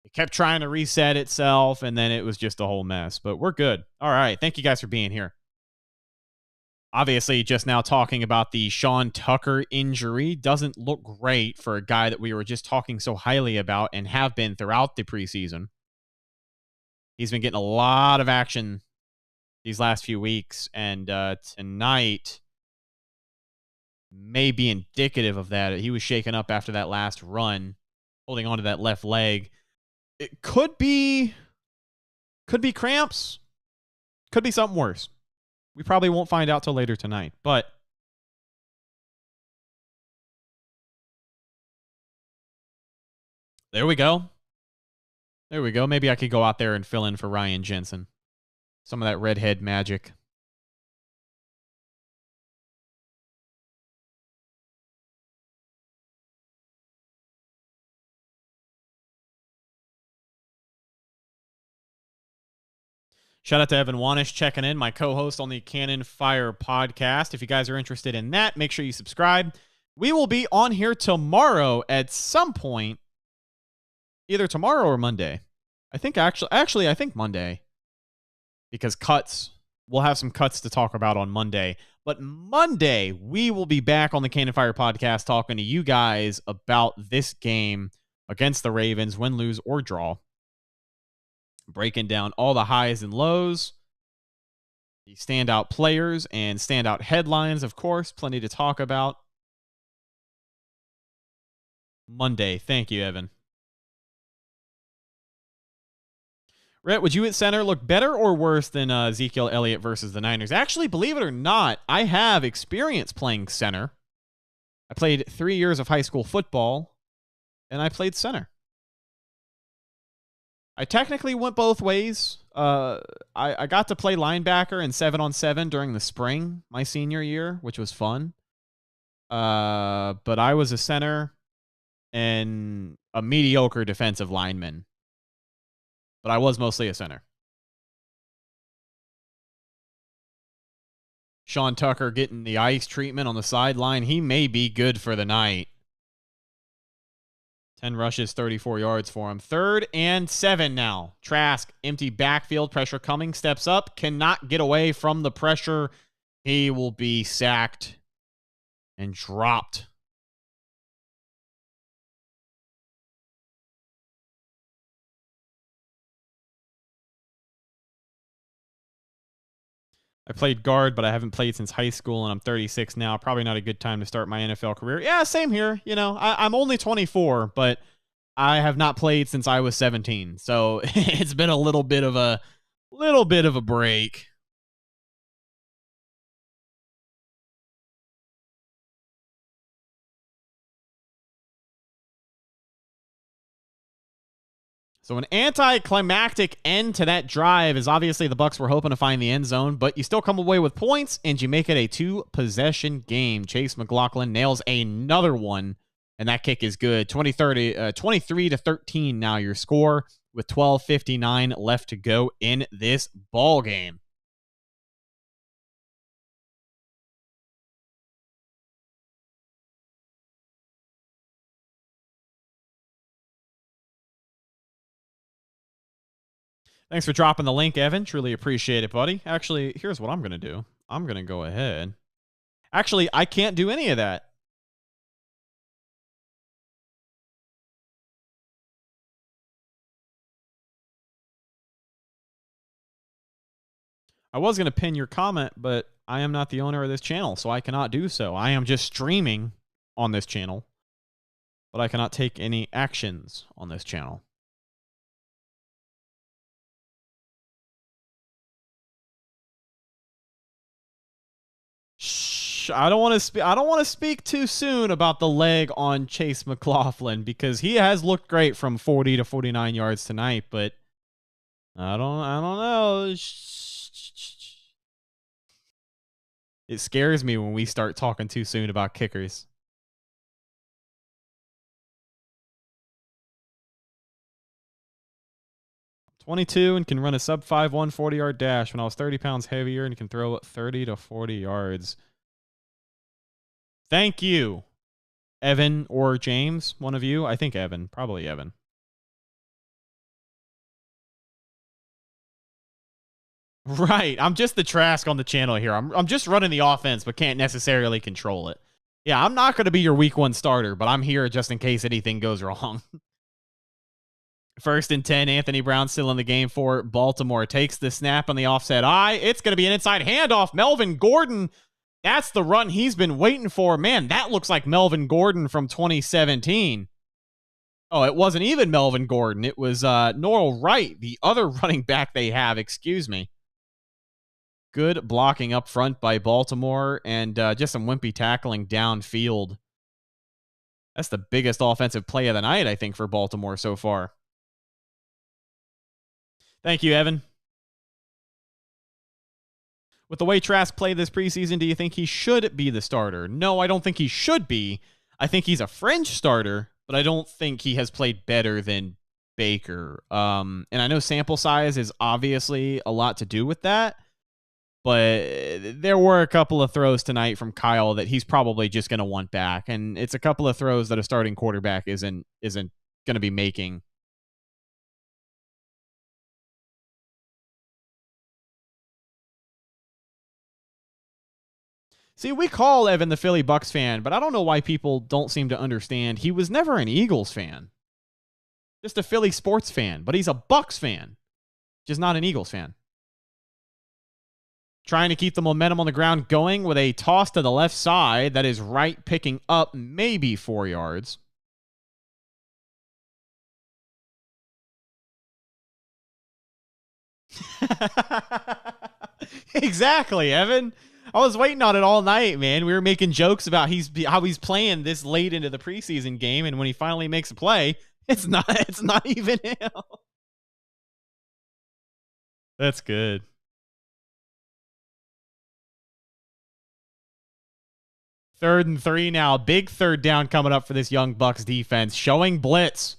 it kept trying to reset itself and then it was just a whole mess. But we're good. All right, thank you guys for being here. Obviously, just now talking about the Sean Tucker injury doesn't look great for a guy that we were just talking so highly about and have been throughout the preseason. He's been getting a lot of action these last few weeks, and tonight may be indicative of that. He was shaken up after that last run, holding onto that left leg. It could be cramps, could be something worse. We probably won't find out till later tonight, but there we go. There we go. Maybe I could go out there and fill in for Ryan Jensen. Some of that redhead magic. Shout out to Evan Wanish checking in, my co-host on the Cannon Fire podcast. If you guys are interested in that, make sure you subscribe. We will be on here tomorrow at some point, either tomorrow or Monday. I think I think Monday, because we'll have some cuts to talk about on Monday. But Monday, we will be back on the Cannon Fire podcast talking to you guys about this game against the Ravens, win, lose, or draw. Breaking down all the highs and lows, the standout players and standout headlines, of course. Plenty to talk about. Monday. Thank you, Evan. Rhett, would you at center look better or worse than Ezekiel Elliott versus the Niners? Actually, believe it or not, I have experience playing center. I played 3 years of high school football, and I played center. I technically went both ways. I got to play linebacker in 7-on-7 during the spring, my senior year, which was fun. But I was a center and a mediocre defensive lineman. But I was mostly a center. Sean Tucker getting the ice treatment on the sideline. He may be good for the night. 10 rushes, 34 yards for him. 3rd and 7 now. Trask, empty backfield, pressure coming, steps up, cannot get away from the pressure. He will be sacked and dropped. I played guard, but I haven't played since high school, and I'm 36 now. Probably not a good time to start my NFL career. Yeah, same here. You know, I'm only 24, but I have not played since I was 17. So it's been a little bit of a break. So an anticlimactic end to that drive is obviously the Bucs were hoping to find the end zone, but you still come away with points and you make it a 2-possession game. Chase McLaughlin nails another one, and that kick is good. 23-13 now your score with 12:59 left to go in this ball game. Thanks for dropping the link, Evan. Truly appreciate it, buddy. Actually, here's what I'm going to do. I'm going to go ahead. Actually, I can't do any of that. I was going to pin your comment, but I am not the owner of this channel, so I cannot do so. I am just streaming on this channel, but I cannot take any actions on this channel. Shh, I don't want to speak too soon about the leg on Chase McLaughlin because he has looked great from 40 to 49 yards tonight, but I don't know. It scares me when we start talking too soon about kickers. .22 and can run a sub-5 140-yard dash when I was 30 pounds heavier and can throw 30 to 40 yards. Thank you, Evan or James, one of you. I think Evan, probably Evan. Right, I'm just the Trask on the channel here. I'm just running the offense, but can't necessarily control it. Yeah, I'm not going to be your week 1 starter, but I'm here just in case anything goes wrong. 1st and 10, Anthony Brown still in the game for Baltimore. Takes the snap on the offset eye. It's going to be an inside handoff. Melvin Gordon, that's the run he's been waiting for. Man, that looks like Melvin Gordon from 2017. Oh, it wasn't even Melvin Gordon. It was Norrell Wright, the other running back they have. Excuse me. Good blocking up front by Baltimore and just some wimpy tackling downfield. That's the biggest offensive play of the night, I think, for Baltimore so far. Thank you, Evan. With the way Trask played this preseason, do you think he should be the starter? No, I don't think he should be. I think he's a fringe starter, but I don't think he has played better than Baker. And I know sample size is obviously a lot to do with that, but there were a couple of throws tonight from Kyle that he's probably just going to want back, and it's a couple of throws that a starting quarterback isn't going to be making. See, we call Evan the Philly Bucs fan, but I don't know why people don't seem to understand. He was never an Eagles fan. Just a Philly sports fan, but he's a Bucs fan, just not an Eagles fan. Trying to keep the momentum on the ground going with a toss to the left side that is Wright picking up maybe 4 yards. Exactly, Evan. I was waiting on it all night, man. We were making jokes about how he's playing this late into the preseason game, and when he finally makes a play, it's not even him. That's good. Third and 3 now. Big third down coming up for this young Bucs defense. Showing blitz.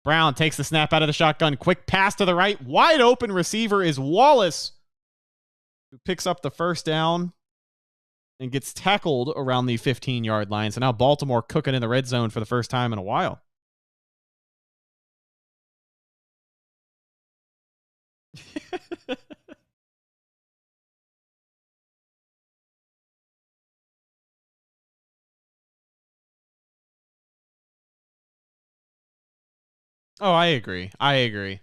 Brown takes the snap out of the shotgun. Quick pass to the right. Wide open receiver is Wallace, who picks up the first down and gets tackled around the 15-yard line. So now Baltimore cooking in the red zone for the first time in a while. Oh, I agree. I agree.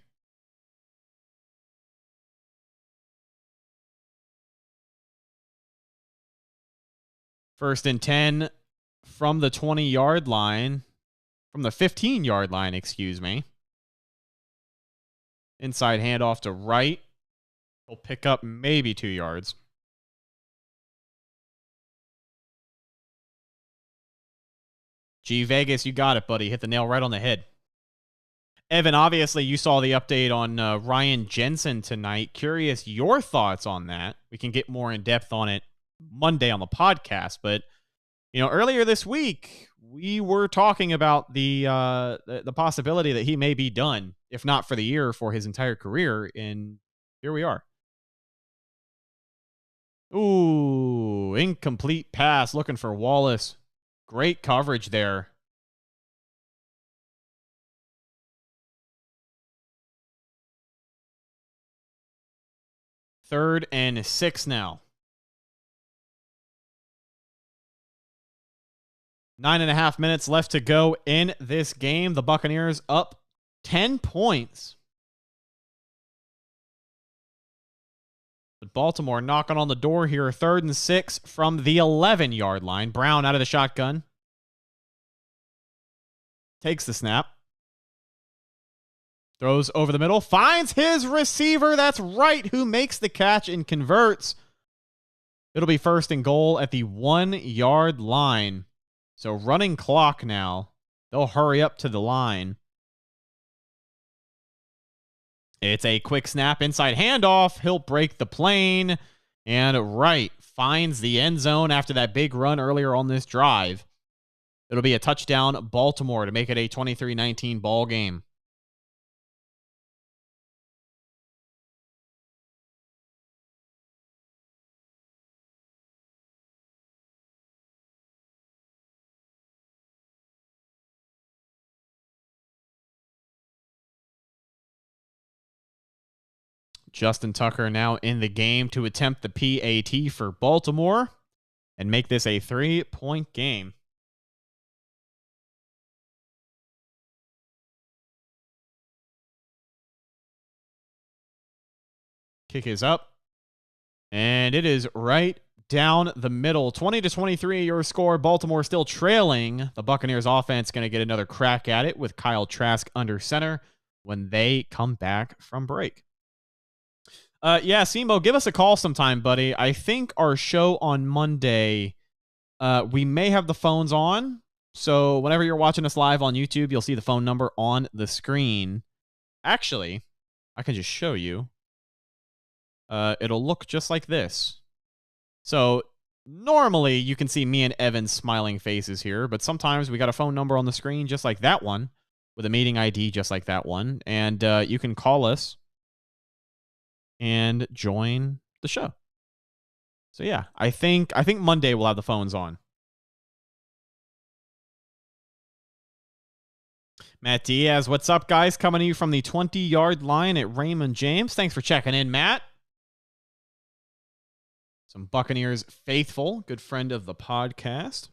First and 10 from the 20-yard line. From the 15-yard line, excuse me. Inside handoff to Wright. He'll pick up maybe 2 yards. G. Vegas, you got it, buddy. Hit the nail right on the head. Evan, obviously you saw the update on Ryan Jensen tonight. Curious your thoughts on that. We can get more in depth on it Monday on the podcast, but earlier this week we were talking about the possibility that he may be done, if not for the year, for his entire career, and here we are. Ooh, incomplete pass, looking for Wallace. Great coverage there. Third and 6 now. 9.5 minutes left to go in this game. The Buccaneers up 10 points. But Baltimore knocking on the door here. 3rd and 6 from the 11-yard line. Brown out of the shotgun. Takes the snap. Throws over the middle. Finds his receiver. That's right, who makes the catch and converts. It'll be 1st and goal at the 1-yard line. So running clock now. They'll hurry up to the line. It's a quick snap, inside handoff. He'll break the plane. And Wright finds the end zone after that big run earlier on this drive. It'll be a touchdown, Baltimore, to make it a 23-19 ball game. Justin Tucker now in the game to attempt the PAT for Baltimore and make this a 3-point game. Kick is up. And it is right down the middle. 20-23 your score. Baltimore still trailing. The Buccaneers offense going to get another crack at it with Kyle Trask under center when they come back from break. Yeah, Simbo, give us a call sometime, buddy. I think our show on Monday, we may have the phones on. So whenever you're watching us live on YouTube, you'll see the phone number on the screen. Actually, I can just show you. It'll look just like this. So normally you can see me and Evan's smiling faces here, but sometimes we got a phone number on the screen just like that one with a meeting ID just like that one. And you can call us and join the show. So yeah, I think Monday we'll have the phones on. Matt Diaz, what's up, guys? Coming to you from the 20-yard line at Raymond James. Thanks for checking in, Matt. Some Buccaneers faithful, good friend of the podcast.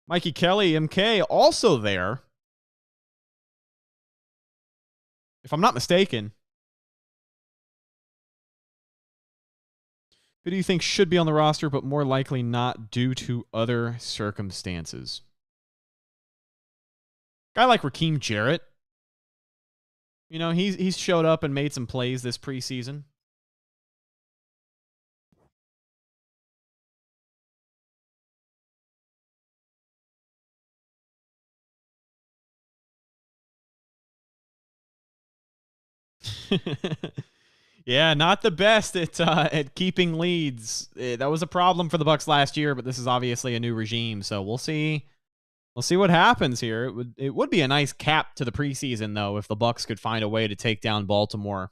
Mikey Kelly, MK, also there. If I'm not mistaken. Who do you think should be on the roster, but more likely not due to other circumstances? Guy like Raheem Jarrett. He's showed up and made some plays this preseason. Yeah, not the best at keeping leads. That was a problem for the Bucs last year, but this is obviously a new regime, so we'll see. We'll see what happens here. It would be a nice cap to the preseason, though, if the Bucs could find a way to take down Baltimore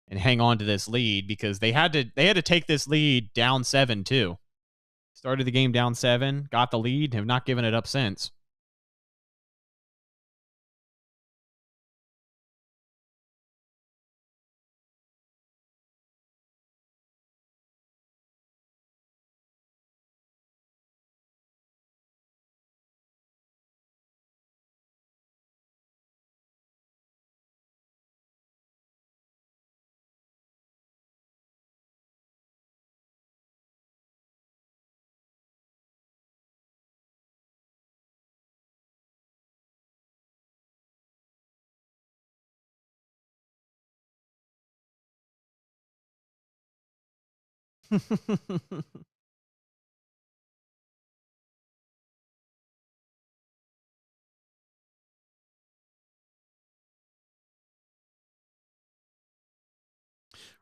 and hang on to this lead, because they had to take this lead down 7 too. Started the game down 7, got the lead, have not given it up since.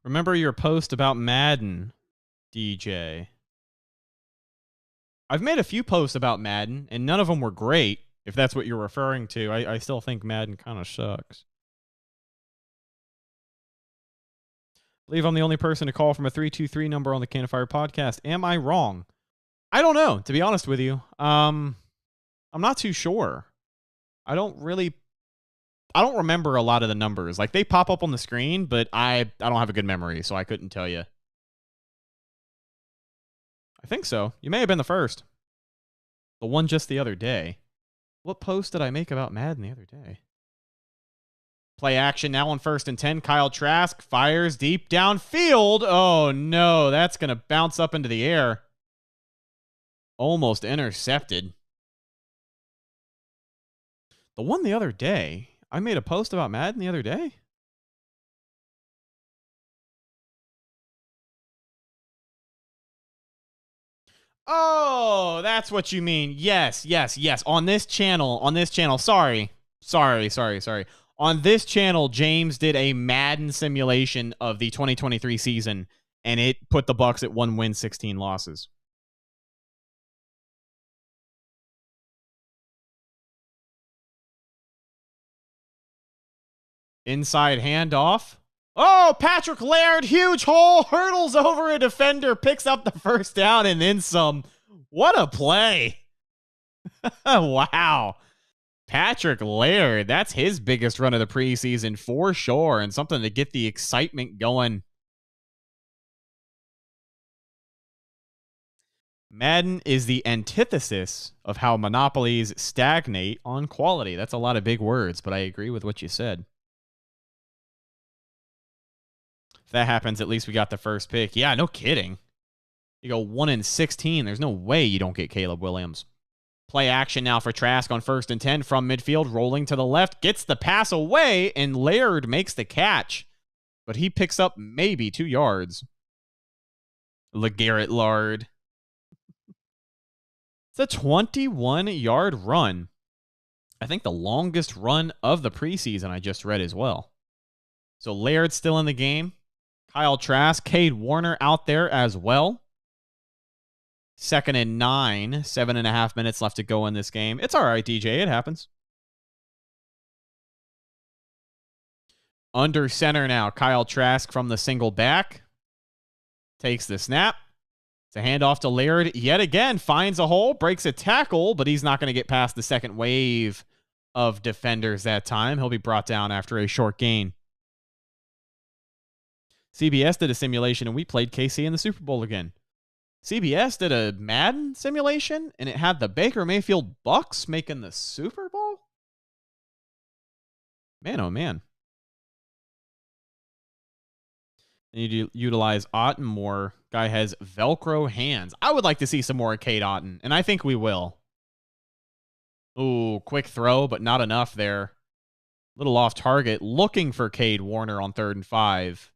Remember your post about Madden, DJ. I've made a few posts about Madden, and none of them were great, if that's what you're referring to. I still think Madden kind of sucks. I believe I'm the only person to call from a 323 number on the Can of Fire podcast. Am I wrong? I don't know, to be honest with you. I'm not too sure. I don't remember a lot of the numbers. Like, they pop up on the screen, but I don't have a good memory, so I couldn't tell you. I think so. You may have been the first. The one just the other day. What post did I make about Madden the other day? Play action now on 1st and 10. Kyle Trask fires deep downfield. Oh, no. That's going to bounce up into the air. Almost intercepted. The one the other day. I made a post about Madden the other day. Oh, that's what you mean. Yes. On this channel. Sorry. On this channel, James did a Madden simulation of the 2023 season, and it put the Bucs at 1 win, 16 losses. Inside handoff. Oh, Patrick Laird, huge hole, hurdles over a defender, picks up the first down, and then some. What a play. Wow. Patrick Laird, that's his biggest run of the preseason for sure, and something to get the excitement going. Madden is the antithesis of how monopolies stagnate on quality. That's a lot of big words, but I agree with what you said. If that happens, at least we got the first pick. Yeah, no kidding. You go 1 in 16. There's no way you don't get Caleb Williams. Play action now for Trask on 1st and 10 from midfield, rolling to the left, gets the pass away, and Laird makes the catch. But he picks up maybe 2 yards. LeGarrette Lard. It's a 21-yard run. I think the longest run of the preseason I just read as well. So Laird's still in the game. Kyle Trask, Cade Warner out there as well. 2nd and 9, 7.5 minutes left to go in this game. It's all right, DJ. It happens. Under center now, Kyle Trask from the single back. Takes the snap. It's a handoff to Laird yet again. Finds a hole, breaks a tackle, but he's not going to get past the second wave of defenders that time. He'll be brought down after a short gain. CBS did a simulation, and we played KC in the Super Bowl again. CBS did a Madden simulation, and it had the Baker Mayfield Bucs making the Super Bowl? Man, oh man. You need to utilize Otten more. Guy has Velcro hands. I would like to see some more Cade Otten, and I think we will. Ooh, quick throw, but not enough there. Little off target. Looking for Cade Warner on 3rd and 5.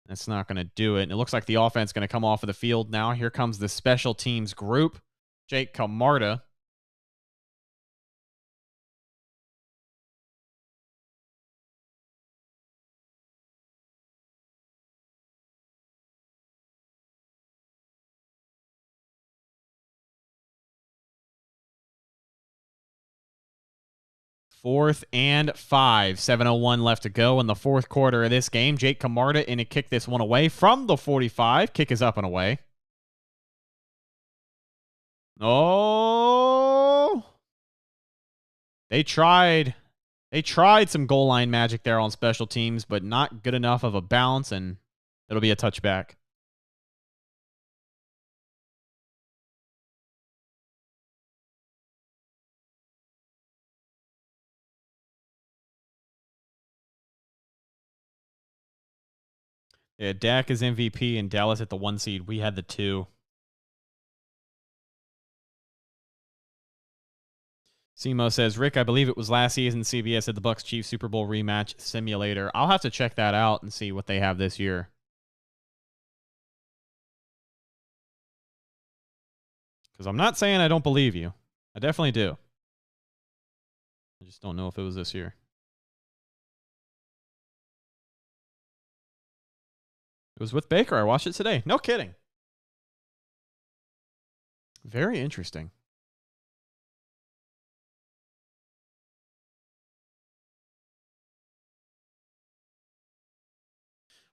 That's not going to do it. And it looks like the offense is going to come off of the field now. Here comes the special teams group. Jake Camarda. Fourth and 5. 7:01 left to go in the fourth quarter of this game. Jake Camarda in to kick this one away from the 45. Kick is up and away. Oh. They tried some goal line magic there on special teams, but not good enough of a bounce, and it'll be a touchback. Yeah, Dak is MVP and Dallas at the 1 seed. We had the 2. Simo says, Rick, I believe it was last season CBS had the Bucs Chiefs Super Bowl rematch simulator. I'll have to check that out and see what they have this year. Because I'm not saying I don't believe you. I definitely do. I just don't know if it was this year. It was with Baker. I watched it today. No kidding. Very interesting.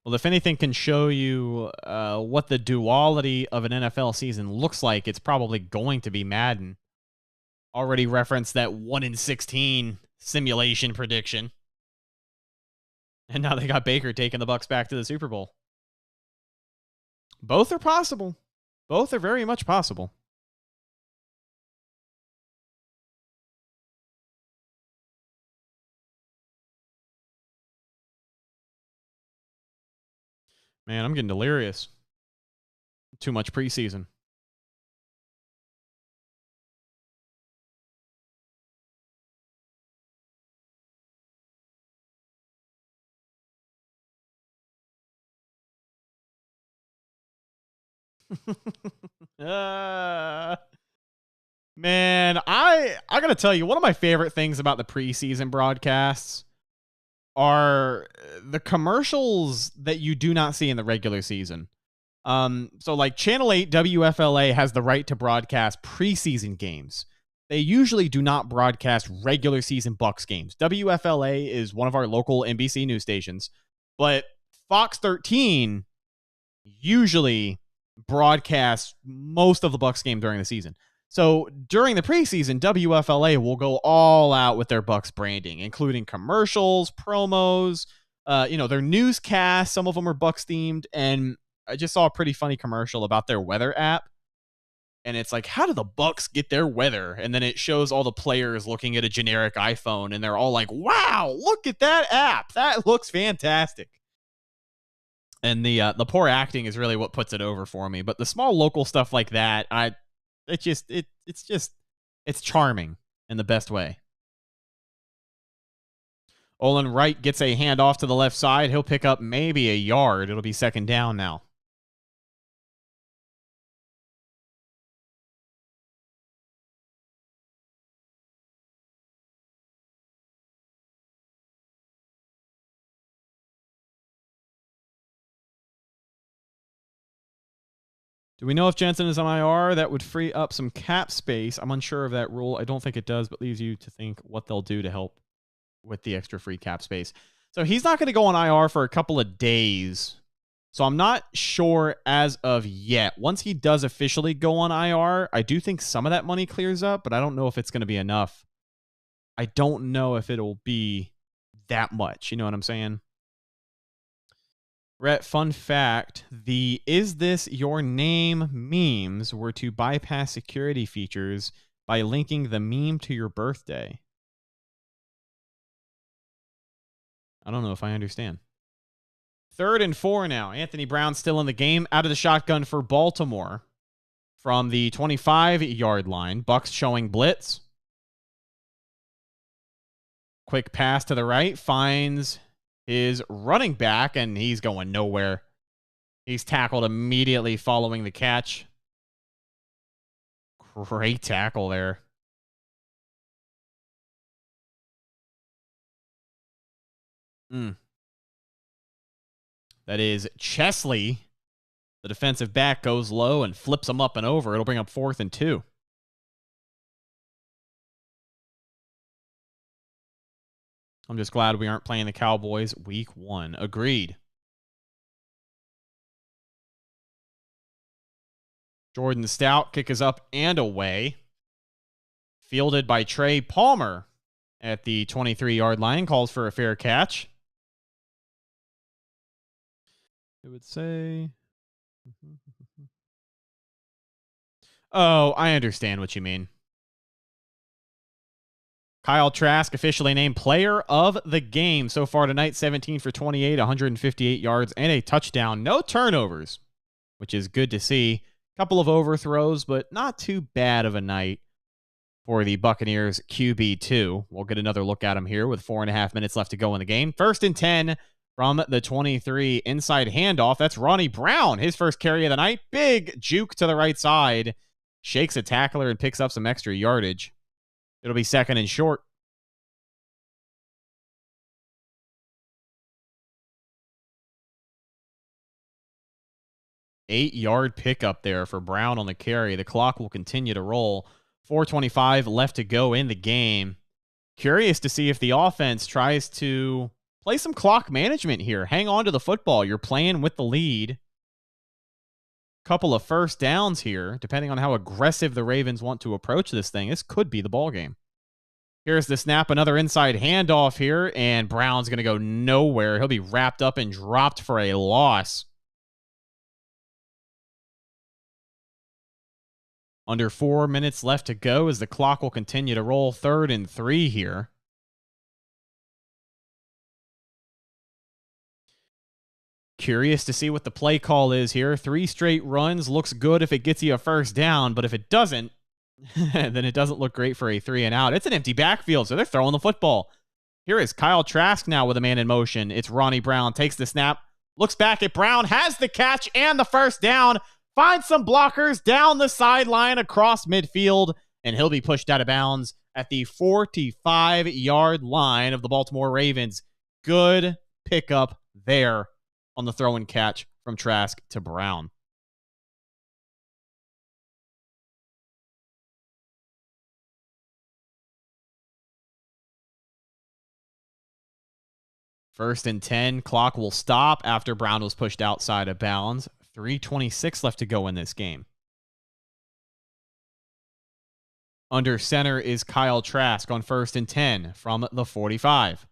Well, if anything can show you what the duality of an NFL season looks like, it's probably going to be Madden. Already referenced that 1-in-16 simulation prediction. And now they got Baker taking the Bucs back to the Super Bowl. Both are possible. Both are very much possible. Man, I'm getting delirious. Too much preseason. Man, I gotta tell you, one of my favorite things about the preseason broadcasts are the commercials that you do not see in the regular season. So like Channel 8 WFLA has the right to broadcast preseason games. They usually do not broadcast regular season Bucs games. WFLA is one of our local NBC news stations, but Fox 13 usually broadcasts most of the Bucs game during the season. So during the preseason, WFLA will go all out with their Bucs branding, including commercials, promos, their newscasts. Some of them are Bucs themed, and I just saw a pretty funny commercial about their weather app. And it's like, how do the Bucs get their weather? And then it shows all the players looking at a generic iPhone, and they're all like, wow, look at that app. That looks fantastic. And the poor acting is really what puts it over for me. But the small local stuff like that, it's charming in the best way. Olin Wright gets a handoff to the left side. He'll pick up maybe a yard. It'll be second down now. Do we know if Jensen is on IR? That would free up some cap space. I'm unsure of that rule. I don't think it does, but leaves you to think what they'll do to help with the extra free cap space. So he's not going to go on IR for a couple of days. So I'm not sure as of yet. Once he does officially go on IR, I do think some of that money clears up, but I don't know if it's going to be enough. I don't know if it'll be that much. You know what I'm saying? Rhett, fun fact, the "Is This Your Name" memes were to bypass security features by linking the meme to your birthday. I don't know if I understand. 3rd and 4 now. Anthony Brown still in the game. Out of the shotgun for Baltimore. From the 25-yard line. Bucs showing blitz. Quick pass to the right. Finds his running back, and he's going nowhere. He's tackled immediately following the catch. Great tackle there. That is Chesley. The defensive back goes low and flips him up and over. It'll bring up 4th and 2. I'm just glad we aren't playing the Cowboys week 1. Agreed. Jordan Stout, kick is up and away. Fielded by Trey Palmer at the 23-yard line. Calls for a fair catch. It would say... Oh, I understand what you mean. Kyle Trask officially named player of the game so far tonight. 17 for 28, 158 yards, and a touchdown. No turnovers, which is good to see. Couple of overthrows, but not too bad of a night for the Buccaneers QB2. We'll get another look at him here with 4.5 minutes left to go in the game. 1st and 10 from the 23. Inside handoff. That's Ronnie Brown. His first carry of the night. Big juke to the right side. Shakes a tackler and picks up some extra yardage. It'll be 2nd and short. 8-yard pickup there for Brown on the carry. The clock will continue to roll. 4:25 left to go in the game. Curious to see if the offense tries to play some clock management here. Hang on to the football. You're playing with the lead. Couple of first downs here, depending on how aggressive the Ravens want to approach this thing. This could be the ball game. Here's the snap, another inside handoff here, and Brown's going to go nowhere. He'll be wrapped up and dropped for a loss. Under 4 minutes left to go as the clock will continue to roll. 3rd and 3 here. Curious to see what the play call is here. 3 straight runs. Looks good if it gets you a first down, but if it doesn't, then it doesn't look great for a 3 and out. It's an empty backfield, so they're throwing the football. Here is Kyle Trask now with a man in motion. It's Ronnie Brown. Takes the snap. Looks back at Brown. Has the catch and the first down. Finds some blockers down the sideline across midfield, and he'll be pushed out of bounds at the 45-yard line of the Baltimore Ravens. Good pickup there on the throw and catch from Trask to Brown. First and 10, clock will stop after Brown was pushed outside of bounds. 3:26 left to go in this game. Under center is Kyle Trask on 1st and 10 from the 45.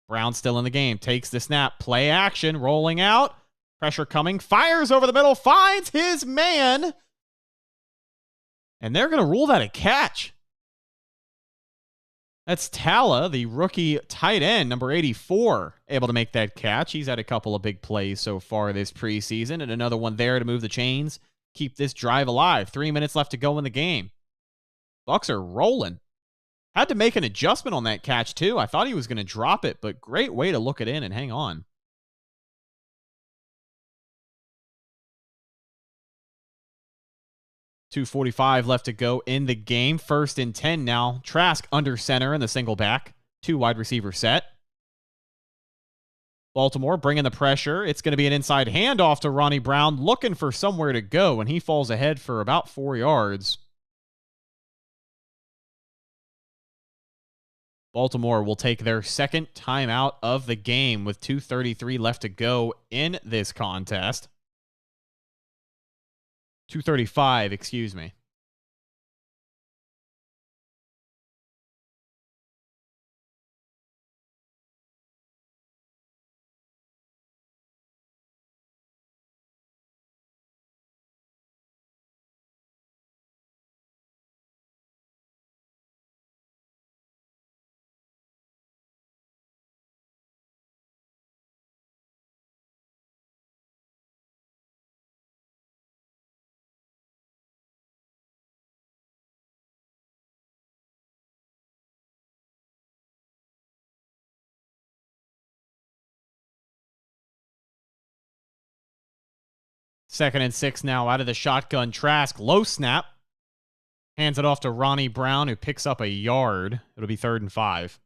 Brown still in the game, takes the snap, play action, rolling out, pressure coming, fires over the middle, finds his man, and they're going to rule that a catch. That's Tala, the rookie tight end, number 84, able to make that catch. He's had a couple of big plays so far this preseason, and another one there to move the chains, keep this drive alive. 3 minutes left to go in the game. Bucs are rolling. Had to make an adjustment on that catch, too. I thought he was going to drop it, but great way to look it in and hang on. .245 left to go in the game. 1st and 10 now. Trask under center in the single back. 2 wide receiver set. Baltimore bringing the pressure. It's going to be an inside handoff to Ronnie Brown, looking for somewhere to go, and he falls ahead for about 4 yards. Baltimore will take their second timeout of the game with 2:33 left to go in this contest. 2:35, excuse me. Second and 6 now out of the shotgun. Trask, low snap. Hands it off to Ronnie Brown, who picks up a yard. It'll be 3rd and 5.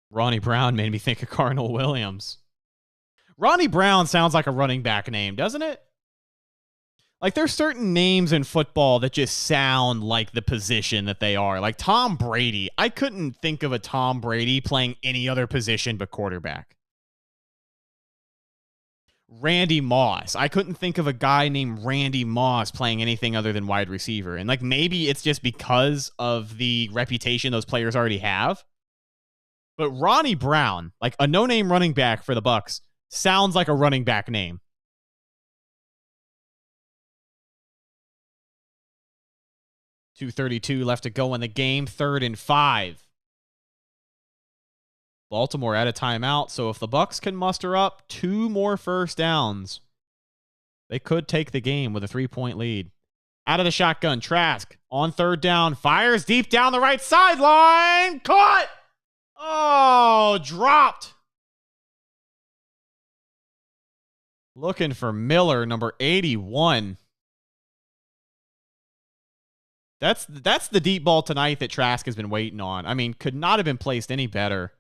Ronnie Brown made me think of Cardinal Williams. Ronnie Brown sounds like a running back name, doesn't it? Like, there's certain names in football that just sound like the position that they are. Like Tom Brady. I couldn't think of a Tom Brady playing any other position but quarterback. Randy Moss. I couldn't think of a guy named Randy Moss playing anything other than wide receiver. And like maybe it's just because of the reputation those players already have. But Ronnie Brown, like a no-name running back for the Bucs, sounds like a running back name. .232 left to go in the game. 3rd and 5. Baltimore at a timeout, so if the Bucs can muster up 2 more first downs, they could take the game with a 3-point lead. Out of the shotgun, Trask on 3rd down, fires deep down the right sideline. Caught! Oh, dropped. Looking for Miller, number 81. That's the deep ball tonight that Trask has been waiting on. I mean, could not have been placed any better.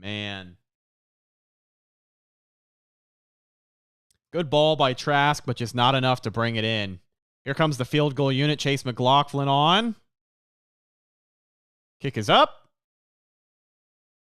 man. Good ball by Trask, but just not enough to bring it in. Here comes the field goal unit. Chase McLaughlin on. Kick is up.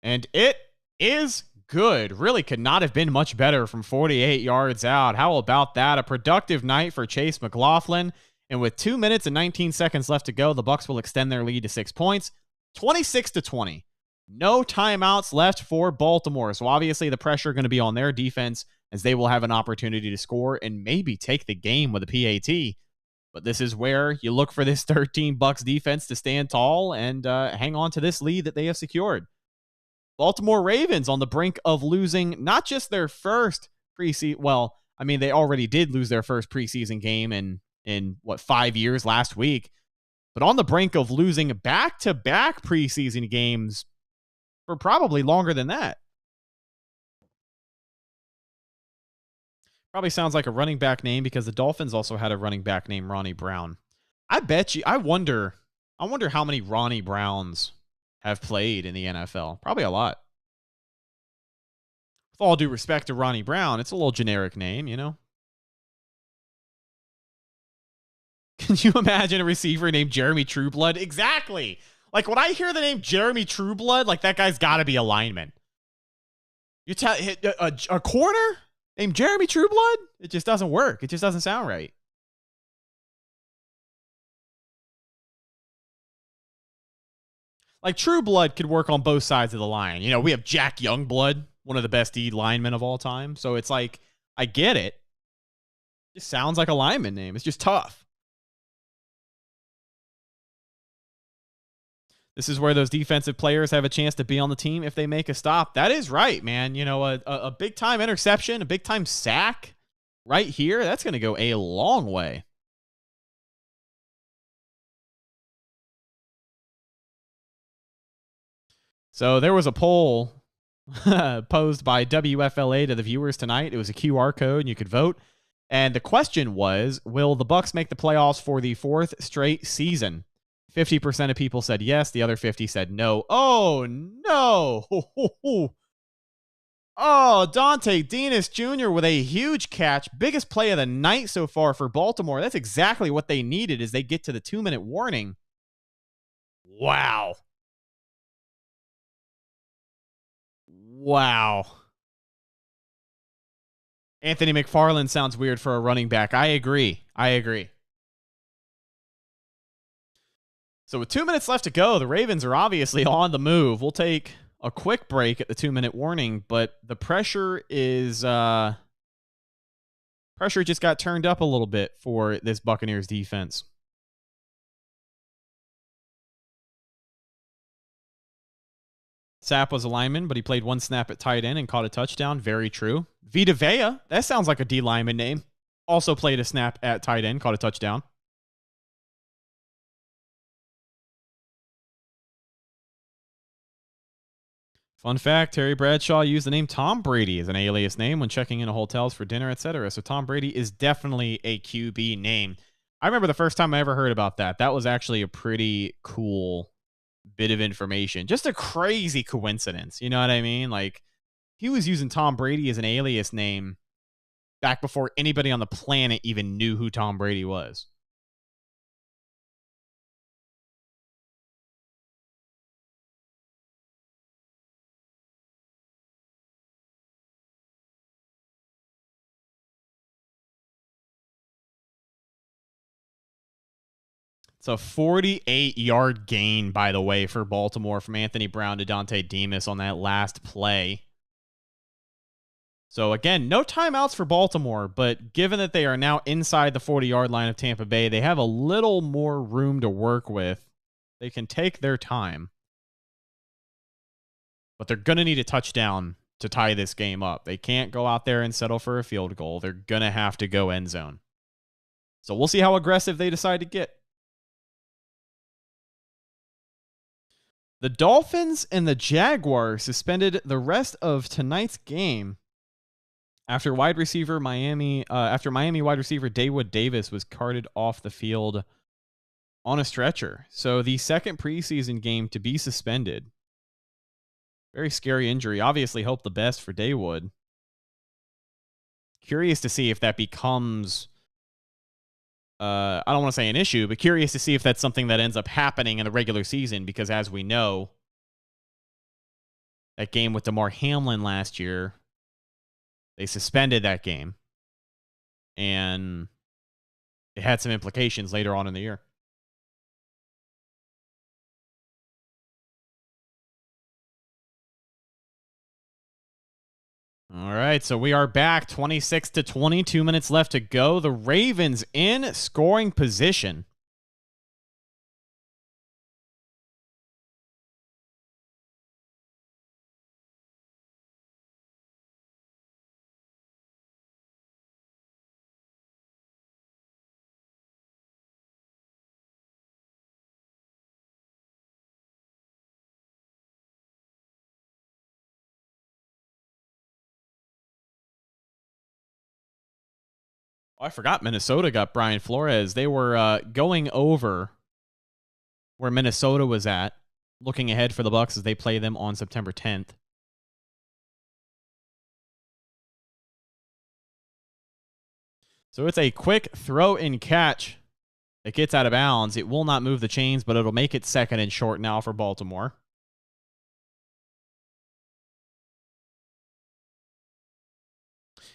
And it is good. Really could not have been much better from 48 yards out. How about that? A productive night for Chase McLaughlin. And with 2 minutes and 19 seconds left to go, the Bucs will extend their lead to 6 points. 26-20. No timeouts left for Baltimore. So obviously the pressure going to be on their defense as they will have an opportunity to score and maybe take the game with a PAT. But this is where you look for this 13 Bucs defense to stand tall and hang on to this lead that they have secured. Baltimore Ravens on the brink of losing not just their first preseason. Well, I mean, they already did lose their first preseason game in 5 years last week, but on the brink of losing back-to-back preseason games for probably longer than that. Probably sounds like a running back name because the Dolphins also had a running back named Ronnie Brown. I wonder how many Ronnie Browns have played in the NFL. Probably a lot. With all due respect to Ronnie Brown, it's a little generic name, you know? Can you imagine a receiver named Jeremy Trueblood? Exactly. Like, when I hear the name Jeremy Trueblood, like, that guy's got to be a lineman. You tell a corner named Jeremy Trueblood? It just doesn't work. It just doesn't sound right. Like, Trueblood could work on both sides of the line. You know, we have Jack Youngblood, one of the best D linemen of all time. So it's like, I get it. It just sounds like a lineman name. It's just tough. This is where those defensive players have a chance to be on the team if they make a stop. That is right, man. You know, a big-time interception, a big-time sack right here, that's going to go a long way. So there was a poll posed by WFLA to the viewers tonight. It was a QR code, and you could vote. And the question was, will the Bucs make the playoffs for the 4th straight season? 50% of people said yes. The other 50 said no. Oh, no. Oh, Dante Dinas Jr. with a huge catch. Biggest play of the night so far for Baltimore. That's exactly what they needed as they get to the 2-minute warning. Wow. Wow. Anthony McFarland sounds weird for a running back. I agree. So with 2 minutes left to go, the Ravens are obviously on the move. We'll take a quick break at the 2-minute warning, but the pressure is pressure just got turned up a little bit for this Buccaneers defense. Sapp was a lineman, but he played one snap at tight end and caught a touchdown. Very true. Vita Vea, that sounds like a D lineman name. Also played a snap at tight end, caught a touchdown. Fun fact, Terry Bradshaw used the name Tom Brady as an alias name when checking into hotels for dinner, etc. So Tom Brady is definitely a QB name. I remember the first time I ever heard about that. That was actually a pretty cool bit of information. Just a crazy coincidence. You know what I mean? Like, he was using Tom Brady as an alias name back before anybody on the planet even knew who Tom Brady was. It's a 48-yard gain, by the way, for Baltimore from Anthony Brown to Dante Dimas on that last play. So, again, no timeouts for Baltimore, but given that they are now inside the 40-yard line of Tampa Bay, they have a little more room to work with. They can take their time. But they're going to need a touchdown to tie this game up. They can't go out there and settle for a field goal. They're going to have to go end zone. So we'll see how aggressive they decide to get. The Dolphins and the Jaguars suspended the rest of tonight's game after Miami wide receiver Dawood Davis was carted off the field on a stretcher. So the second preseason game to be suspended Very scary injury. Obviously, hope the best for Daywood. Curious to see if that becomes, I don't want to say an issue, but curious to see if that's something that ends up happening in the regular season, because as we know, that game with DeMar Hamlin last year, they suspended that game, and it had some implications later on in the year. All right, so we are back. 26 to 22 minutes left to go. The Ravens in scoring position. Oh, I forgot Minnesota got Brian Flores. They were going over where Minnesota was at, looking ahead for the Bucs as they play them on September 10th. So it's a quick throw and catch that gets out of bounds. It will not move the chains, but it'll make it second and short now for Baltimore.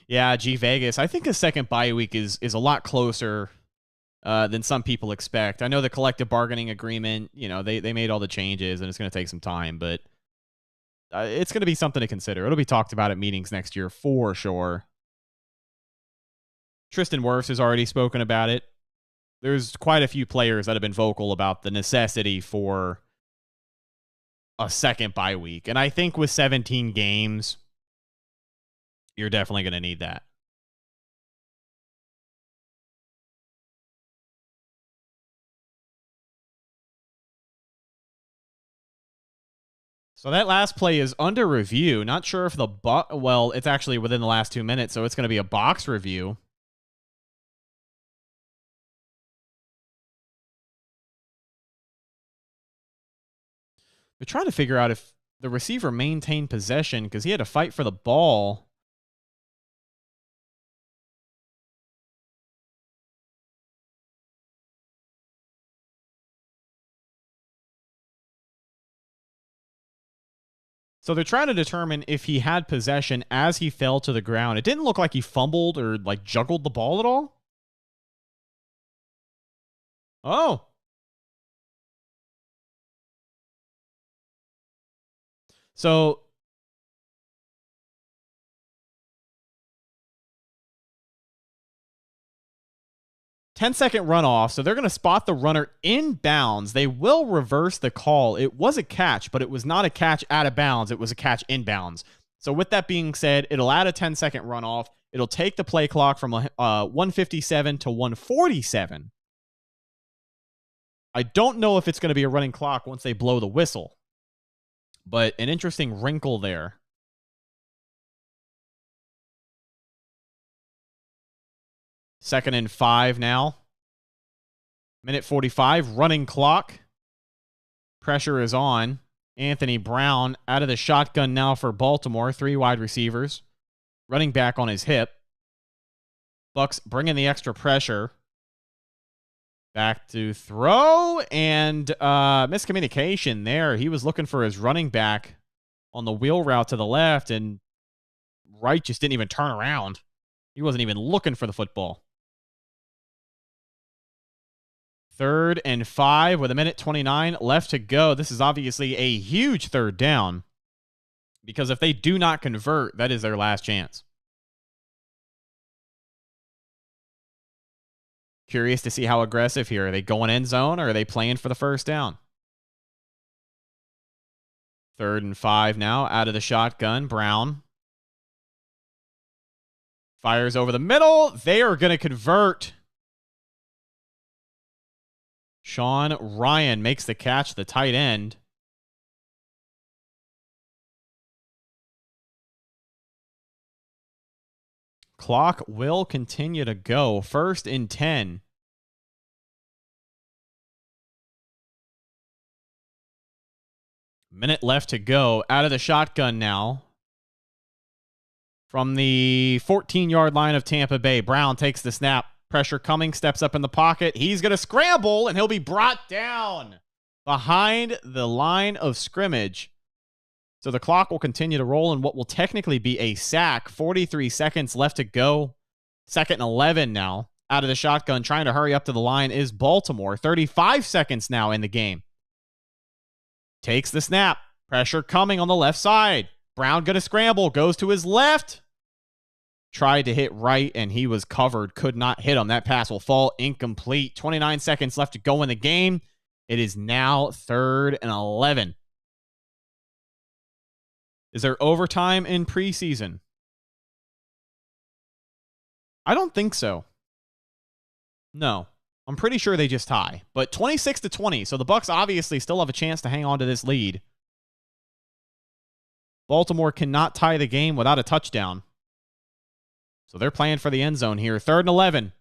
Yeah, G Vegas. I think a second bye week is a lot closer than some people expect. I know the collective bargaining agreement, they made all the changes, and it's going to take some time, but it's going to be something to consider. It'll be talked about at meetings next year for sure. Tristan Wirfs has already spoken about it. There's quite a few players that have been vocal about the necessity for a second bye week. And I think with 17 games, you're definitely going to need that. So that last play is under review. Not sure if well, it's actually within the last 2 minutes, so it's going to be a box review. They're trying to figure out if the receiver maintained possession because he had to fight for the ball. So they're trying to determine if he had possession as he fell to the ground. It didn't look like he fumbled or like juggled the ball at all. Oh. So 10-second runoff. So they're going to spot the runner inbounds. They will reverse the call. It was a catch, but it was not a catch out of bounds. It was a catch inbounds. So with that being said, it'll add a 10-second runoff. It'll take the play clock from 157 to 147. I don't know if it's going to be a running clock once they blow the whistle, but an interesting wrinkle there. Second and 5 now. Minute 45, running clock. Pressure is on. Anthony Brown out of the shotgun now for Baltimore. 3 wide receivers. Running back on his hip. Bucs bringing the extra pressure. Back to throw, and miscommunication there. He was looking for his running back on the wheel route to the left, and Wright just didn't even turn around. He wasn't even looking for the football. 3rd and 5 with 1:29 left to go. This is obviously a huge third down, because if they do not convert, that is their last chance. Curious to see how aggressive here. Are they going end zone, or are they playing for the first down? 3rd and 5 now, out of the shotgun. Brown fires over the middle. They are going to convert. Sean Ryan makes the catch, the tight end. Clock will continue to go. 1st and 10. Minute left to go. Out of the shotgun now. From the 14-yard line of Tampa Bay, Brown takes the snap. Pressure coming, steps up in the pocket. He's going to scramble, and he'll be brought down behind the line of scrimmage. So the clock will continue to roll in what will technically be a sack. 43 seconds left to go. 2nd and 11 now. Out of the shotgun, trying to hurry up to the line is Baltimore. 35 seconds now in the game. Takes the snap. Pressure coming on the left side. Brown going to scramble. Goes to his left. Tried to hit right, and he was covered. Could not hit him. That pass will fall incomplete. 29 seconds left to go in the game. It is now 3rd and 11. Is there overtime in preseason? I don't think so. No. I'm pretty sure they just tie. But 26-20, so the Bucs obviously still have a chance to hang on to this lead. Baltimore cannot tie the game without a touchdown. So they're playing for the end zone here. 3rd and 11.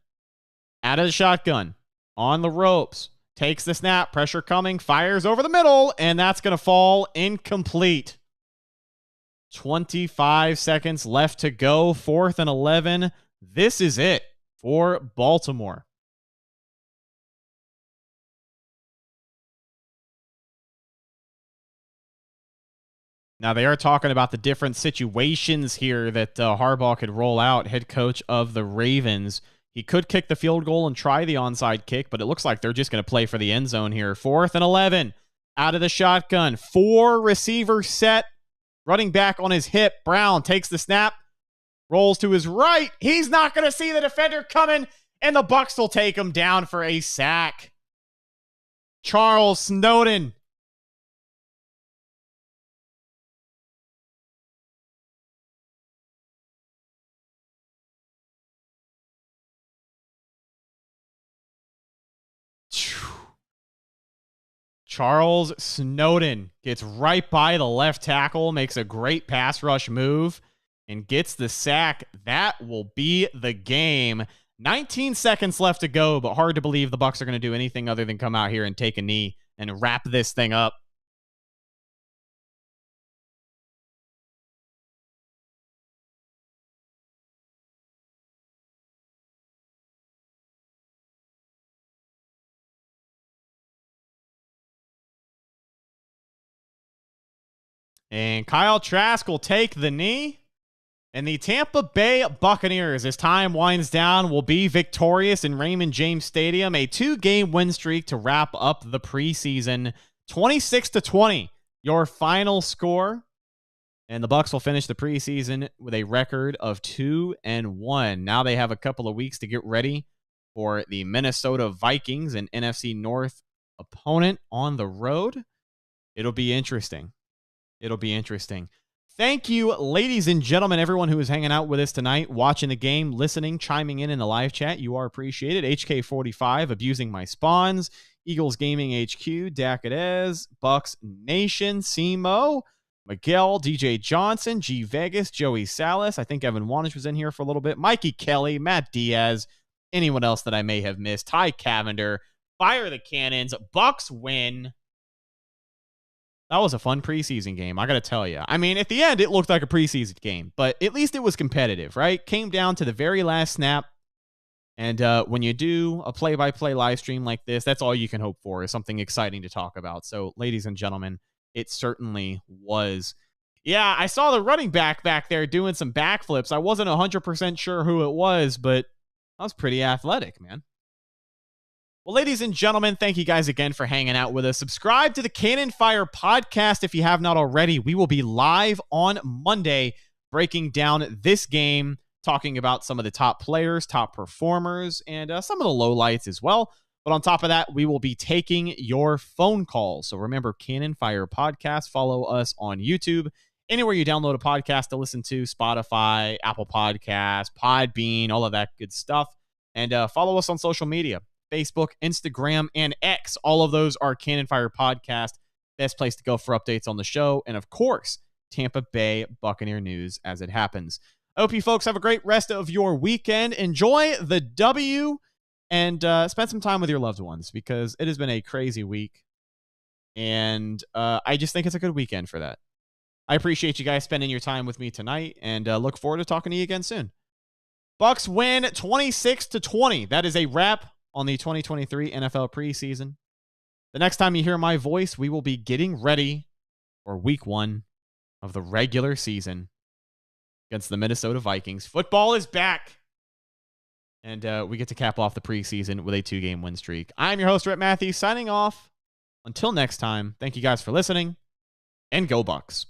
Out of the shotgun. On the ropes. Takes the snap. Pressure coming. Fires over the middle. And that's going to fall incomplete. 25 seconds left to go. 4th and 11. This is it for Baltimore. Now, they are talking about the different situations here that Harbaugh could roll out, head coach of the Ravens. He could kick the field goal and try the onside kick, but it looks like they're just going to play for the end zone here. 4th and 11. Out of the shotgun. 4 receiver set. Running back on his hip. Brown takes the snap. Rolls to his right. He's not going to see the defender coming, and the Bucs will take him down for a sack. Charles Snowden. Charles Snowden gets right by the left tackle, makes a great pass rush move, and gets the sack. That will be the game. 19 seconds left to go, but hard to believe the Bucs are going to do anything other than come out here and take a knee and wrap this thing up. And Kyle Trask will take the knee. And the Tampa Bay Buccaneers, as time winds down, will be victorious in Raymond James Stadium. A 2-game win streak to wrap up the preseason. 26-20, your final score. And the Bucs will finish the preseason with a record of 2-1. Now they have a couple of weeks to get ready for the Minnesota Vikings, an NFC North opponent on the road. It'll be interesting. It'll be interesting. Thank you, ladies and gentlemen, everyone who is hanging out with us tonight, watching the game, listening, chiming in the live chat. You are appreciated. HK45, Abusing My Spawns, Eagles Gaming HQ, Dakadez, Bucs Nation, Simo, Miguel, DJ Johnson, G Vegas, Joey Salas. I think Evan Wanich was in here for a little bit. Mikey Kelly, Matt Diaz, anyone else that I may have missed. Ty Cavender, Fire the Cannons, Bucs win. That was a fun preseason game, I got to tell you. I mean, at the end, it looked like a preseason game, but at least it was competitive, right? Came down to the very last snap. And when you do a play-by-play live stream like this, that's all you can hope for is something exciting to talk about. So, ladies and gentlemen, it certainly was. Yeah, I saw the running back there doing some backflips. I wasn't 100% sure who it was, but that was pretty athletic, man. Well, ladies and gentlemen, thank you guys again for hanging out with us. Subscribe to the Cannon Fire podcast if you have not already. We will be live on Monday breaking down this game, talking about some of the top players, top performers, and some of the lowlights as well. But on top of that, we will be taking your phone calls. So remember, Cannon Fire podcast. Follow us on YouTube. Anywhere you download a podcast to listen to, Spotify, Apple Podcasts, Podbean, all of that good stuff. And follow us on social media. Facebook, Instagram, and X. All of those are Cannon Fire Podcast. Best place to go for updates on the show. And of course, Tampa Bay Buccaneer news as it happens. I hope you folks have a great rest of your weekend. Enjoy the W and spend some time with your loved ones because it has been a crazy week. And I just think it's a good weekend for that. I appreciate you guys spending your time with me tonight, and look forward to talking to you again soon. Bucs win 26-20. That is a wrap on the 2023 NFL preseason. The next time you hear my voice, we will be getting ready for week 1 of the regular season against the Minnesota Vikings. Football is back. And we get to cap off the preseason with a 2-game win streak. I'm your host, Rhett Matthews, signing off. Until next time, thank you guys for listening, and go Bucs.